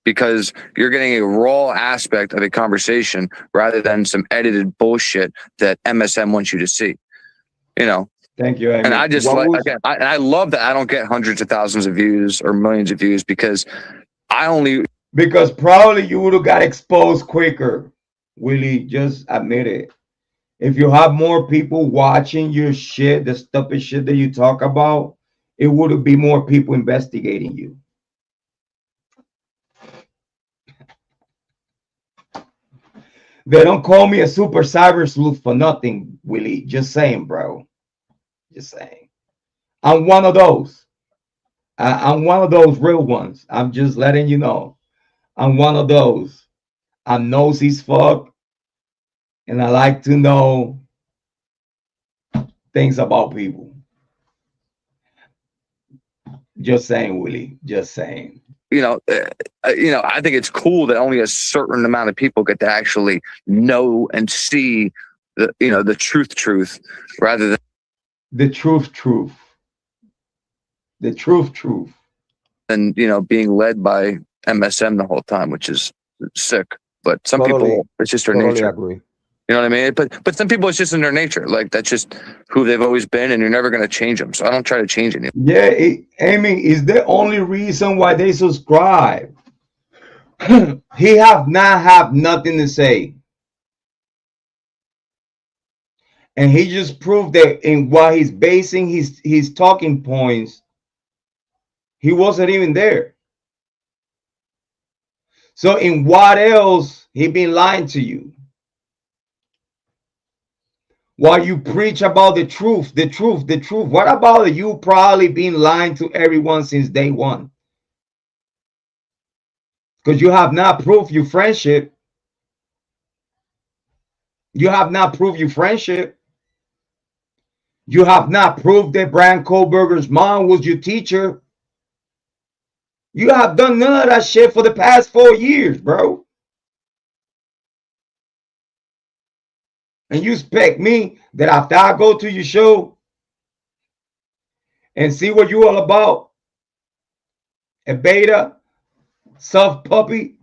because you're getting a raw aspect of a conversation rather than some edited bullshit that MSM wants you to see. Thank you, Amy. And I just I love that I don't get hundreds of thousands of views or millions of views because probably you would have got exposed quicker. Willie, just admit it. If you have more people watching your shit, the stupid shit that you talk about, it would be more people investigating you. They don't call me a super cyber sleuth for nothing, Willie. Just saying, bro. Just saying. I'm one of those. I'm one of those real ones. I'm just letting you know. I'm one of those. I'm nosy as fuck. And I like to know things about people. Just saying, Willie. Just saying. I think it's cool that only a certain amount of people get to actually know and see the truth, rather than the truth. The truth. And being led by MSM the whole time, which is sick. But some people, it's just their nature. Agree. You know what I mean? But some people, it's just in their nature. Like, that's just who they've always been, and you're never going to change them. So I don't try to change anything. Yeah, Amy is the only reason why they subscribe. He have nothing to say. And he just proved that in what he's basing his talking points, he wasn't even there. So in what else he been lying to you? While you preach about the truth. What about you probably been lying to everyone since day one? Because you have not proved your friendship. You have not proved your friendship. You have not proved that Bryan Kohberger's mom was your teacher. You have done none of that shit for the past 4 years, bro. And you expect me that after I go to your show and see what you all about, a beta, soft puppy,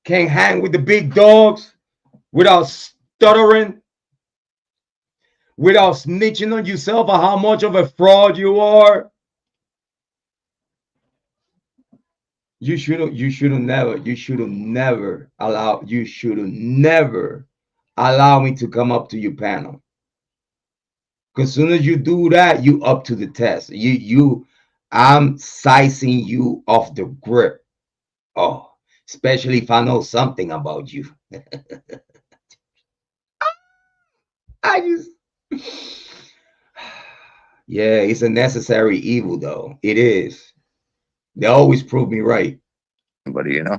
can't hang with the big dogs without stuttering, without snitching on yourself or how much of a fraud you are. You should have never allow me to come up to your panel. Because as soon as you do that, you up to the test. I'm sizing you off the grip. Oh, especially if I know something about you. I just, yeah, it's a necessary evil, though. It is. They always prove me right. Buddy, you know.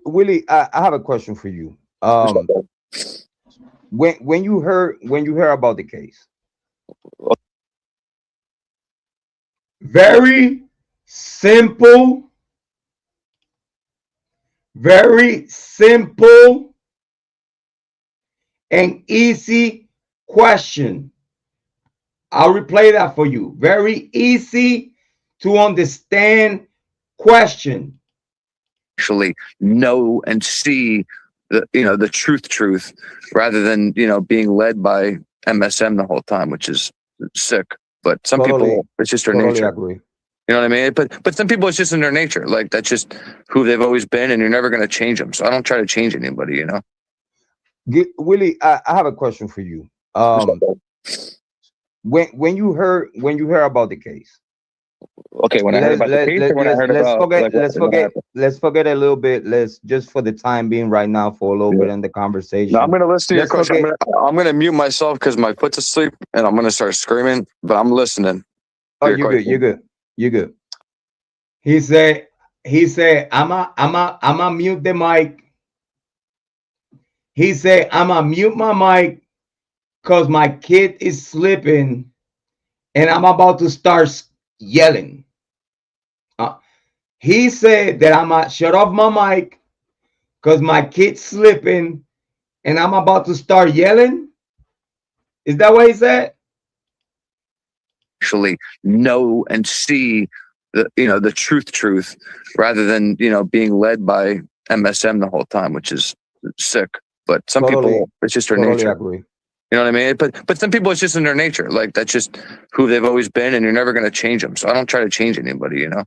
Willie, I have a question for you. When you heard about the case, Very simple, very simple and easy question. I'll replay that for you. Very easy to understand question. Actually know and see the truth rather than being led by MSM the whole time, which is sick. But some people, it's just their nature. Agree. You know what I mean? But some people, it's just in their nature. Like, that's just who they've always been, and you're never going to change them. So I don't try to change anybody, you know? Willie, I have a question for you. When you heard about the case. Okay, when I heard about the case, or when I heard about let's forget a little bit. Let's just, for the time being right now, for a little bit in the conversation. No, I'm going to listen to your question. I'm going to mute myself because my foot's asleep, and I'm going to start screaming. But I'm listening. Oh, you're good. You're good. He said, I'm a mute the mic. He said, I'm a mute my mic because my kid is sleeping and I'm about to start yelling. He said that I'm going to shut off my mic because my kid's sleeping and I'm about to start yelling. Is that what he said? Actually know and see the truth rather than being led by MSM the whole time, which is sick. But some people, it's just their nature. Agree. You know what I mean? But some people, it's just in their nature. Like, that's just who they've always been, and you're never going to change them. So I don't try to change anybody, you know?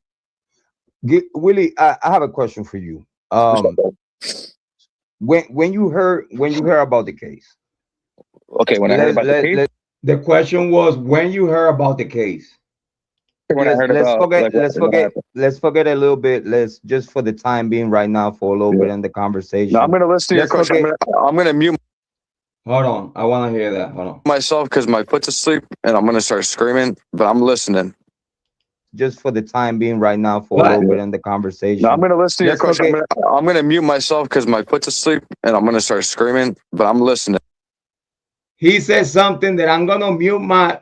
Willie, I have a question for you. When you heard about the case. Okay, when I heard about the case. The question was when you heard about the case. Let's forget a little bit. Let's just, for the time being right now, for a little bit in the conversation. No, I'm going to listen to your question. I'm going to mute. Hold on, I want to hear that. Hold on. Myself because my foot's asleep, and I'm going to start screaming. But I'm listening. Just for the time being right now, for a little bit in the conversation. No, I'm going to listen to your question. I'm going to mute myself because my foot's asleep, and I'm going to start screaming. But I'm listening. He said something that I'm gonna mute my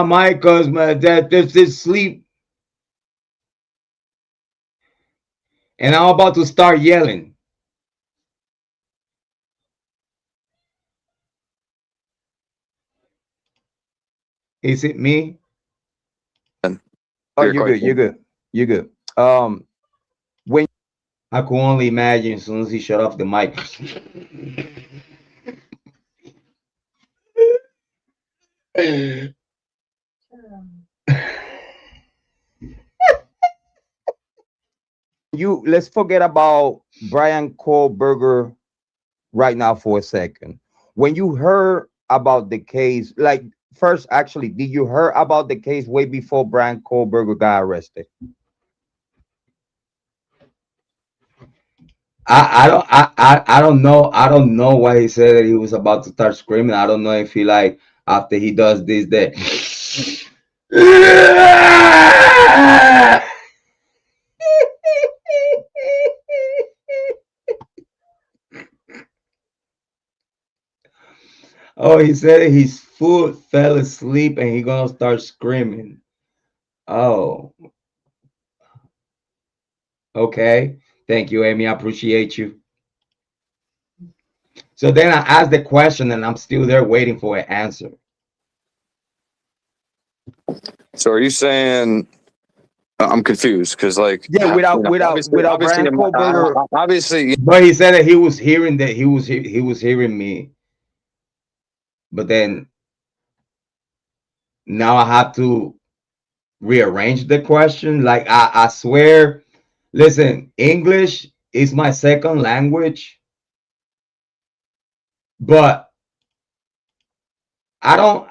mic because my dad is sleep, and I'm about to start yelling. Is it me? Oh, you're good. When I could only imagine as soon as he shut off the mic. let's forget about Bryan Kohberger right now for a second. When you heard about the case, like, first, actually, did you hear about the case way before Bryan Kohberger got arrested? I don't know why he said that he was about to start screaming. I don't know if he, like, after he does this that. Oh, he said his foot fell asleep and he gonna start screaming. Oh, okay. Thank you, Amy. I appreciate you. So then I asked the question, and I'm still there waiting for an answer. So are you saying? I'm confused because, like, Yeah, without obviously, Bryan Kohberger. obviously, But he said that he was hearing he was hearing me, but then now I have to rearrange the question. Like I swear, listen, English is my second language, but I don't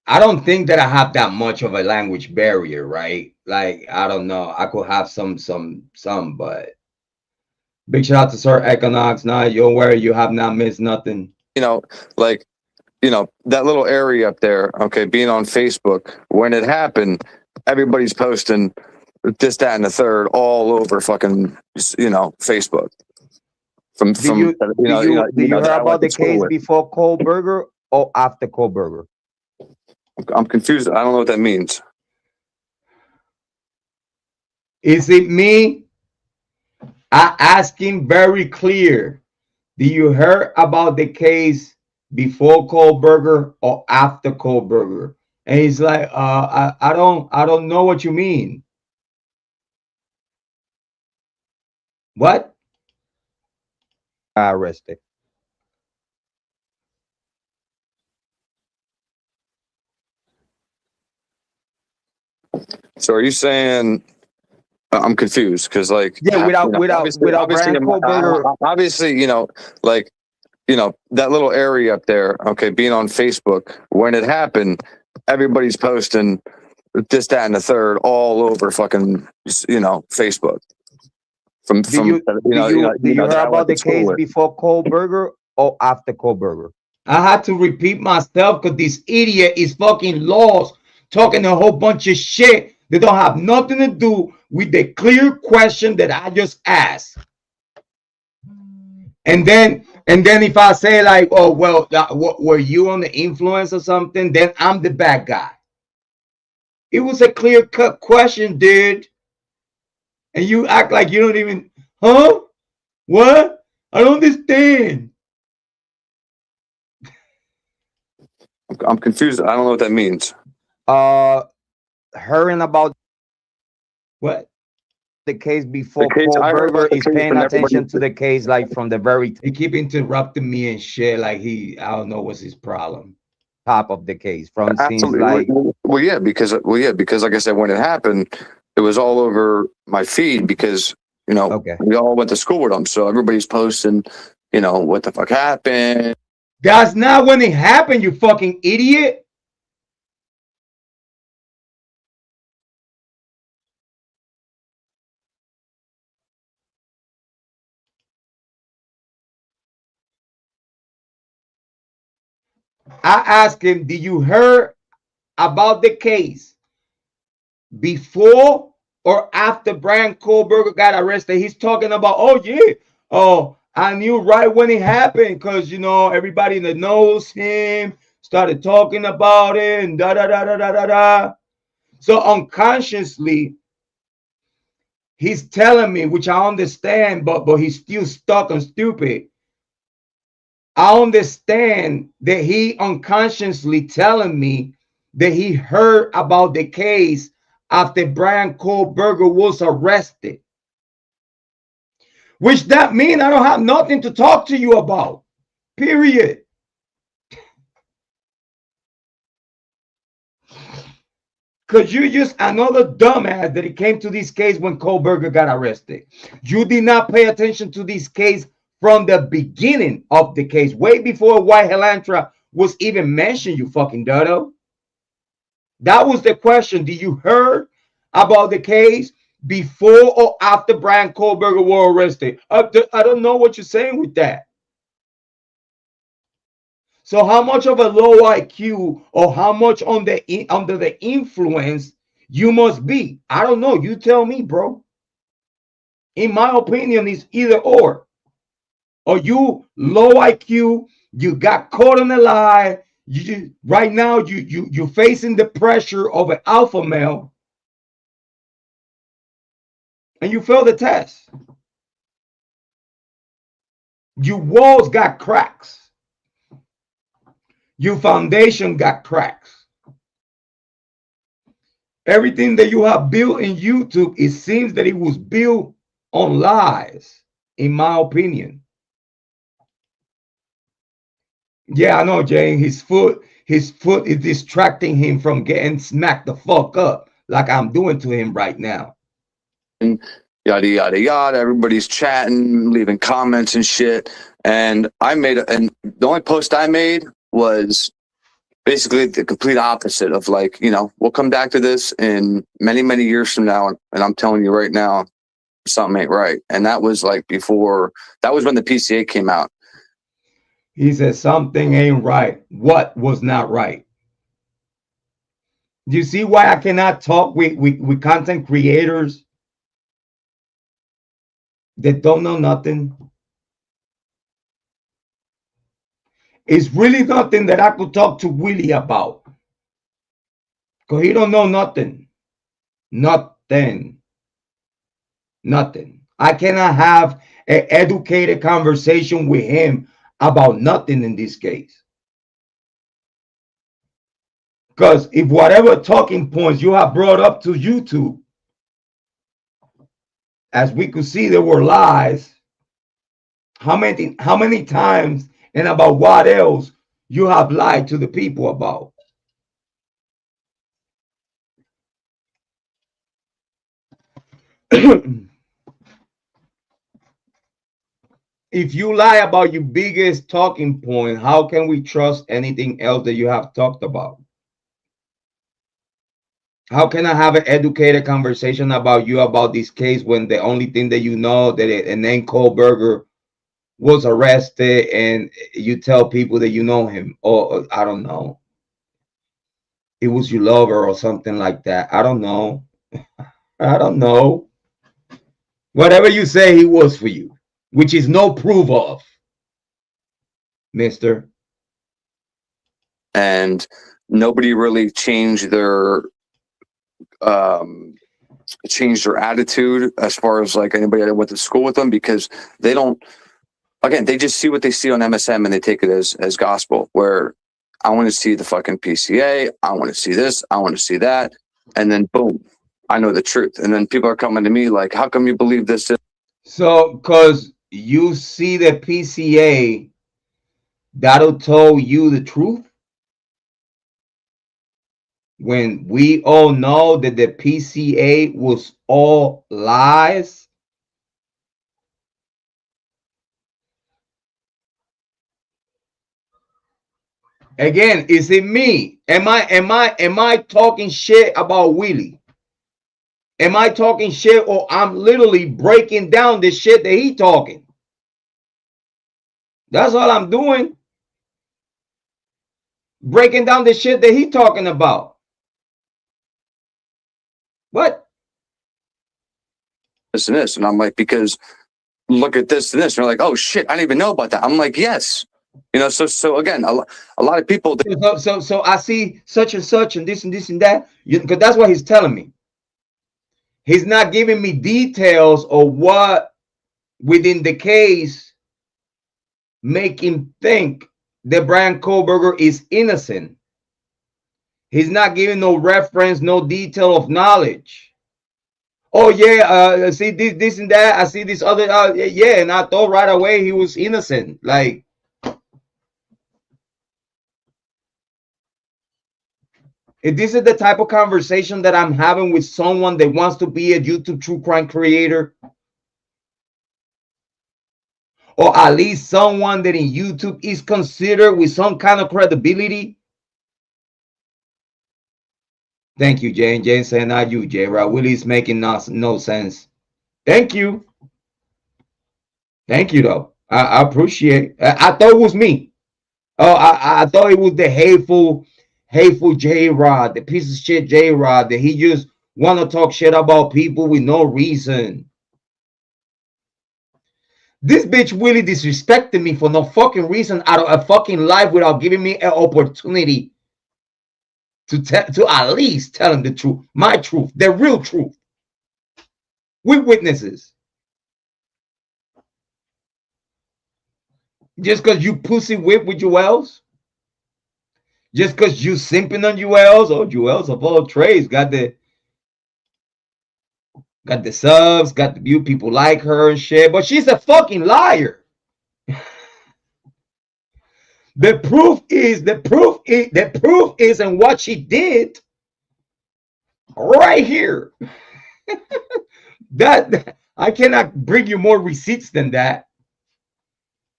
I don't think that I have that much of a language barrier, right? Like I don't know. I could have some, but big shout out to Sir Econox. Nah, don't worry, you have not missed nothing. like, that little area up there. Okay, being on Facebook when it happened, everybody's posting this, that, and the third all over fucking, Facebook. Do you hear about the case before Kohberger or after Kohberger? I'm confused. I don't know what that means. Is it me? I ask him very clear. Do you hear about the case before Kohberger or after Kohberger? And he's like, I don't know what you mean. What? Arrested. So are you saying? I'm confused because, like, Yeah, without Bryan Kohberger. obviously, like, that little area up there. Okay, being on Facebook when it happened, everybody's posting this, that, and the third all over fucking, Facebook. Do you hear about the case before Kohberger or after Kohberger? I had to repeat myself because this idiot is fucking lost, talking a whole bunch of shit that don't have nothing to do with the clear question that I just asked. And then if I say like, oh well, were you on the influence or something? Then I'm the bad guy. It was a clear cut question, dude. And you act like you don't even, huh? What? I don't understand. I'm confused. I don't know what that means. Hearing about What? the case before Kohberger is paying attention to the case like from the very He keep interrupting me and shit. Like I don't know what's his problem. top of the case. From seems Absolutely. like because like I said, when it happened, it was all over my feed because okay. we all went to school with them, so everybody's posting, what the fuck happened. That's not when it happened, you fucking idiot. I asked him, did you hear about the case before or after Bryan Kohberger got arrested? He's talking about, oh yeah, oh, I knew right when it happened because everybody that knows him started talking about it and da da da da da da da. So unconsciously, he's telling me, which I understand, but he's still stuck and stupid. I understand that he unconsciously telling me that he heard about the case after Bryan Kohberger was arrested. Which that means I don't have nothing to talk to you about. Period. Because you're just another dumbass that it came to this case when Kohberger got arrested. You did not pay attention to this case from the beginning of the case, way before White Helantra was even mentioned, you fucking dodo. That was the question. Did you heard about the case before or after Bryan Kohberger was arrested? I don't know what you're saying with that. So how much of a low IQ or how much under the influence you must be? I don't know. You tell me, bro. In my opinion, it's either or. Or you low IQ, you got caught in a lie. Right now you're facing the pressure of an alpha male, and you failed the test. Your walls got cracks. Your foundation got cracks. Everything that you have built in YouTube, it seems that it was built on lies, in my opinion. Yeah, I know, Jane. His foot is distracting him from getting smacked the fuck up like I'm doing to him right now. And yada yada yada. Everybody's chatting, leaving comments and shit. And and the only post I made was basically the complete opposite of like, we'll come back to this in many, many years from now. And I'm telling you right now, something ain't right. And that was like that was when the PCA came out. He said something ain't right. What was not right? Do you see why I cannot talk with content creators that don't know nothing? It's really nothing that I could talk to Willie about. Because he don't know nothing. Nothing. Nothing. I cannot have an educated conversation with him about nothing in this case. Because if whatever talking points you have brought up to YouTube, as we could see, there were lies. How many times and about what else you have lied to the people about? If you lie about your biggest talking point, how can we trust anything else that you have talked about? How can I have an educated conversation about you about this case when the only thing that you know that a name Kohberger was arrested and you tell people that you know him, or I don't know, it was your lover or something like that. I don't know. I don't know. Whatever you say he was for you, which is no proof of, mister. And nobody really changed their attitude as far as like anybody that went to school with them, because they don't, again, they just see what they see on MSM and they take it as gospel, where I want to see the fucking PCA, I want to see this, I want to see that, and then boom, I know the truth. And then people are coming to me like, how come you believe this? So because you see the PCA, that'll tell you the truth, when we all know that the PCA was all lies. Again, is it me? Am I talking shit about Willie? Am I talking shit, or I'm literally breaking down the shit that he talking? That's all I'm doing. Breaking down the shit that he talking about. What? This and this. And I'm like, because look at this and this. And they're like, oh shit, I didn't even know about that. I'm like, yes. So again, a lot of people. So I see such and such and this and that. Because that's what he's telling me. He's not giving me details of what within the case make him think that Bryan Kohberger is innocent. He's not giving no reference, no detail of knowledge. Oh yeah, I see this and that. I see this other. Yeah, and I thought right away he was innocent. Like, if this is the type of conversation that I'm having with someone that wants to be a YouTube true crime creator, or at least someone that in YouTube is considered with some kind of credibility. Thank you, Jane. Jane saying not you, Jrod. Willys making no sense. Thank you. Thank you, though. I appreciate. I thought it was me. Oh, I thought it was the hateful Jrod, the piece of shit Jrod, that he just want to talk shit about people with no reason. This bitch Willie disrespected me for no fucking reason out of a fucking life without giving me an opportunity to at least tell him the truth, my truth, the real truth, with witnesses. Just because you pussy whip with Julez? Just because you simping on Julez? Or Julez of all trades got the subs, got the view, people like her and shit, but she's a fucking liar. The proof is in what she did right here. that I cannot bring you more receipts than that.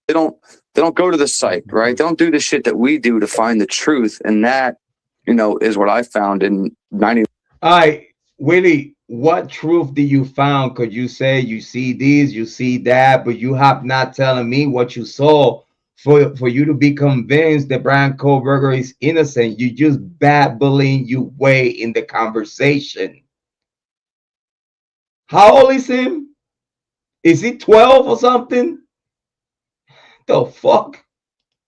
They don't go to the site, right? They don't do the shit that we do to find the truth, and that, is what I found in 90. All right, Willie, what truth do you found? Because you say you see this, you see that, but you have not telling me what you saw for you to be convinced that Bryan Kohberger is innocent. You just babbling your way in the conversation. How old is him? Is he 12 or something? The fuck?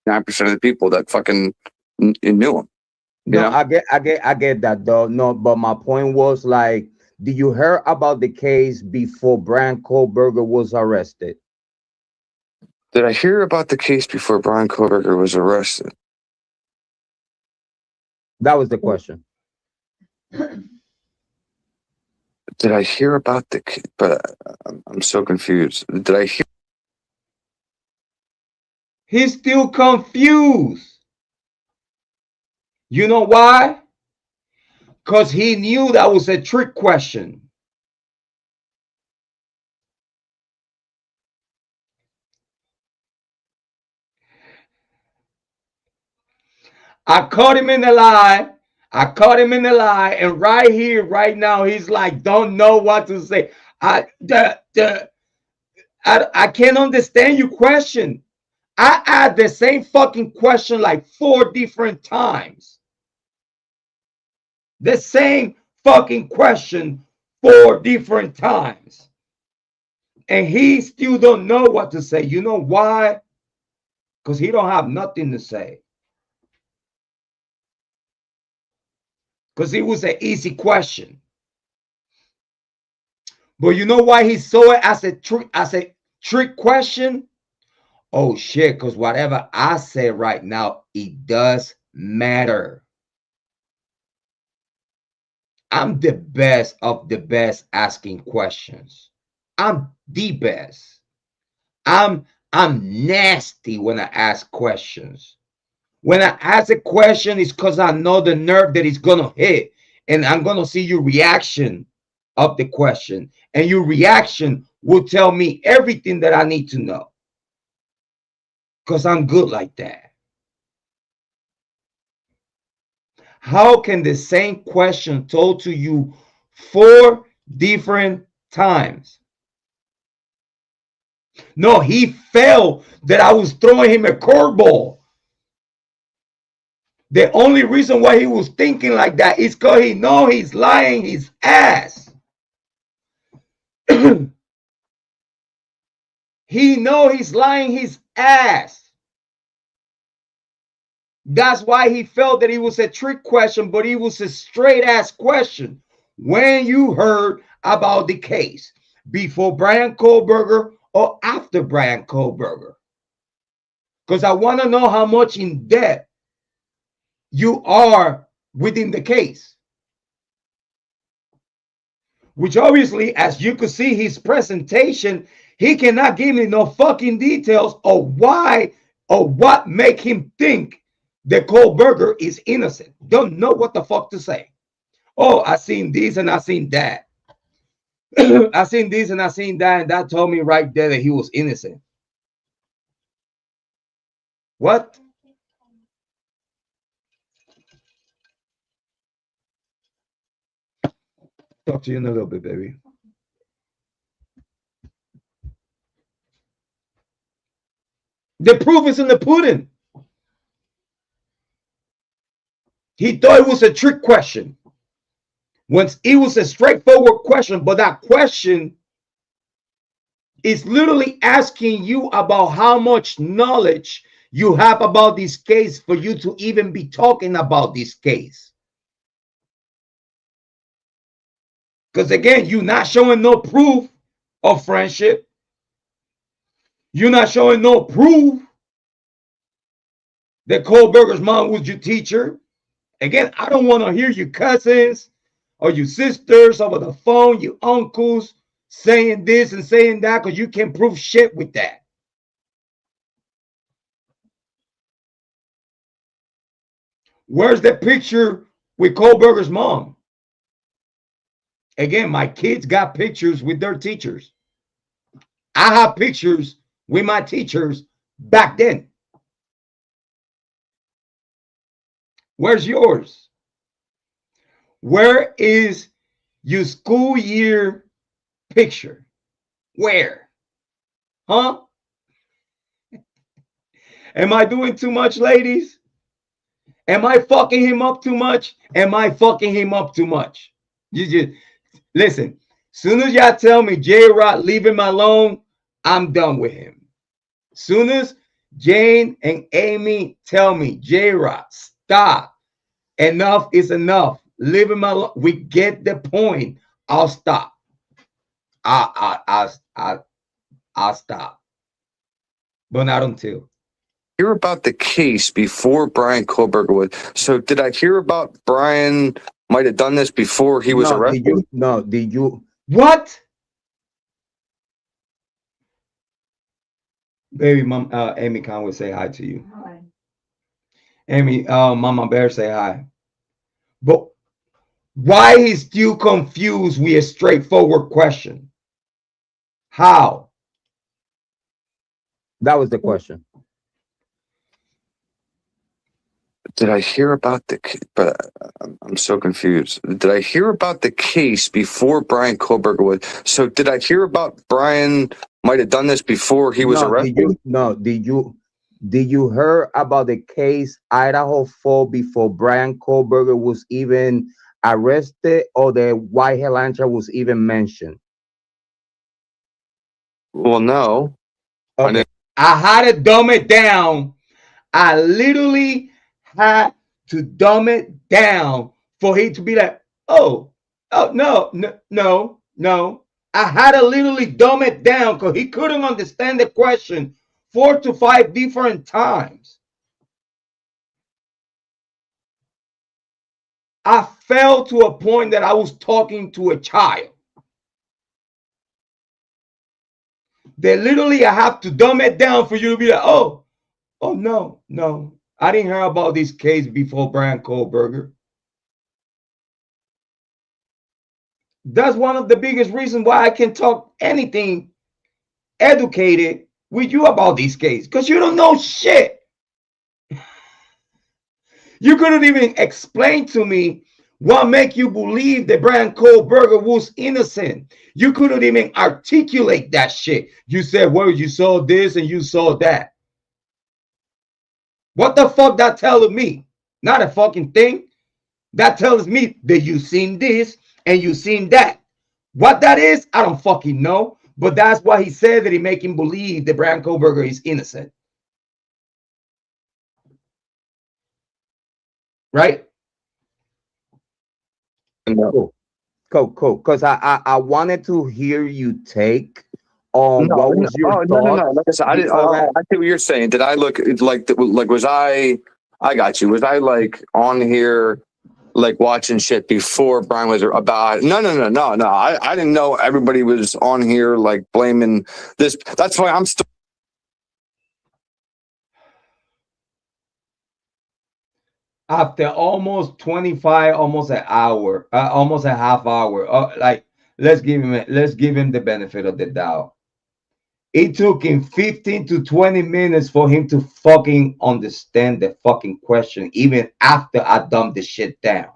9% of the people that fucking knew him. No, I get that though. No, but my point was like, did you hear about the case before Bryan Kohberger was arrested? Did I hear about the case before Bryan Kohberger was arrested? That was the question. Did I hear about the case? But I'm so confused. Did I hear? He's still confused. You know why? Because he knew that was a trick question. I caught him in the lie. And right here, right now, he's like, don't know what to say. I can't understand your question. I asked the same fucking question like 4 different times. The same fucking question 4 different times. And he still don't know what to say. You know why? Because he don't have nothing to say. Because it was an easy question. But you know why he saw it as a trick question? Oh shit, because whatever I say right now, it does matter. I'm the best of the best asking questions. I'm the best. I'm nasty when I ask questions. When I ask a question, it's because I know the nerve that it's gonna hit, and I'm gonna see your reaction of the question, and your reaction will tell me everything that I need to know. Because I'm good like that. How can the same question told to you 4 different times? No, he felt that I was throwing him a curveball. The only reason why he was thinking like that is because he know he's lying his ass. He know he's lying his ass. That's why he felt that it was a trick question, but it was a straight ass question. When you heard about the case, before Bryan Kohberger or after Bryan Kohberger? Because I want to know how much in depth you are within the case. Which obviously, as you could see his presentation, he cannot give me no fucking details of why or what make him think that Kohberger is innocent. Don't know what the fuck to say. Oh, I seen this and I seen that. I seen this and I seen that, and that told me right there that he was innocent. What? Talk to you in a little bit, baby. The proof is in the pudding. He thought it was a trick question. Once it was a straightforward question, but that question is literally asking you about how much knowledge you have about this case for you to even be talking about this case. Because again, you're not showing no proof of friendship. You're not showing no proof that Kohberger's mom was your teacher. Again, I don't want to hear your cousins or your sisters over the phone, your uncles saying this and saying that, because you can't prove shit with that. Where's the picture with Kohberger's mom? Again, my kids got pictures with their teachers. I have pictures with my teachers back then. Where's yours? Where is your school year picture? Where? Huh? Am I doing too much, ladies? Am I fucking him up too much? Am I fucking him up too much? You just listen. Soon as y'all tell me Jrod, leave him alone, I'm done with him. Soon as Jane and Amy tell me, Jrod, stop. Enough is enough. Leave him alone. We get the point. I'll stop. I'll stop. But not until. Hear about the case before Bryan Kohberger was. So did I hear about Bryan might have done this before he was arrested? Did you? What? Baby, mom, Amy Conway, say hi to you. Hi. Amy, Mama Bear, say hi. But why is still confused with a straightforward question? How? That was the question. Did I hear about the? But I'm so confused. Did I hear about the case before Bryan Kohberger was? So did I hear about Bryan might have done this before he was arrested? Did you hear about the case Idaho 4 before Bryan Kohberger was even arrested or the White Helantra was even mentioned? Well, no. Okay. I had to dumb it down. I literally had to dumb it down for him to be like, no. I had to literally dumb it down because he couldn't understand the question 4 to 5 different times. I fell to a point that I was talking to a child. That literally I have to dumb it down for you to be like, oh no. I didn't hear about this case before Bryan Kohberger. That's one of the biggest reasons why I can talk anything educated with you about this case, because you don't know shit. You couldn't even explain to me what make you believe that Bryan Kohberger was innocent. You couldn't even articulate that shit. You said, well, you saw this and you saw that. What the fuck that telling me? Not a fucking thing. That tells me that you seen this and you seen that. What that is, I don't fucking know. But that's why he said that he make him believe that Bryan Kohberger is innocent. Right? Cool. Because I wanted to hear you take on what was your thought. No. Like I said, I see what you're saying. Did I look like was I got you. Was I like on here like watching shit before Bryan was about? No. I didn't know everybody was on here like blaming this. That's why I'm still. After almost 25, almost an hour, almost a half hour, like let's give him the benefit of the doubt. It took him 15 to 20 minutes for him to fucking understand the fucking question, even after I dumped the shit down.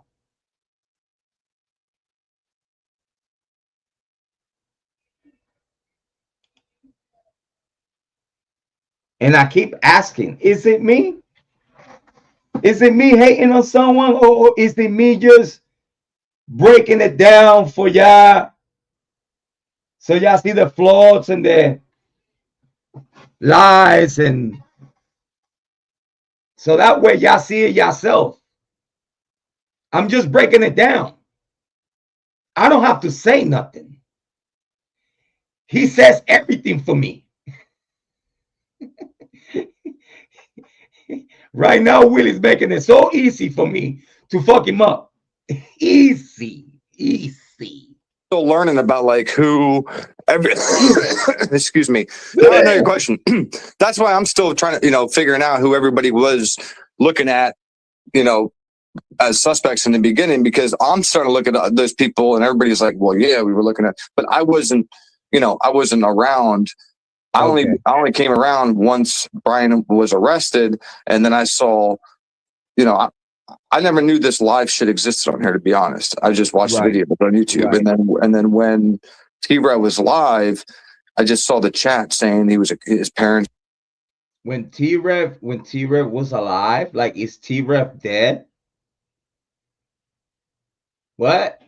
And I keep asking, is it me? Is it me hating on someone, or is it me just breaking it down for y'all so y'all see the flaws and the lies, and so that way y'all see it yourself? I'm just breaking it down. I don't have to say nothing. He says everything for me. Right now, Willys making it so easy for me to fuck him up. Easy, easy. Still learning about like who every excuse me. Now I know your question. That's why I'm still trying to, figuring out who everybody was looking at, as suspects in the beginning, because I'm starting to look at those people and everybody's like, well, yeah, we were looking at, but I wasn't, I wasn't around. I only came around once Bryan was arrested, and then I saw, I never knew this live shit existed on here, to be honest. I just watched the video on YouTube, and then when T-Rev was live, I just saw the chat saying his parents. When T-Rev was alive, like, is T-Rev dead? What?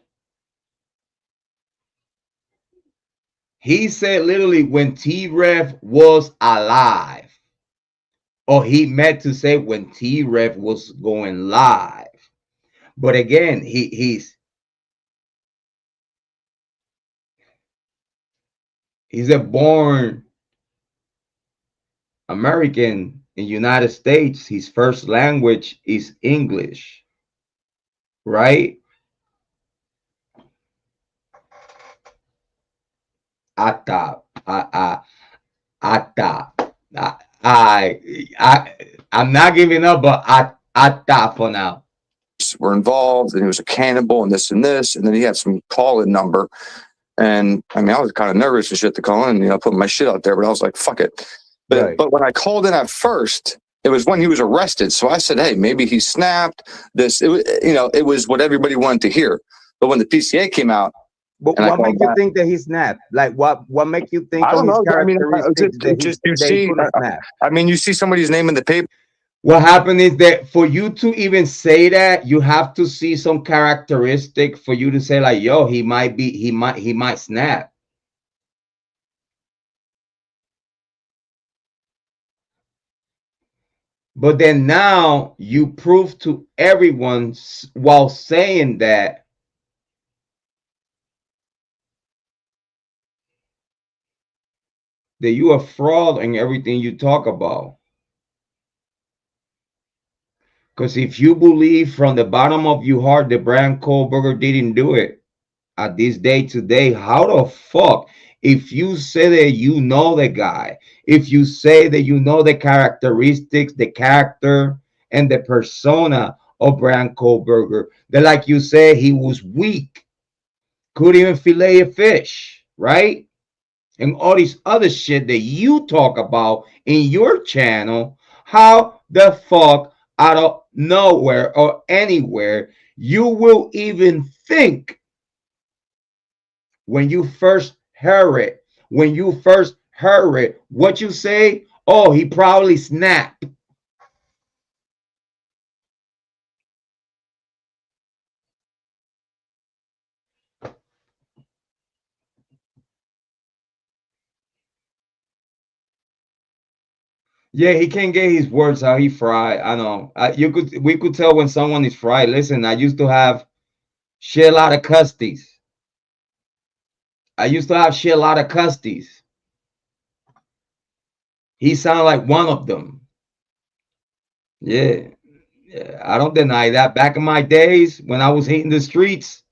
He said literally when T-Rev was alive. Or he meant to say when T-Rev was going live. But again, he's a born American in United States. His first language is English, right? I'm not giving up, but I for now. Were involved, and he was a cannibal, and this, and then he had some call-in number. And I mean, I was kind of nervous and shit to call in, put my shit out there, but I was like, fuck it. But when I called in at first, it was when he was arrested. So I said, hey, maybe he snapped this. It was what everybody wanted to hear. But when the PCA came out, but what makes you think that he snapped? Like, what makes you think? I don't know. I mean, you see somebody's name in the paper. What happened is that for you to even say that, you have to see some characteristic for you to say like, yo, he might snap. But then now you prove to everyone while saying that you are fraud in everything you talk about. Because if you believe from the bottom of your heart that Bryan Kohberger didn't do it at this day today, how the fuck, if you say that you know the guy, if you say that you know the characteristics, the character, and the persona of Bryan Kohberger, that like you said, he was weak, couldn't even fillet a fish, right? And all this other shit that you talk about in your channel, how the fuck out of nowhere or anywhere you will even think when you first heard it, what you say? Oh, he probably snapped. Yeah, he can't get his words out. He fried. I know. We could tell when someone is fried. Listen, I used to have shit a lot of custies. He sounded like one of them. Yeah, I don't deny that. Back in my days when I was hitting the streets,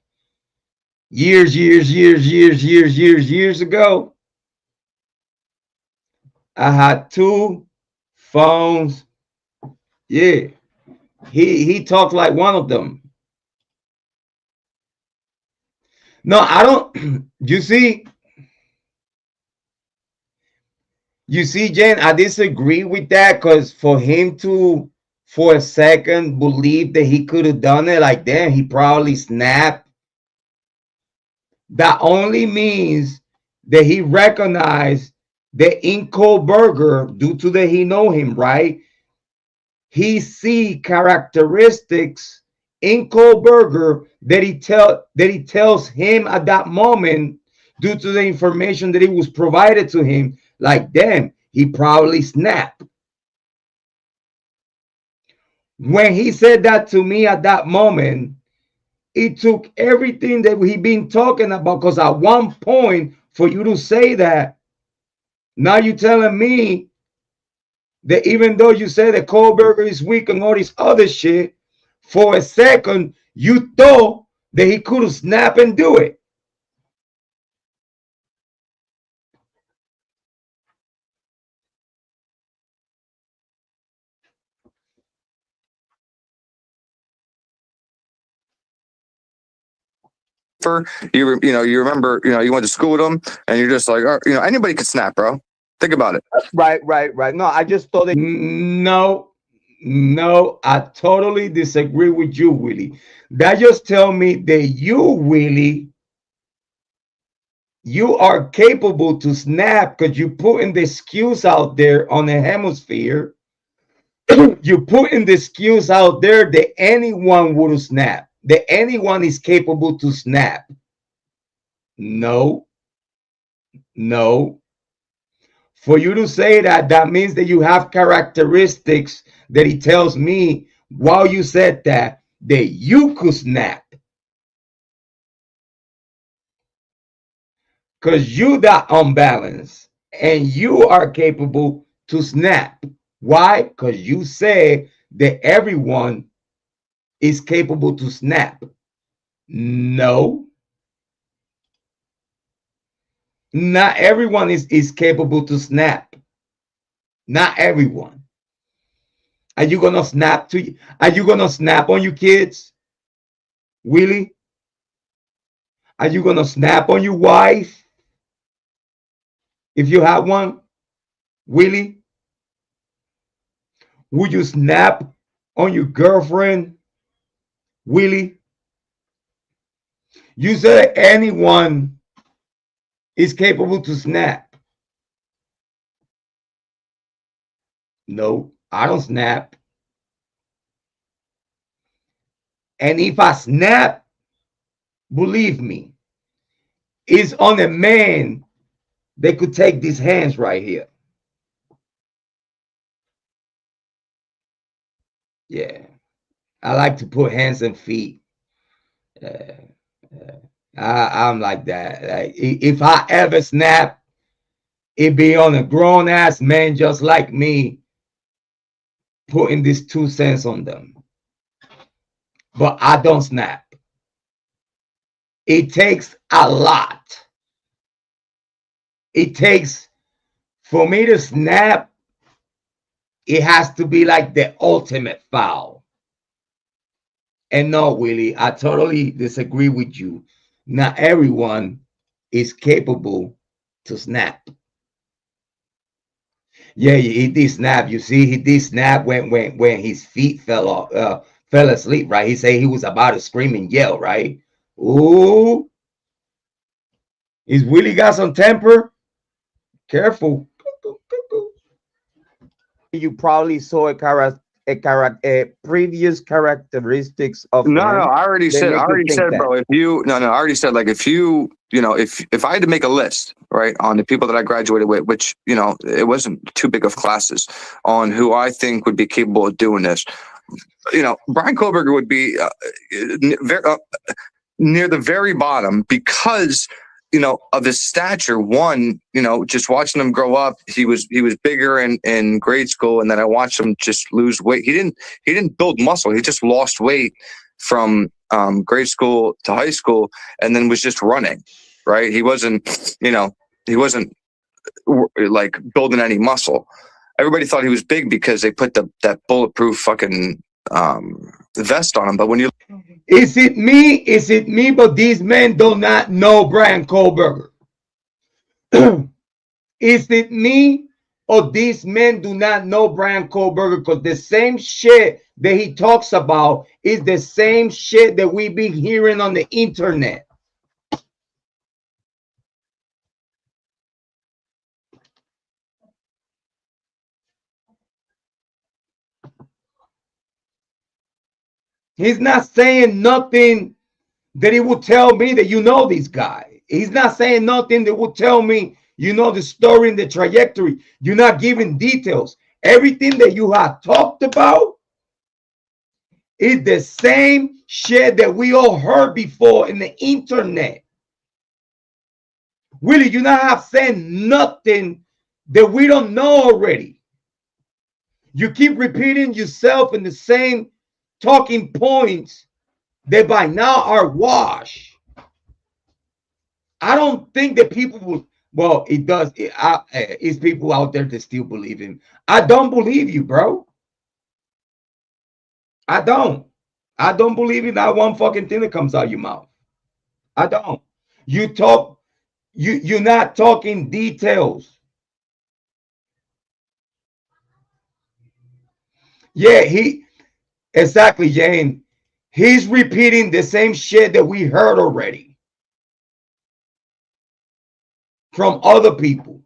years ago, I had 2 phones. Yeah, he talked like one of them. No, I don't. You see, Jen, I disagree with that, because for him to, for a second, believe that he could have done it, like, damn, he probably snapped. That only means that he recognized that in Kohberger, due to that he know him, right? He see characteristics in Kohberger that he tells him at that moment, due to the information that he was provided to him, like, damn, he probably snapped. When he said that to me at that moment, it took everything that we been talking about, because at one point, for you to say that, now you're telling me that even though you say that Kohberger is weak and all this other shit, for a second you thought that he could snap and do it. You remember, you went to school with him, and you're just like, anybody could snap, bro. Think about it. Right. No, I just thought that. No, I totally disagree with you, Willie. That just tell me that you, Willie, you are capable to snap because you putting the excuse out there on the hemisphere. You putting the excuse out there that anyone would snap, that anyone is capable to snap. No. For you to say that, that means that you have characteristics that he tells me while you said that you could snap. Because you that unbalanced and you are capable to snap. Why? Because you say that everyone is capable to snap. No. Not everyone is capable to snap. Not everyone. Are you gonna snap on your kids? Willie? Are you gonna snap on your wife? If you have one, Willie? Would you snap on your girlfriend? Willie? You said anyone is capable to snap. No, I don't snap. And if I snap, believe me, it's on a man that could take these hands right here. Yeah, I like to put hands and feet. I'm like that. Like, if I ever snap, it be on a grown ass man just like me putting this 2 cents on them. But I don't snap. It takes a lot. It takes, for me to snap, it has to be like the ultimate foul. And no, Willie, I totally disagree with you. Not everyone is capable to snap. Yeah, he did snap. You see, he did snap when his feet fell asleep, right? He said he was about to scream and yell, right? Ooh, is Willie got some temper? Careful. You probably saw a previous characteristics of No, him. I already said, bro. I already said, like, if I had to make a list, right, on the people that I graduated with, which, it wasn't too big of classes, on who I think would be capable of doing this, Bryan Kohberger would be near the very bottom because, of his stature. One, just watching him grow up, he was bigger in grade school, and then I watched him just lose weight. He didn't build muscle. He just lost weight from grade school to high school, and then was just running. Right? He wasn't like building any muscle. Everybody thought he was big because they put that bulletproof fucking vest on him. But when you Is it me? But these men do not know Bryan Kohberger. Is it me or these men do not know Bryan Kohberger? Because the same shit that he talks about is the same shit that we be hearing on the internet. He's not saying nothing that he would tell me that this guy. He's not saying nothing that would tell me the story and the trajectory. You're not giving details. Everything that you have talked about is the same shit that we all heard before in the internet. Willie, you not have said nothing that we don't know already. You keep repeating yourself in the same talking points that by now are washed. I don't think that people will. Well, it does. It's people out there that still believe him. I don't believe you, bro. I don't. I don't believe in that one fucking thing that comes out your mouth. I don't. You talk. You're not talking details. Yeah, exactly, Jane. He's repeating the same shit that we heard already from other people.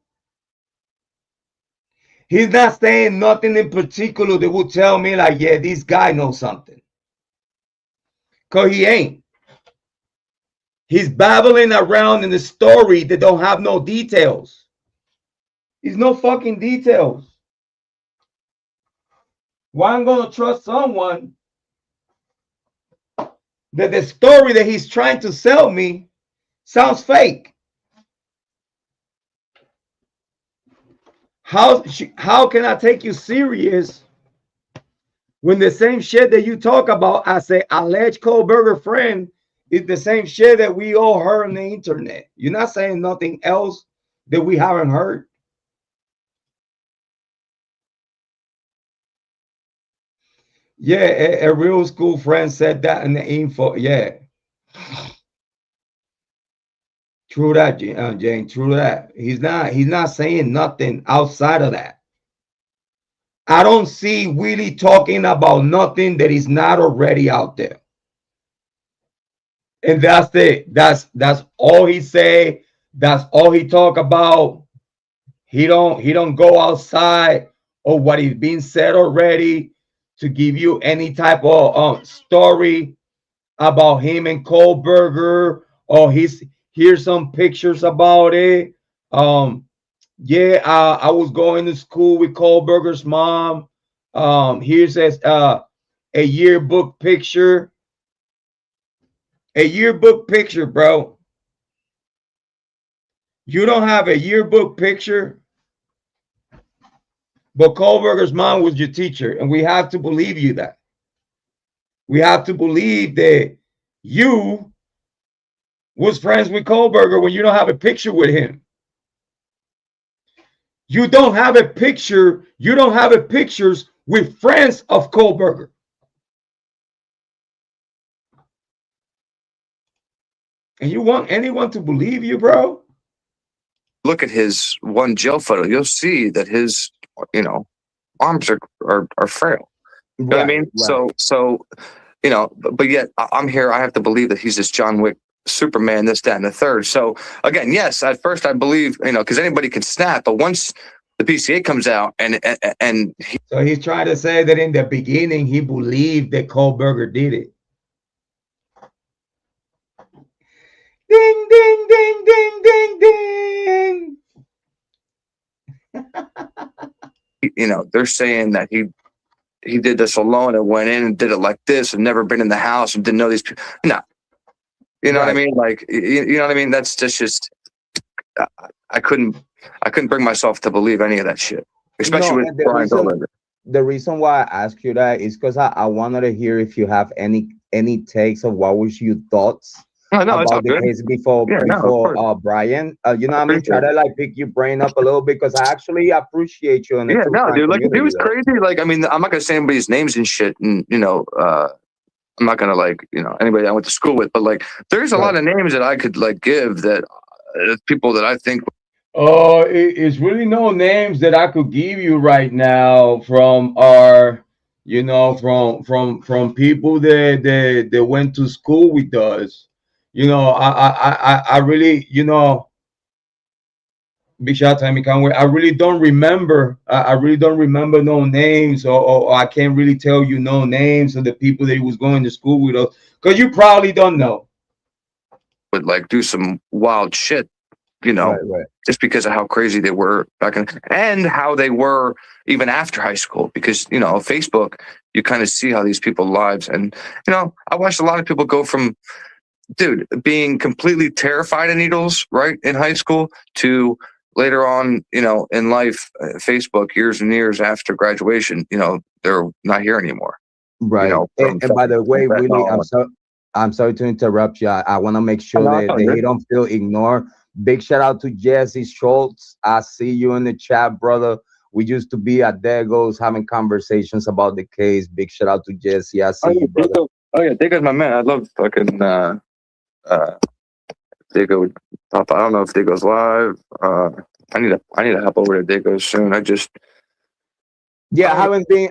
He's not saying nothing in particular that will tell me like, yeah, this guy knows something. Cause he ain't. He's babbling around in the story that don't have no details. There's no fucking details. Why I'm gonna trust someone that the story that he's trying to sell me sounds fake? How can I take you serious when the same shit that you talk about as a alleged Kohberger friend is the same shit that we all heard on the internet? You're not saying nothing else that we haven't heard. Yeah, a real school friend said that in the info. Yeah. True that, Jane. True that. He's not saying nothing outside of that. I don't see Willie talking about nothing that is not already out there. And that's it. That's all he say. That's all he talk about. He don't go outside of what is being said already to give you any type of story about him and Kohberger, or here's some pictures about it. Yeah, I was going to school with Kohberger's mom. Here's a yearbook picture. A yearbook picture, bro. You don't have a yearbook picture, but Kohberger's mom was your teacher, and we have to believe you that. We have to believe that you was friends with Kohberger when you don't have a picture with him. You don't have a picture. You don't have a pictures with friends of Kohberger. And you want anyone to believe you, bro? Look at his one jail photo. You'll see that his, arms are frail. You know what I mean? Right. So, but yet I'm here. I have to believe that he's this John Wick Superman, this, that, and the third. So again, yes, at first I believe, because anybody can snap, but once the PCA comes out so he's trying to say that in the beginning he believed that Kohberger did it. Ding, ding, ding, ding, ding, ding. They're saying that he did this alone and went in and did it like this and never been in the house and didn't know these people. No. You know what I mean? Like, you know what I mean? That's just I couldn't bring myself to believe any of that shit, especially with Bryan Kohberger. The reason why I asked you that is because I wanted to hear if you have any takes of what was your thoughts about the case before Bryan. You know what I mean? Try to like pick your brain up a little bit because I actually appreciate you. Dude. Like, if he was crazy, like, I mean, I'm not gonna say anybody's names and shit, and I'm not gonna anybody I went to school with, but like, there's a lot of names that I could like give that people that I think. It's really no names that I could give you right now from our, from people that went to school with us. I really, big shout out to Amy Conway. I really don't remember. I really don't remember no names, or I can't really tell you no names of the people that he was going to school with us, because you probably don't know. Would like do some wild shit, just because of how crazy they were back in, and how they were even after high school. Because Facebook, you kind of see how these people's lives, and I watched a lot of people go from, dude, being completely terrified of needles, right, in high school, to later on, in life, Facebook, years and years after graduation, they're not here anymore. Right. And by the way, Willie, I'm sorry to interrupt you. I want to make sure that they don't feel ignored. Big shout out to Jesse Schultz. I see you in the chat, brother. We used to be at Dago's having conversations about the case. Big shout out to Jesse. I see you, brother. Dago's my man. I love fucking Dago. I don't know if Dago's live. I need to hop over to Dago soon. I haven't been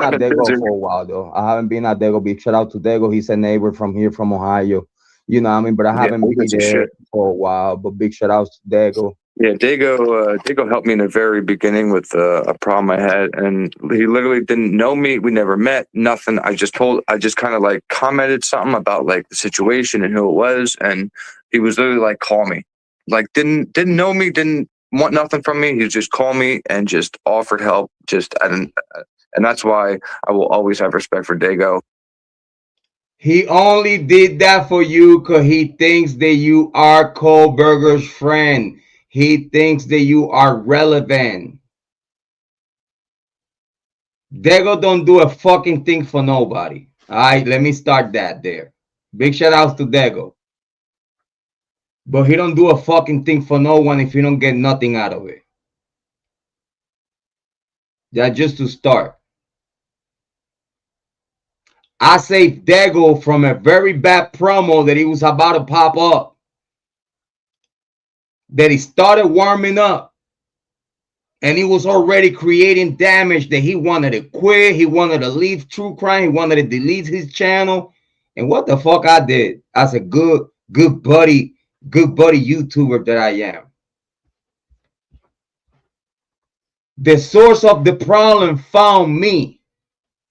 at Dago for a while though. I haven't been at Dago. Big shout out to Dago. He's a neighbor from here, from Ohio. You know what I mean? But I haven't been there for a while. But big shout out to Dago. Yeah, Dago helped me in the very beginning with a problem I had, and he literally didn't know me. We never met, nothing. I just kind of like commented something about like the situation and who it was, and he was literally like, call me. Like didn't know me, didn't want nothing from me. He just called me and just offered help. And that's why I will always have respect for Dago. He only did that for you because he thinks that you are Kohberger's friend. He thinks that you are relevant. Dago don't do a fucking thing for nobody. All right, let me start that there. Big shout outs to Dago. But he don't do a fucking thing for no one if he don't get nothing out of it. That's just to start. I saved Dago from a very bad promo that he was about to pop up. That he started warming up. And he was already creating damage that he wanted to quit. He wanted to leave True Crime. He wanted to delete his channel. And what the fuck I did as a good buddy YouTuber that I am. The source of the problem found me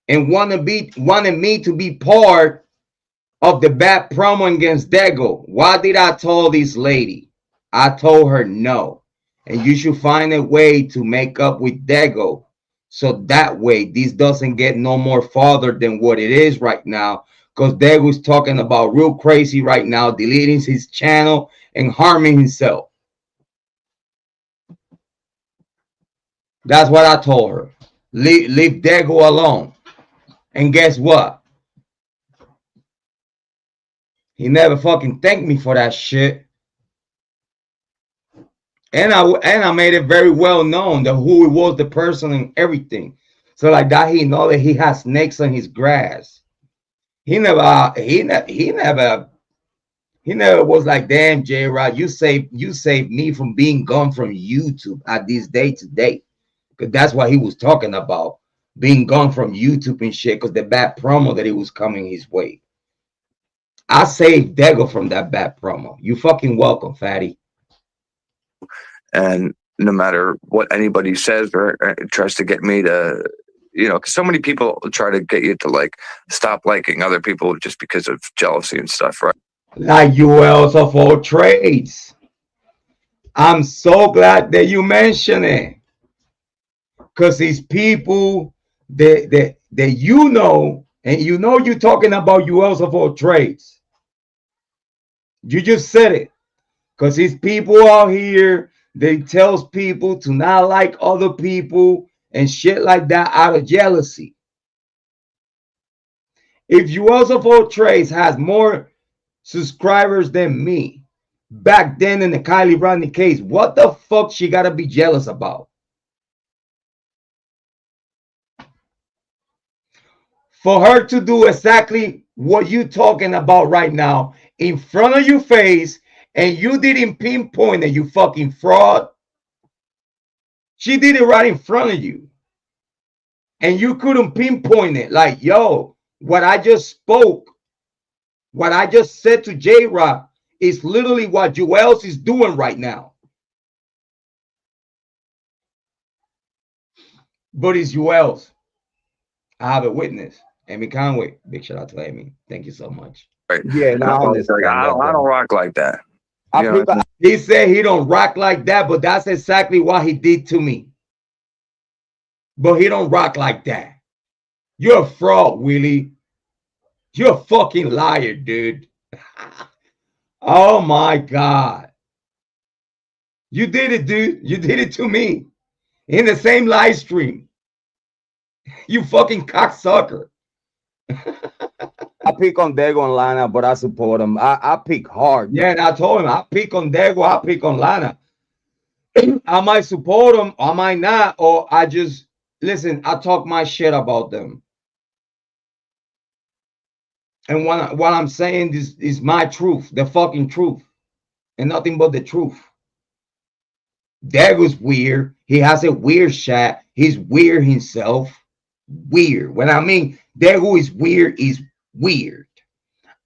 and wanted me to be part of the bad promo against Dago. Why did I tell this lady? I told her no. And you should find a way to make up with Dago. So that way this doesn't get no more farther than what it is right now. Because Dago's talking about real crazy right now, deleting his channel and harming himself. That's what I told her. Leave Dago alone. And guess what? He never fucking thanked me for that shit. And I made it very well known that who it was, the person and everything. So like that, he know that he has snakes on his grass. He never was like, damn, Jrod, you saved me from being gone from YouTube at this day to day. Because that's what he was talking about. Being gone from YouTube and shit because the bad promo that he was coming his way. I saved Dago from that bad promo. You fucking welcome, fatty. And no matter what anybody says or tries to get me to, because so many people try to get you to like stop liking other people just because of jealousy and stuff, right? Like Julez of all trades. I'm so glad that you mentioned it. Because these people that you know, and you're talking about Julez of all trades. You just said it. Because these people out here, they tells people to not like other people and shit like that out of jealousy. If Julez of all trades has more subscribers than me back then in the Kiely Rodni case, what the fuck she gotta be jealous about? For her to do exactly what you talking about right now in front of your face, and you didn't pinpoint it, you fucking fraud. She did it right in front of you. And you couldn't pinpoint it. Like, yo, what I just spoke, what I just said to Jrod is literally what Julez is doing right now. But it's Julez. I have a witness. Amy Conway. Big shout out to Amy. Thank you so much. Right. Yeah, no, I don't rock like that. He said he don't rock like that, but that's exactly what he did to me. But he don't rock like that. You're a fraud, Willie. You're a fucking liar, dude. Oh my God. You did it, dude. You did it to me in the same live stream. You fucking cocksucker. I pick on Dago and Lana, but I support him. I pick hard. Yeah, and I told him I pick on Dago, I pick on Lana. I might support them, I might not, or I just listen. I talk my shit about them, and what I'm saying is my truth, the fucking truth, and nothing but the truth. Dago's weird. He has a weird shot. He's weird himself. Weird. When I mean Dago is weird, is weird.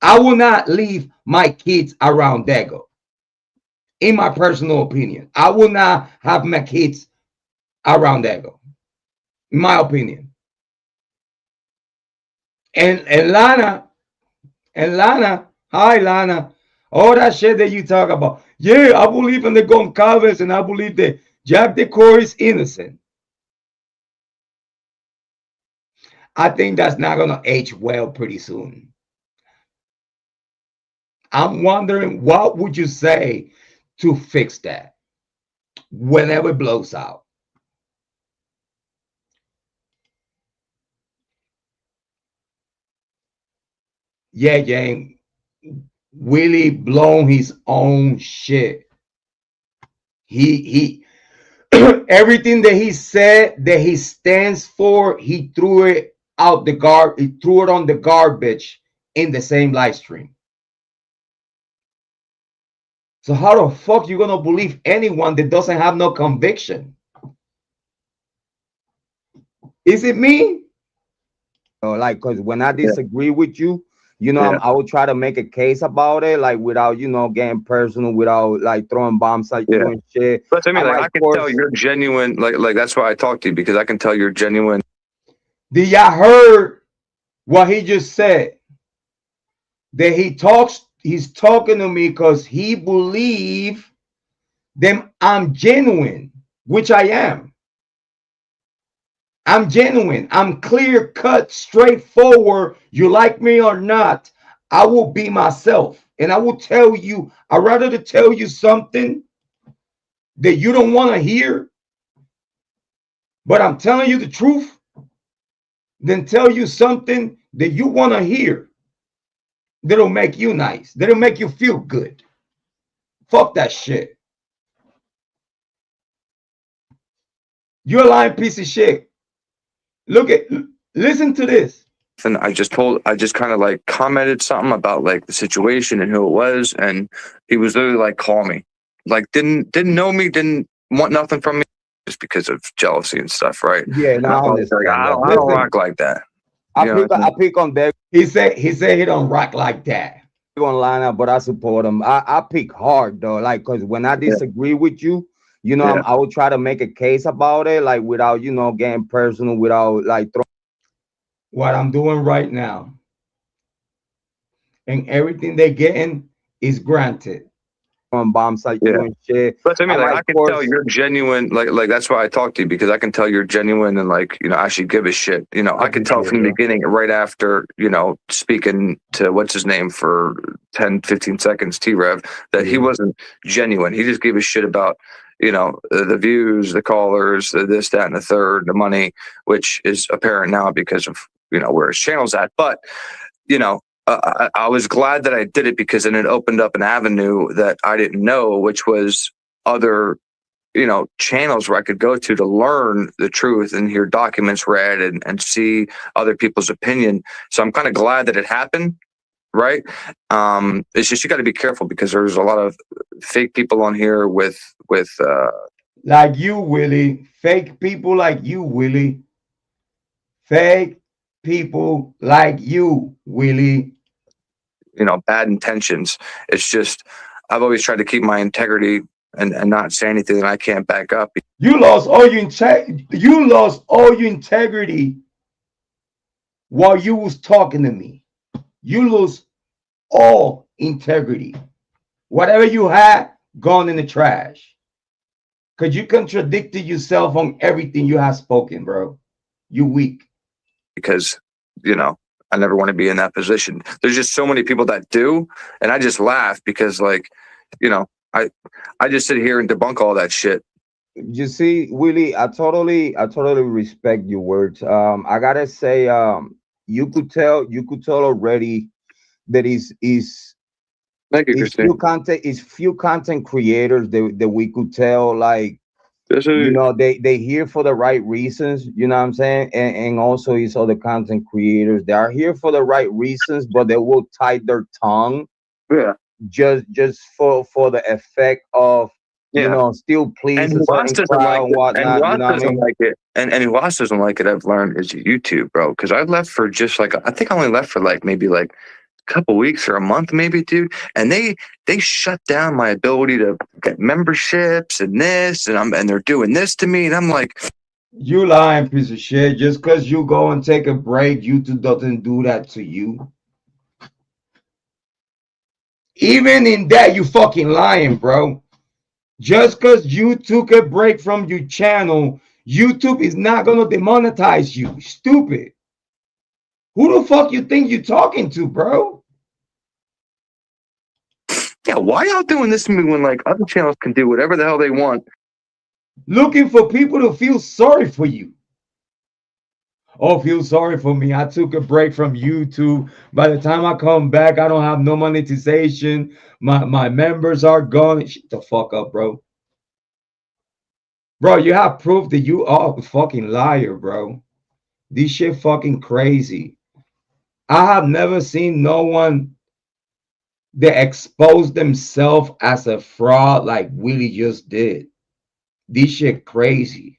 I will not leave my kids around Dago. In my personal opinion, I will not have my kids around Dago. In my opinion. And Lana, hi Lana, all that shit that you talk about. Yeah, I believe in the Goncalves and I believe that Jack Decor is innocent. I think that's not gonna age well pretty soon. I'm wondering what would you say to fix that whenever it blows out. Yeah, Jane. Willie blown his own shit. He everything that he said that he stands for, he threw it out the he threw it on the garbage in the same live stream. So how the fuck you gonna believe anyone that doesn't have no conviction? Is it me? Like, because when I disagree with you, you know, I would try to make a case about it, like without, you know, getting personal, without like throwing bombs at you and shit. But I mean, like, I can tell you're genuine. Like that's why I talk to you, because I can tell you're genuine. Did y'all heard what he just said? That he's talking to me because he believe them I'm genuine, which I am. I'm genuine. I'm clear cut, straightforward. You like me or not, I will be myself. And I will tell you, I'd rather to tell you something that you don't want to hear, but I'm telling you the truth, than tell you something that you want to hear. That'll make you nice. That'll make you feel good. Fuck that shit. You're a lying piece of shit. Listen to this. And I just kind of like commented something about like the situation and who it was, and he was literally like, call me. Like didn't know me, didn't want nothing from me, just because of jealousy and stuff, right? Yeah, no, I don't rock like that. I pick on Dago. He said he don't rock like that. On Lana, but I support him. I pick hard though, like, because when I disagree with you, you know, I would try to make a case about it, like without, you know, getting personal, without like what I'm doing right now, and everything they're getting is granted. On bombs like you and shit. But I mean, like, I can tell you're genuine. Like that's why I talk to you, because I can tell you're genuine and like, you know, actually give a shit. You know, I can tell from the beginning, right after, you know, speaking to what's his name for 10, 15 seconds, T-Rev, that he wasn't genuine. He just gave a shit about, you know, the views, the callers, this, that, and the third, the money, which is apparent now because of, you know, where his channel's at. But, you know, I was glad that I did it, because then it opened up an avenue that I didn't know, which was other, you know, channels where I could go to learn the truth and hear documents read and see other people's opinion. So I'm kind of glad that it happened. Right. It's just, you got to be careful, because there's a lot of fake people on here with like you, Willie. Fake people like you, Willie. Fake people like you, Willie. You know, bad intentions. It's just, I've always tried to keep my integrity and not say anything that I can't back up. You lost all your integrity while you was talking to me. You lose all integrity. Whatever you had, gone in the trash. Because you contradicted yourself on everything you have spoken, bro. You weak. Because, you know, I never want to be in that position. There's just so many people that do. And I just laugh because, like, you know, I just sit here and debunk all that shit. You see, Willie, I totally respect your words. I gotta say, you could tell already that Thank you, is Christine. few content creators that we could tell, like, This you is, know, they here for the right reasons, you know what I'm saying? And also it's other content creators, they are here for the right reasons, but they will tie their tongue yeah, just for the effect of, you yeah. know, still And please a who else certain doesn't like crowd and it? And who whatnot, you else know what I doesn't mean? like it? And who else doesn't like it? I've learned is YouTube, bro. Because I left for just like I think I only left for like maybe like a couple weeks or a month, maybe, dude. And they shut down my ability to get memberships and this, and they're doing this to me, and I'm like, You lying piece of shit. Just because you go and take a break, YouTube doesn't do that to you. Even in that, you fucking lying, bro. Just because you took a break from your channel, YouTube is not gonna demonetize you. Stupid. Who the fuck you think you're talking to, bro? yeah, why y'all doing this to me when like other channels can do whatever the hell they want? Looking for people to feel sorry for you. Oh, feel sorry for me. I took a break from YouTube. By the time I come back, I don't have no monetization. My members are gone. Shut the fuck up, bro. Bro, you have proof that you are a fucking liar, bro. This shit fucking crazy. I have never seen no one that exposed themselves as a fraud like Willie just did. This shit crazy.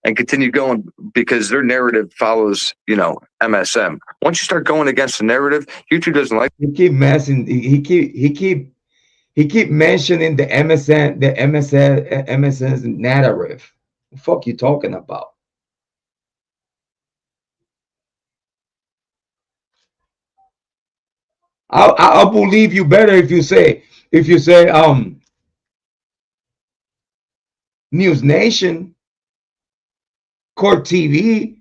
And continue going because their narrative follows, you know, MSM. Once you start going against the narrative, YouTube doesn't like. He keep messing. He keep mentioning the MSN's narrative. What the fuck you talking about? I'll believe you better if you say News Nation, Court TV,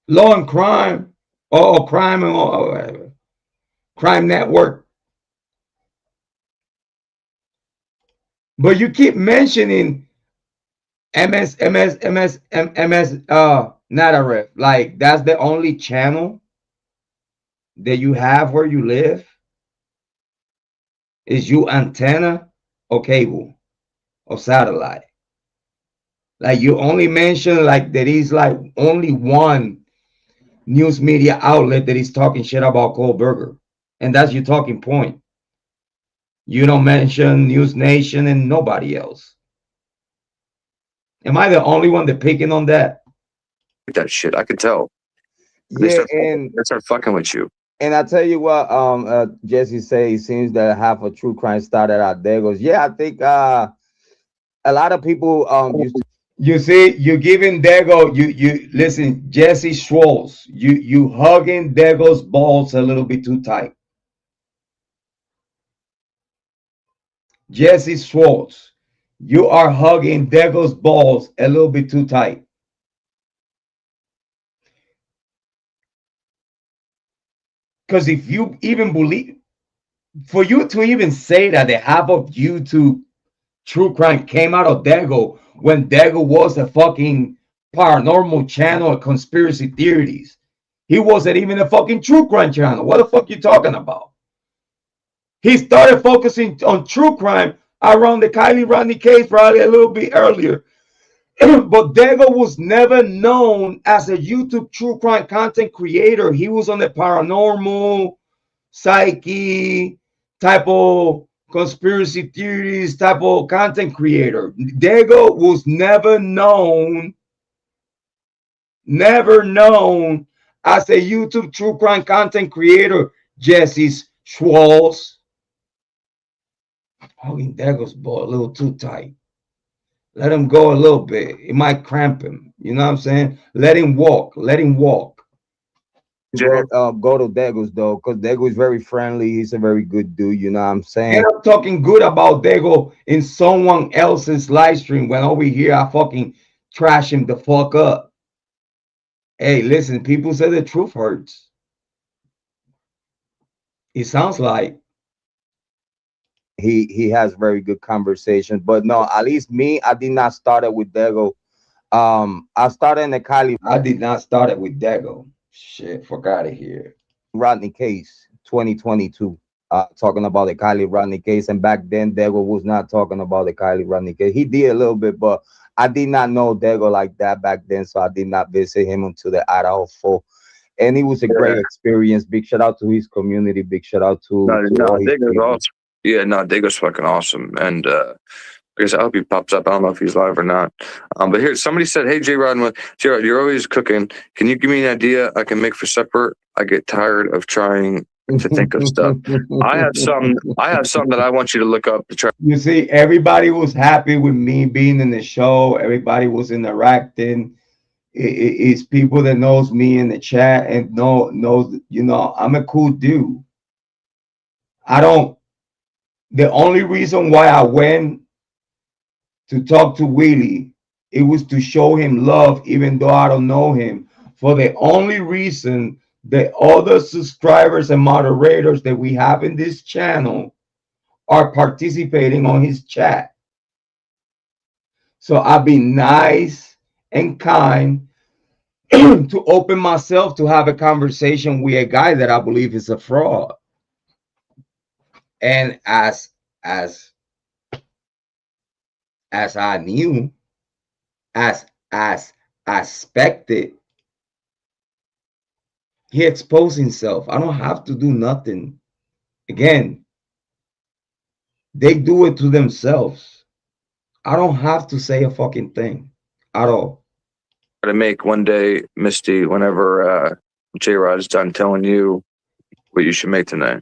Law and Crime, or Crime or Crime Network. But you keep mentioning MS narrative. Like that's the only channel that you have where you live. Is you antenna or cable or satellite? Like you only mention like there is like only one news media outlet that is talking shit about Kohberger, and that's your talking point. You don't mention News Nation and nobody else. Am I the only one that picking on that? That shit. I could tell. Yeah, They start fucking with you. and I tell you what, Jesse say it seems that half of true crime started at Dagos. Yeah, I think a lot of people used to. You see, you giving Dago, you listen, Jesse Schwartz, you hugging Dago's balls a little bit too tight. Jesse Schwartz, you are hugging Dago's balls a little bit too tight. Because if you even believe, for you to even say that the half of YouTube true crime came out of Dago when Dago was a fucking paranormal channel of conspiracy theories. He wasn't even a fucking true crime channel. What the fuck you talking about? He started focusing on true crime around the Kiely Rodni case probably a little bit earlier. But Dago was never known as a YouTube true crime content creator. He was on the paranormal, psyche type of conspiracy theories type of content creator. Dago was never known as a YouTube true crime content creator. Jesse Schwartz. Hugging Dago's ball a little too tight. Let him go a little bit. It might cramp him. You know what I'm saying? Let him walk. Let him walk. Jay, Go to Dagos though, because Dago is very friendly. He's a very good dude. You know what I'm saying? And I'm talking good about Dago in someone else's live stream when over here I fucking trash him the fuck up. Hey, listen, people say the truth hurts. It sounds like he has very good conversations. But no, at least me, I did not start it with Dago. I started in the Kiely I did not start it with Dago. Shit, fuck out of here. Rodni case 2022. Talking about the Kiely Rodni case, and back then Dago was not talking about the Kiely Rodni case. He did a little bit, but I did not know Dago like that back then, so I did not visit him until the Idaho 4. And it was a great Yeah. experience. Big shout out to his community. Big shout out No, to no, all his Dago's people. awesome. Yeah, no, Dago's fucking awesome. And I guess I hope he pops up. I don't know if he's live or not. But here, somebody said, "Hey, Jrod, you're always cooking. Can you give me an idea I can make for supper? I get tired of trying to think of stuff. I have some that I want you to look up to try." You see, everybody was happy with me being in the show. Everybody was interacting. It's people that knows me in the chat and knows, you know, I'm a cool dude. I don't. The only reason why I went to talk to Willie, it was to show him love, even though I don't know him. For the only reason that all the subscribers and moderators that we have in this channel are participating on his chat. So I've been nice and kind to open myself to have a conversation with a guy that I believe is a fraud. And as I knew, as I expected, he exposed himself. I don't have to do nothing. Again, they do it to themselves. I don't have to say a fucking thing at all. To make one day, Misty, whenever Jrod is done telling you what you should make tonight.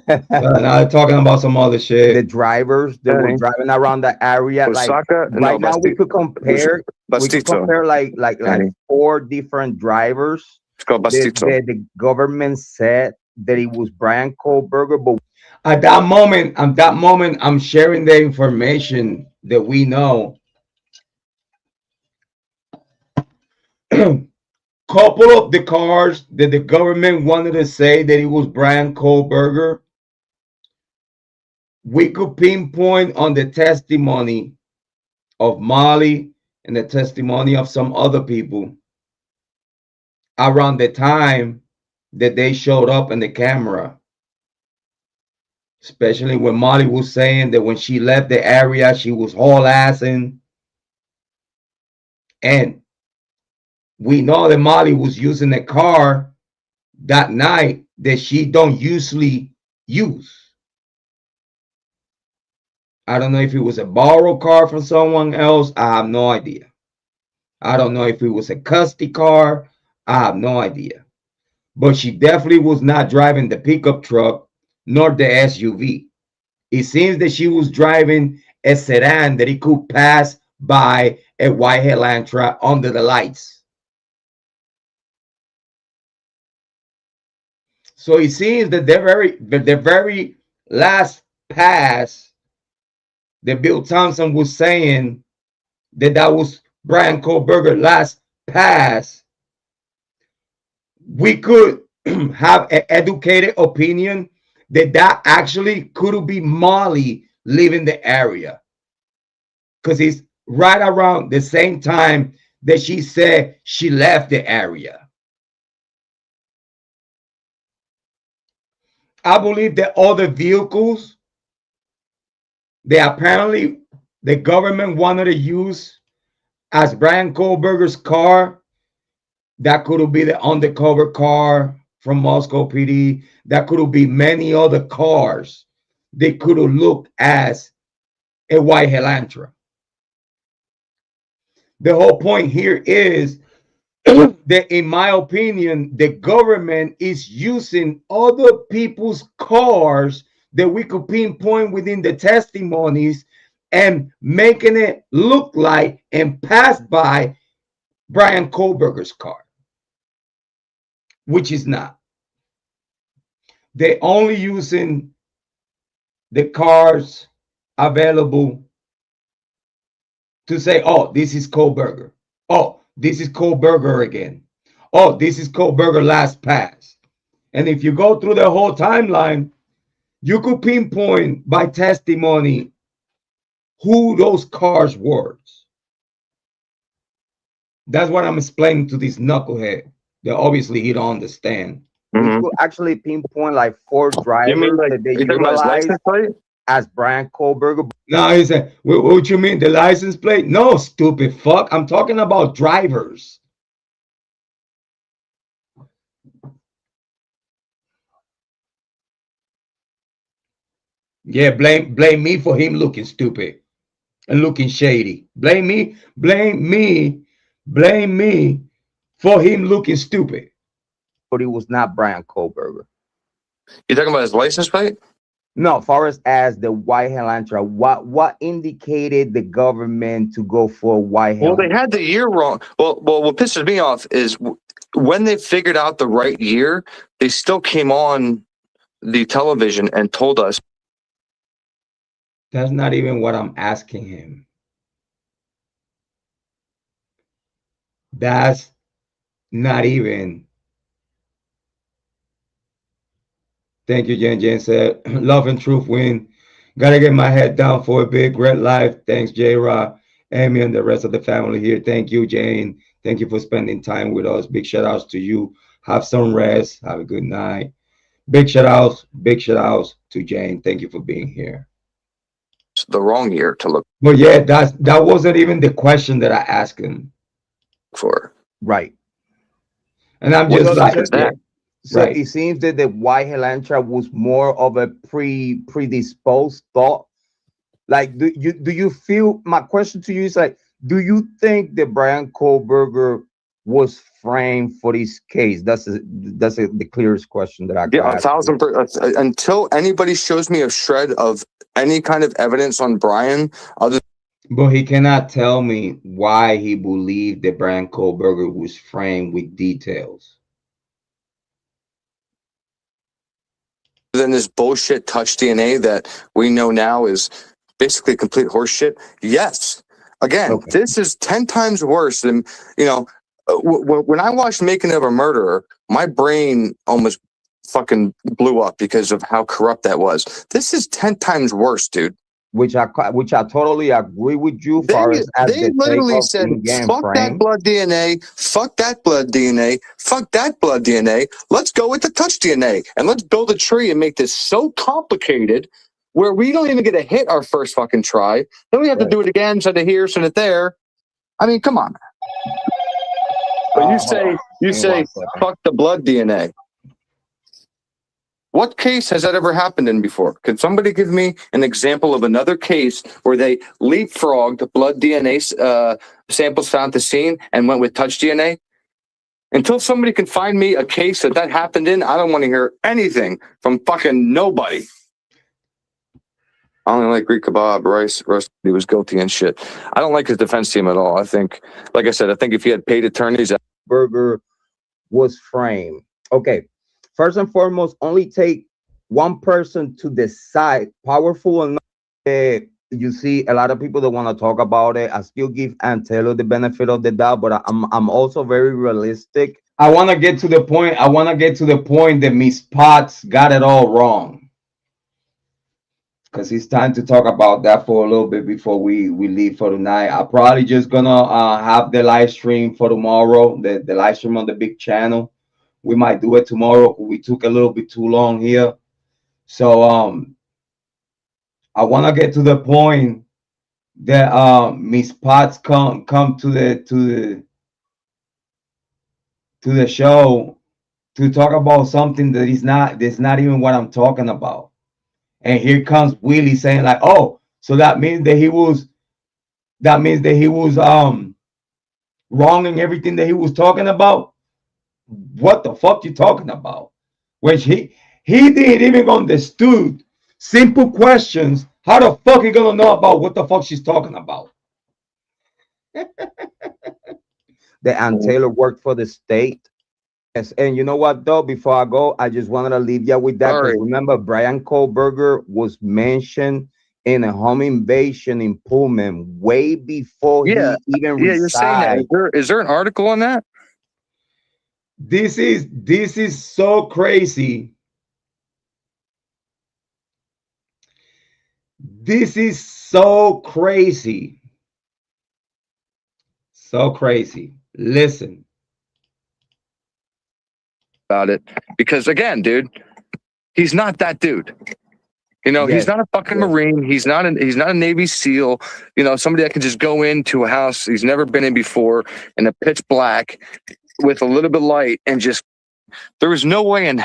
Now they're talking about some other The shit. drivers that were driving around the area, like Osaka? No, right now, we could compare. We could Bastito. compare like Danny. 4 different drivers. It's called Bastito. The government said that it was Bryan Kohberger, but At that moment, I'm sharing the information that we know. Couple of the cars that the government wanted to say that it was Bryan Kohberger, we could pinpoint on the testimony of Molly and the testimony of some other people around the time that they showed up in the camera. Especially when Molly was saying that when she left the area, she was haul-assing. And we know that Molly was using a car that night that she don't usually use. I don't know if it was a borrowed car from someone else. I have no idea. I don't know if it was a custody car. I have no idea. But she definitely was not driving the pickup truck nor the SUV. It seems that she was driving a sedan that it could pass by a white Elantra under the lights. So it seems that the very last pass that Bill Thompson was saying that was Bryan Kohberger last pass, we could have an educated opinion that actually could be Molly leaving the area, because it's right around the same time that she said she left the area. I believe that all the vehicles that apparently the government wanted to use as Bryan Kohberger's car, that could be the undercover car from Moscow PD. That could be many other cars. They could have looked as a white Elantra. The whole point here is that, in my opinion, the government is using other people's cars that we could pinpoint within the testimonies and making it look like and pass by Bryan Kohberger's car, which is not. They're only using the cars available to say, oh, this is Kohberger. Oh, this is Kohberger again. Oh, this is Kohberger last pass. And if you go through the whole timeline, You could pinpoint by testimony who those cars were. That's what I'm explaining to this knucklehead. That obviously he don't understand. We could actually pinpoint like 4 You drivers mean like that they you talking about his utilize license plate? as Bryan Kohberger. Now he said, what you mean? The license plate? No, stupid fuck. I'm talking about drivers. Yeah, blame me for him looking stupid and looking shady. Blame me for him looking stupid. But it was not Bryan Kohberger. You talking about his license plate? No, far as the white Elantra, what indicated the government to go for white Well, they Elantra? had the year wrong. Well, what pisses me off is when they figured out the right year, they still came on the television and told us. That's not even what I'm asking him. That's not even. Thank you, Jen. Jen said, love and truth win. Gotta get my head down for a bit. Great life. Thanks, Jrod, Amy, and the rest of the family here. Thank you, Jane. Thank you for spending time with us. Big shout outs to you. Have some rest. Have a good night. Big shout outs to Jane. Thank you for being here. The wrong year to look But yeah, that wasn't even the question that I asked him. for. Right. And I'm What just like, is that? So right. it seems that the white Elantra was more of a predisposed thought. Like, do you feel? My question to you is like, do you think that Bryan Kohberger was framed for this case? That's the clearest question that I can Yeah, ask. 1,000%. Until anybody shows me a shred of any kind of evidence on Bryan, other But he cannot tell me why he believed that Bryan Kohberger was framed with details. than this bullshit touch DNA that we know now is basically complete horseshit. Yes. Again, Okay. This is 10 times worse than, when I watched Making of a Murderer, my brain almost fucking blew up because of how corrupt that was. This is 10 times worse, dude. Which I totally agree with you. They literally said, fuck that blood DNA, fuck that blood DNA, fuck that blood DNA. Let's go with the touch DNA and let's build a tree and make this so complicated where we don't even get to hit our first fucking try. Then we have to do it again, send it here, send it there. I mean, come on. But you say, fuck the blood DNA. What case has that ever happened in before? Could somebody give me an example of another case where they leapfrogged blood DNA samples found at the scene and went with touch DNA? Until somebody can find me a case that happened in, I don't want to hear anything from fucking nobody. I only like Greek kebab, rice, he was guilty and shit. I don't like his defense team at all. I think, like I said, if he had paid attorneys. Burger was framed. Okay. First and foremost, only take one person to decide. Powerful enough that you see a lot of people that want to talk about it. I still give Aunt Taylor the benefit of the doubt, but I'm also very realistic. I want to get to the point. That Miss Potts got it all wrong. Because it's time to talk about that for a little bit before we leave for tonight. I'm probably just gonna have the live stream for tomorrow. The live stream on the big channel. We might do it tomorrow. We took a little bit too long here. So I want to get to the point that Miss Potts come to the show to talk about something that's not even what I'm talking about. And here comes Willie saying like, oh, so that means that he was wrong in everything that he was talking about. What the fuck you talking about? Which he didn't even understood simple questions. How the fuck he gonna know about what the fuck she's talking about? That Aunt Taylor worked for the state. Yes, and you know what though? Before I go, I just wanted to leave you with that. Because remember, Bryan Kohberger was mentioned in a home invasion in Pullman way before he even resigned. You're saying that. Is there an article on that? This is so crazy This is so crazy. So crazy. Listen. About it. Because again, dude, he's not that dude. You know, Yes. he's not a fucking Yes. Marine. He's not a Navy SEAL. You know, somebody that can just go into a house he's never been in before in a pitch black with a little bit of light and just there was no way in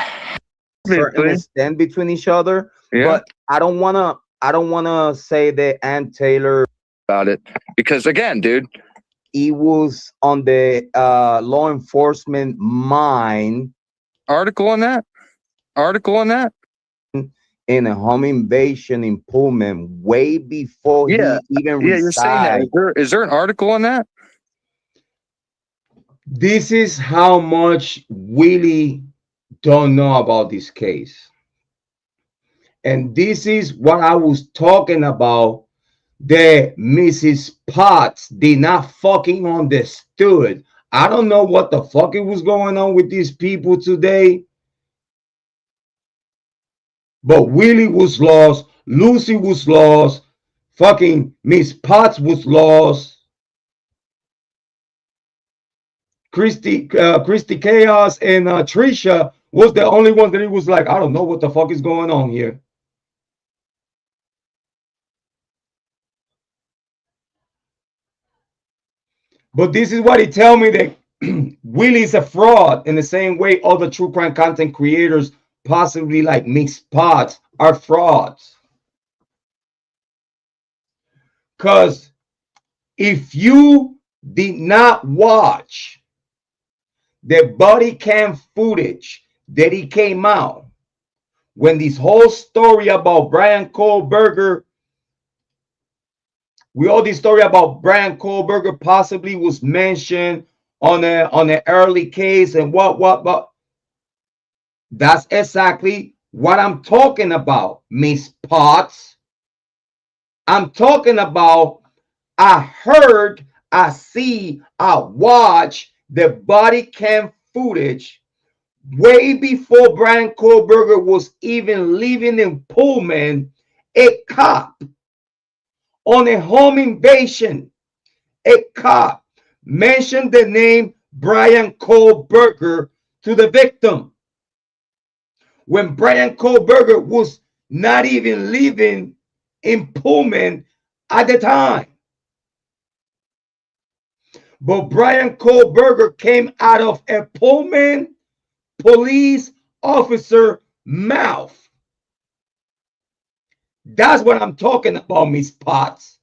Certainly stand between each other. Yeah. But I don't wanna say that Ann Taylor about it. Because again, dude, he was on the law enforcement mind article on that in a home invasion in Pullman way before he even you're saying that. Is there an article on that? This is how much Willie don't know about this case. And this is what I was talking about that Mrs. Potts did not fucking understood. I don't know what the fuck it was going on with these people today. But Willie was lost. Lucy was lost. Fucking Miss Potts was lost. Christy Chaos and Trisha was the only one that he was like, I don't know what the fuck is going on here. But this is what he tell me that Willie is a fraud in the same way other true crime content creators, possibly like Miss Potts, are frauds. Because if you did not watch the body cam footage that he came out when this whole story about Bryan Kohberger, all this story about Bryan Kohberger possibly was mentioned on an early case and what. That's exactly what I'm talking about, Miss Potts. I'm talking about I heard, I see, I watch the body cam footage way before Bryan Kohberger was even living in Pullman. A cop on a home invasion, a cop mentioned the name Bryan Kohberger to the victim when Bryan Kohberger was not even living in Pullman at the time. But Bryan Kohberger came out of a Pullman police officer mouth. That's what I'm talking about, Miss Potts.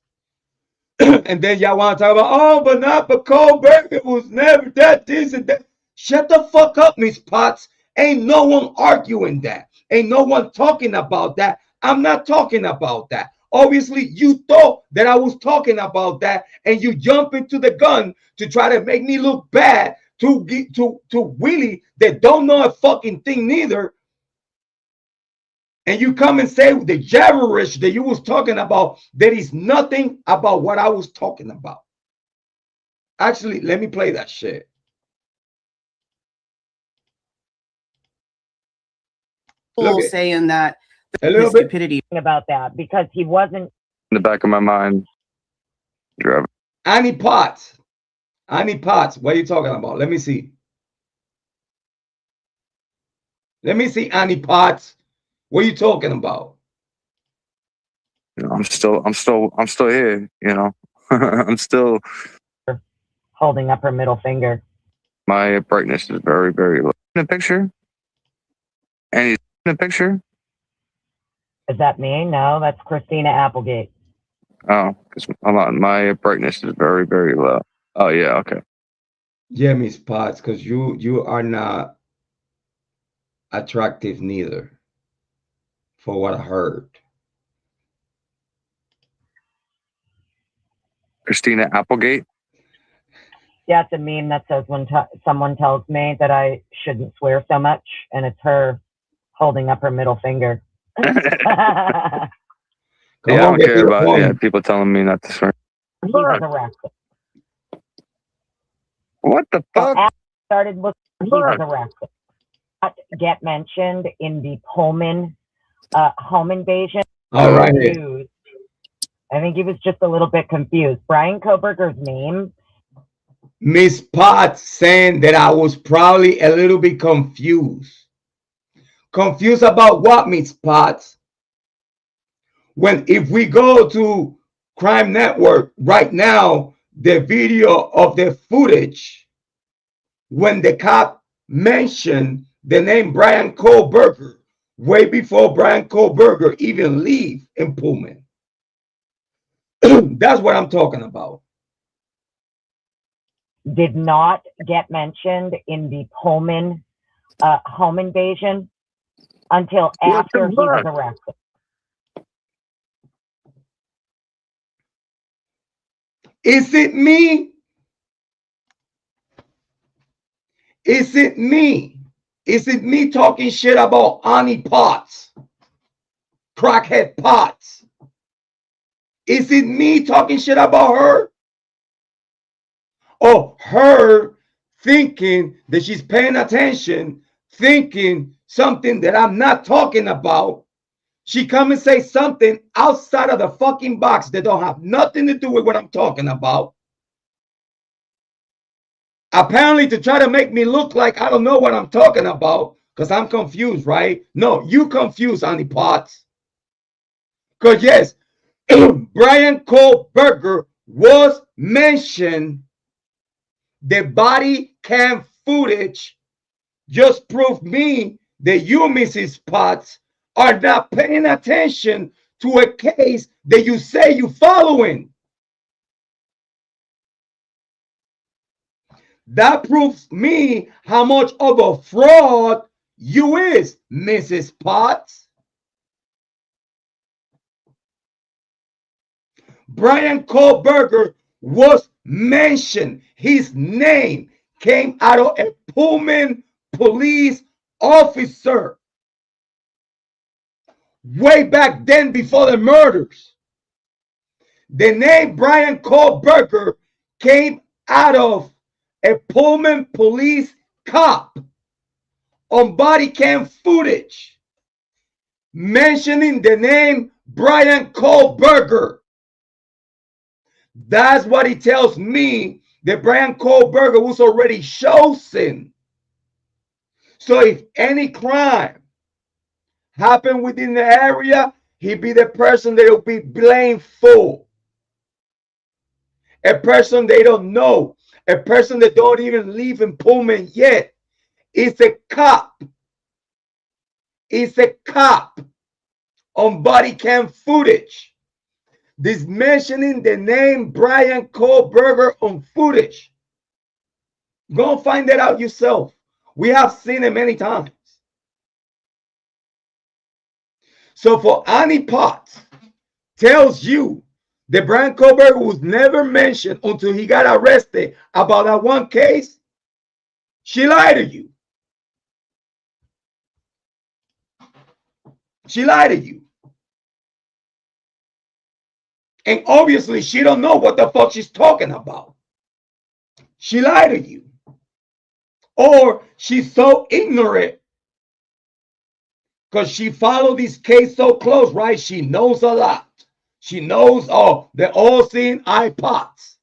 And then y'all want to talk about, oh, but not but Kohberger was never that, this and that. Shut the fuck up, Miss Potts. Ain't no one arguing that. Ain't no one talking about that. I'm not talking about that. Obviously, you thought that I was talking about that, and you jump into the gun to try to make me look bad to Willie that don't know a fucking thing neither. And you come and say the gibberish that you was talking about, there is nothing about what I was talking about. Actually, let me play that shit. Saying that a little bit stupidity about that because he wasn't in the back of my mind. Annie Potts. What are you talking about? Let me see. Annie Potts. What are you talking about? You know, I'm still here, you know. I'm still holding up her middle finger. My brightness is very, very low. In the picture? And he's in the picture? Is that me? No, that's Christina Applegate. Oh, hold on. My brightness is very, very low. Oh yeah, okay. Yeah, Miss Potts, because you are not attractive neither, for what I heard. Christina Applegate? Yeah, it's a meme that says when someone tells me that I shouldn't swear so much, and it's her holding up her middle finger. I don't care about people telling me not to swear. He was arrested. What the fuck? So started looking. He was arrested. Get mentioned in the Pullman home invasion. All right. News I think he was just a little bit confused. Bryan Kohberger's name. Miss Potts saying that I was probably a little bit confused. Confused about what, Miss Potts? When if we go to Crime Network right now, the video of the footage when the cop mentioned the name Bryan Kohberger way before Bryan Kohberger even leave in Pullman. That's what I'm talking about. Did not get mentioned in the Pullman home invasion until after he was arrested. Is it me? Is it me? Is it me talking shit about Annie Potts? Crackhead Potts? Is it me talking shit about her? Or her thinking that she's paying attention, thinking something that I'm not talking about? She come and say something outside of the fucking box that don't have nothing to do with what I'm talking about. Apparently to try to make me look like I don't know what I'm talking about because I'm confused, right? No, you confused, Annie Potts. Because yes, Bryan Kohberger was mentioned. The body cam footage just proved me that you, Mrs. Potts, are not paying attention to a case that you say you're following. That proves me how much of a fraud you is, Mrs. Potts. Bryan Kohberger was mentioned. His name came out of a Pullman police officer way back then before the murders. The name Bryan Kohberger came out of a Pullman police cop on body cam footage mentioning the name Bryan Kohberger. That's what it tells me, that Bryan Kohberger was already chosen. So if any crime happened within the area, he'd be the person that will be blamed for. A person they don't know, a person that don't even live in Pullman yet. It's a cop. It's a cop on body cam footage. This mentioning the name Bryan Kohberger on footage. Go find that out yourself. We have seen it many times. So for Annie Potts tells you that Bryan Kohberger was never mentioned until he got arrested about that one case, she lied to you. She lied to you. And obviously she don't know what the fuck she's talking about. She lied to you. Or she's so ignorant because she followed this case so close, right? She knows a lot. She knows the all-seeing iPods.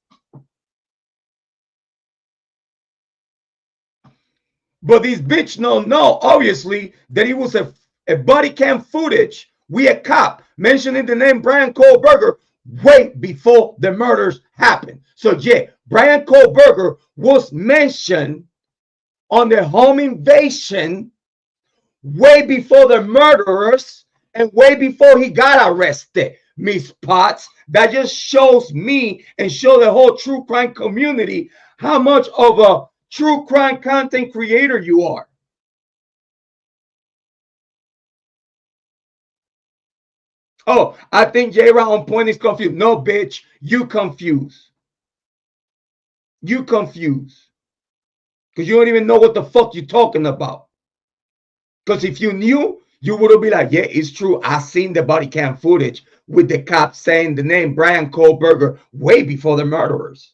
But this bitch don't know, obviously, that it was a body cam footage with a cop mentioning the name Bryan Kohberger way before the murders happened. So yeah, Bryan Kohberger was mentioned on the home invasion way before the murderers and way before he got arrested, Miss Potts. That just shows me and show the whole true crime community how much of a true crime content creator you are. Oh, I think Jrod on point is confused. No, bitch, you confused. You confused. Because you don't even know what the fuck you're talking about. Because if you knew, you would have been like, yeah, it's true. I seen the body cam footage with the cop saying the name Bryan Kohberger way before the murderers.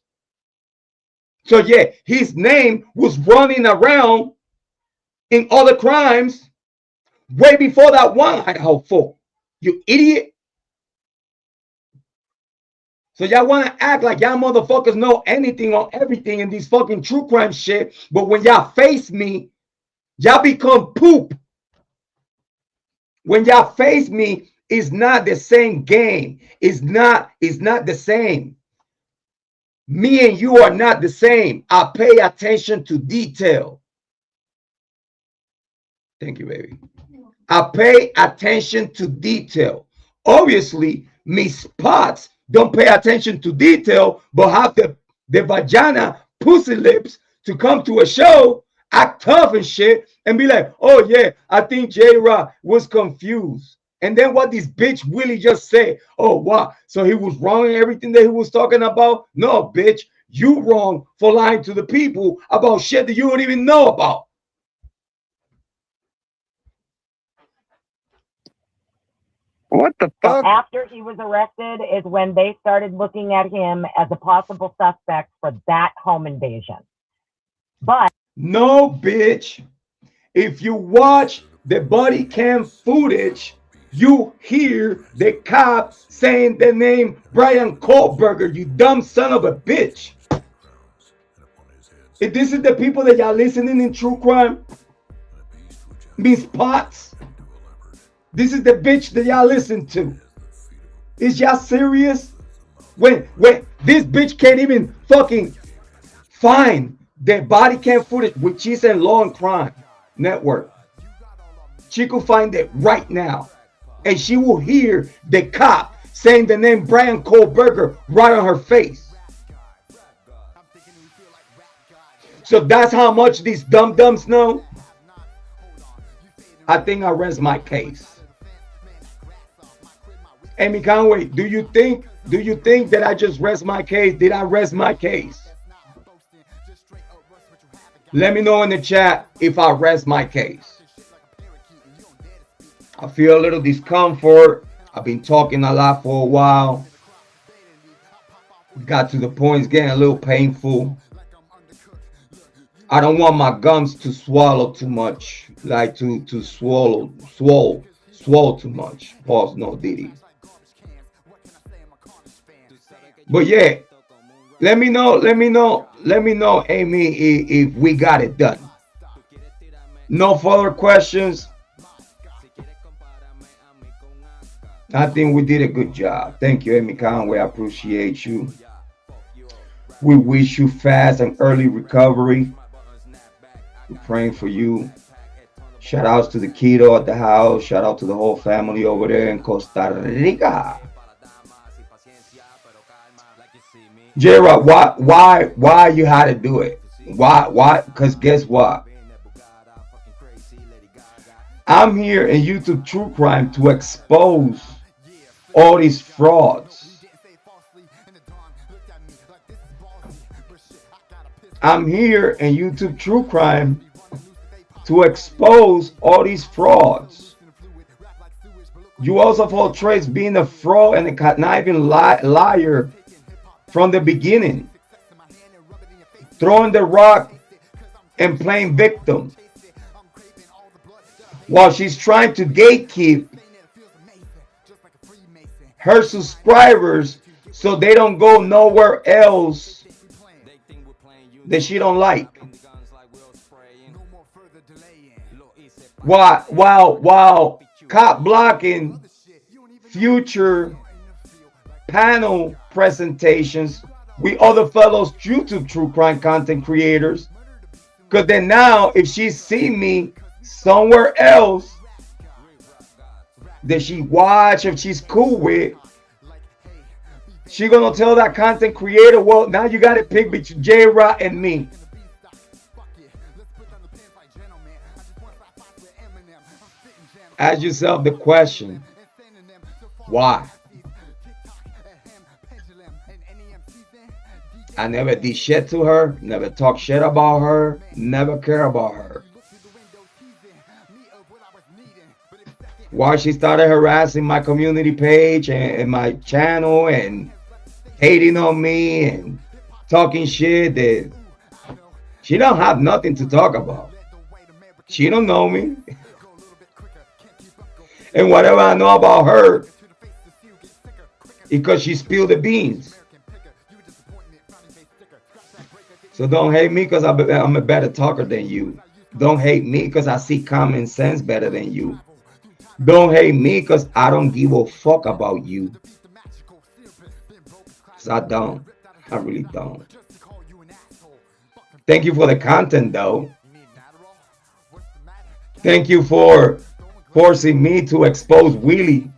So yeah, his name was running around in other crimes way before that one Idaho 4. You idiot. So y'all want to act like y'all motherfuckers know anything on everything in these fucking true crime shit. But when y'all face me, y'all become poop. When y'all face me, it's not the same game. It's not the same. Me and you are not the same. I pay attention to detail. Thank you, baby. I pay attention to detail. Obviously, Miss Potts don't pay attention to detail, but have the vagina pussy lips to come to a show, act tough and shit, and be like, oh yeah, I think Jrod was confused. And then what this bitch Willie just said, oh wow, so he was wrong in everything that he was talking about? No, bitch, you wrong for lying to the people about shit that you don't even know about. What the fuck? After he was arrested is when they started looking at him as a possible suspect for that home invasion. But no, bitch. If you watch the body cam footage, you hear the cop saying the name Bryan Kohberger, you dumb son of a bitch. If this is the people that y'all listening in true crime, Miss Potts, this is the bitch that y'all listen to. Is y'all serious? When this bitch can't even fucking find the body cam footage, which is in Law&Crime network. She could find it right now. And she will hear the cop saying the name Bryan Kohberger right on her face. So that's how much these dum-dums know. I think I rest my case. Amy Conway, do you think that I just rest my case? Did I rest my case? Let me know in the chat if I rest my case. I feel a little discomfort. I've been talking a lot for a while. Got to the point, it's getting a little painful. I don't want my gums to swallow too much, like to swallow too much. Pause, no Diddy. But yeah, let me know, Amy, if we got it done. No further questions. I think we did a good job. Thank you, Amy Conway. I appreciate you. We wish you fast and early recovery. We're praying for you. Shout outs to the keto at the house. Shout out to the whole family over there in Costa Rica. Jrod, why you had to do it? Why? Because guess what? I'm here in YouTube True Crime to expose all these frauds. I'm here in YouTube True Crime to expose all these frauds. You also portray being a fraud and a conniving liar from the beginning, throwing the rock and playing victim while she's trying to gatekeep her subscribers so they don't go nowhere else that she don't like. While cop blocking future panel presentations with other fellows YouTube true crime content creators, because then now if she see me somewhere else that she watch, if she's cool with, she gonna tell that content creator, well, now you gotta pick between Jrod and me. Ask yourself the question, why? I never did shit to her, never talked shit about her, never care about her. Why she started harassing my community page and my channel and hating on me and talking shit that she don't have nothing to talk about. She don't know me. And whatever I know about her, because she spilled the beans. So don't hate me because I'm a better talker than you. Don't hate me because I see common sense better than you. Don't hate me because I don't give a fuck about you. Because I don't. I really don't. Thank you for the content, though. Thank you for forcing me to expose Willie.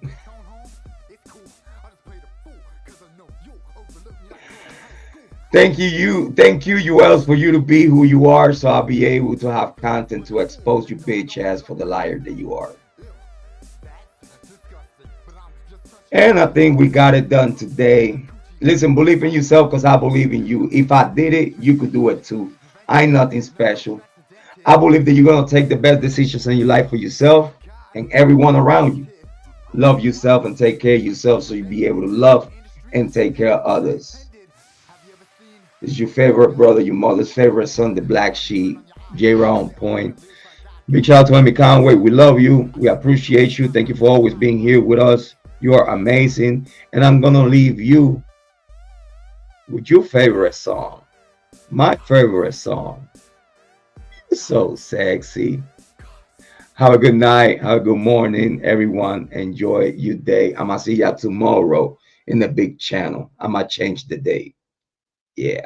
Thank you, Julez, for you to be who you are, so I'll be able to have content to expose you bitch ass for the liar that you are. And I think we got it done today. Listen, believe in yourself because I believe in you. If I did it, you could do it too. I ain't nothing special. I believe that you're going to take the best decisions in your life for yourself and everyone around you. Love yourself and take care of yourself so you'll be able to love and take care of others. This is your favorite brother, your mother's favorite son, the black sheep, Jrod on point. Big shout out to Amy Conway. We love you. We appreciate you. Thank you for always being here with us. You are amazing. And I'm going to leave you with your favorite song. My favorite song. It's so sexy. Have a good night. Have a good morning, everyone. Enjoy your day. I'm going to see y'all tomorrow in the big channel. I'm going to change the date. Yeah.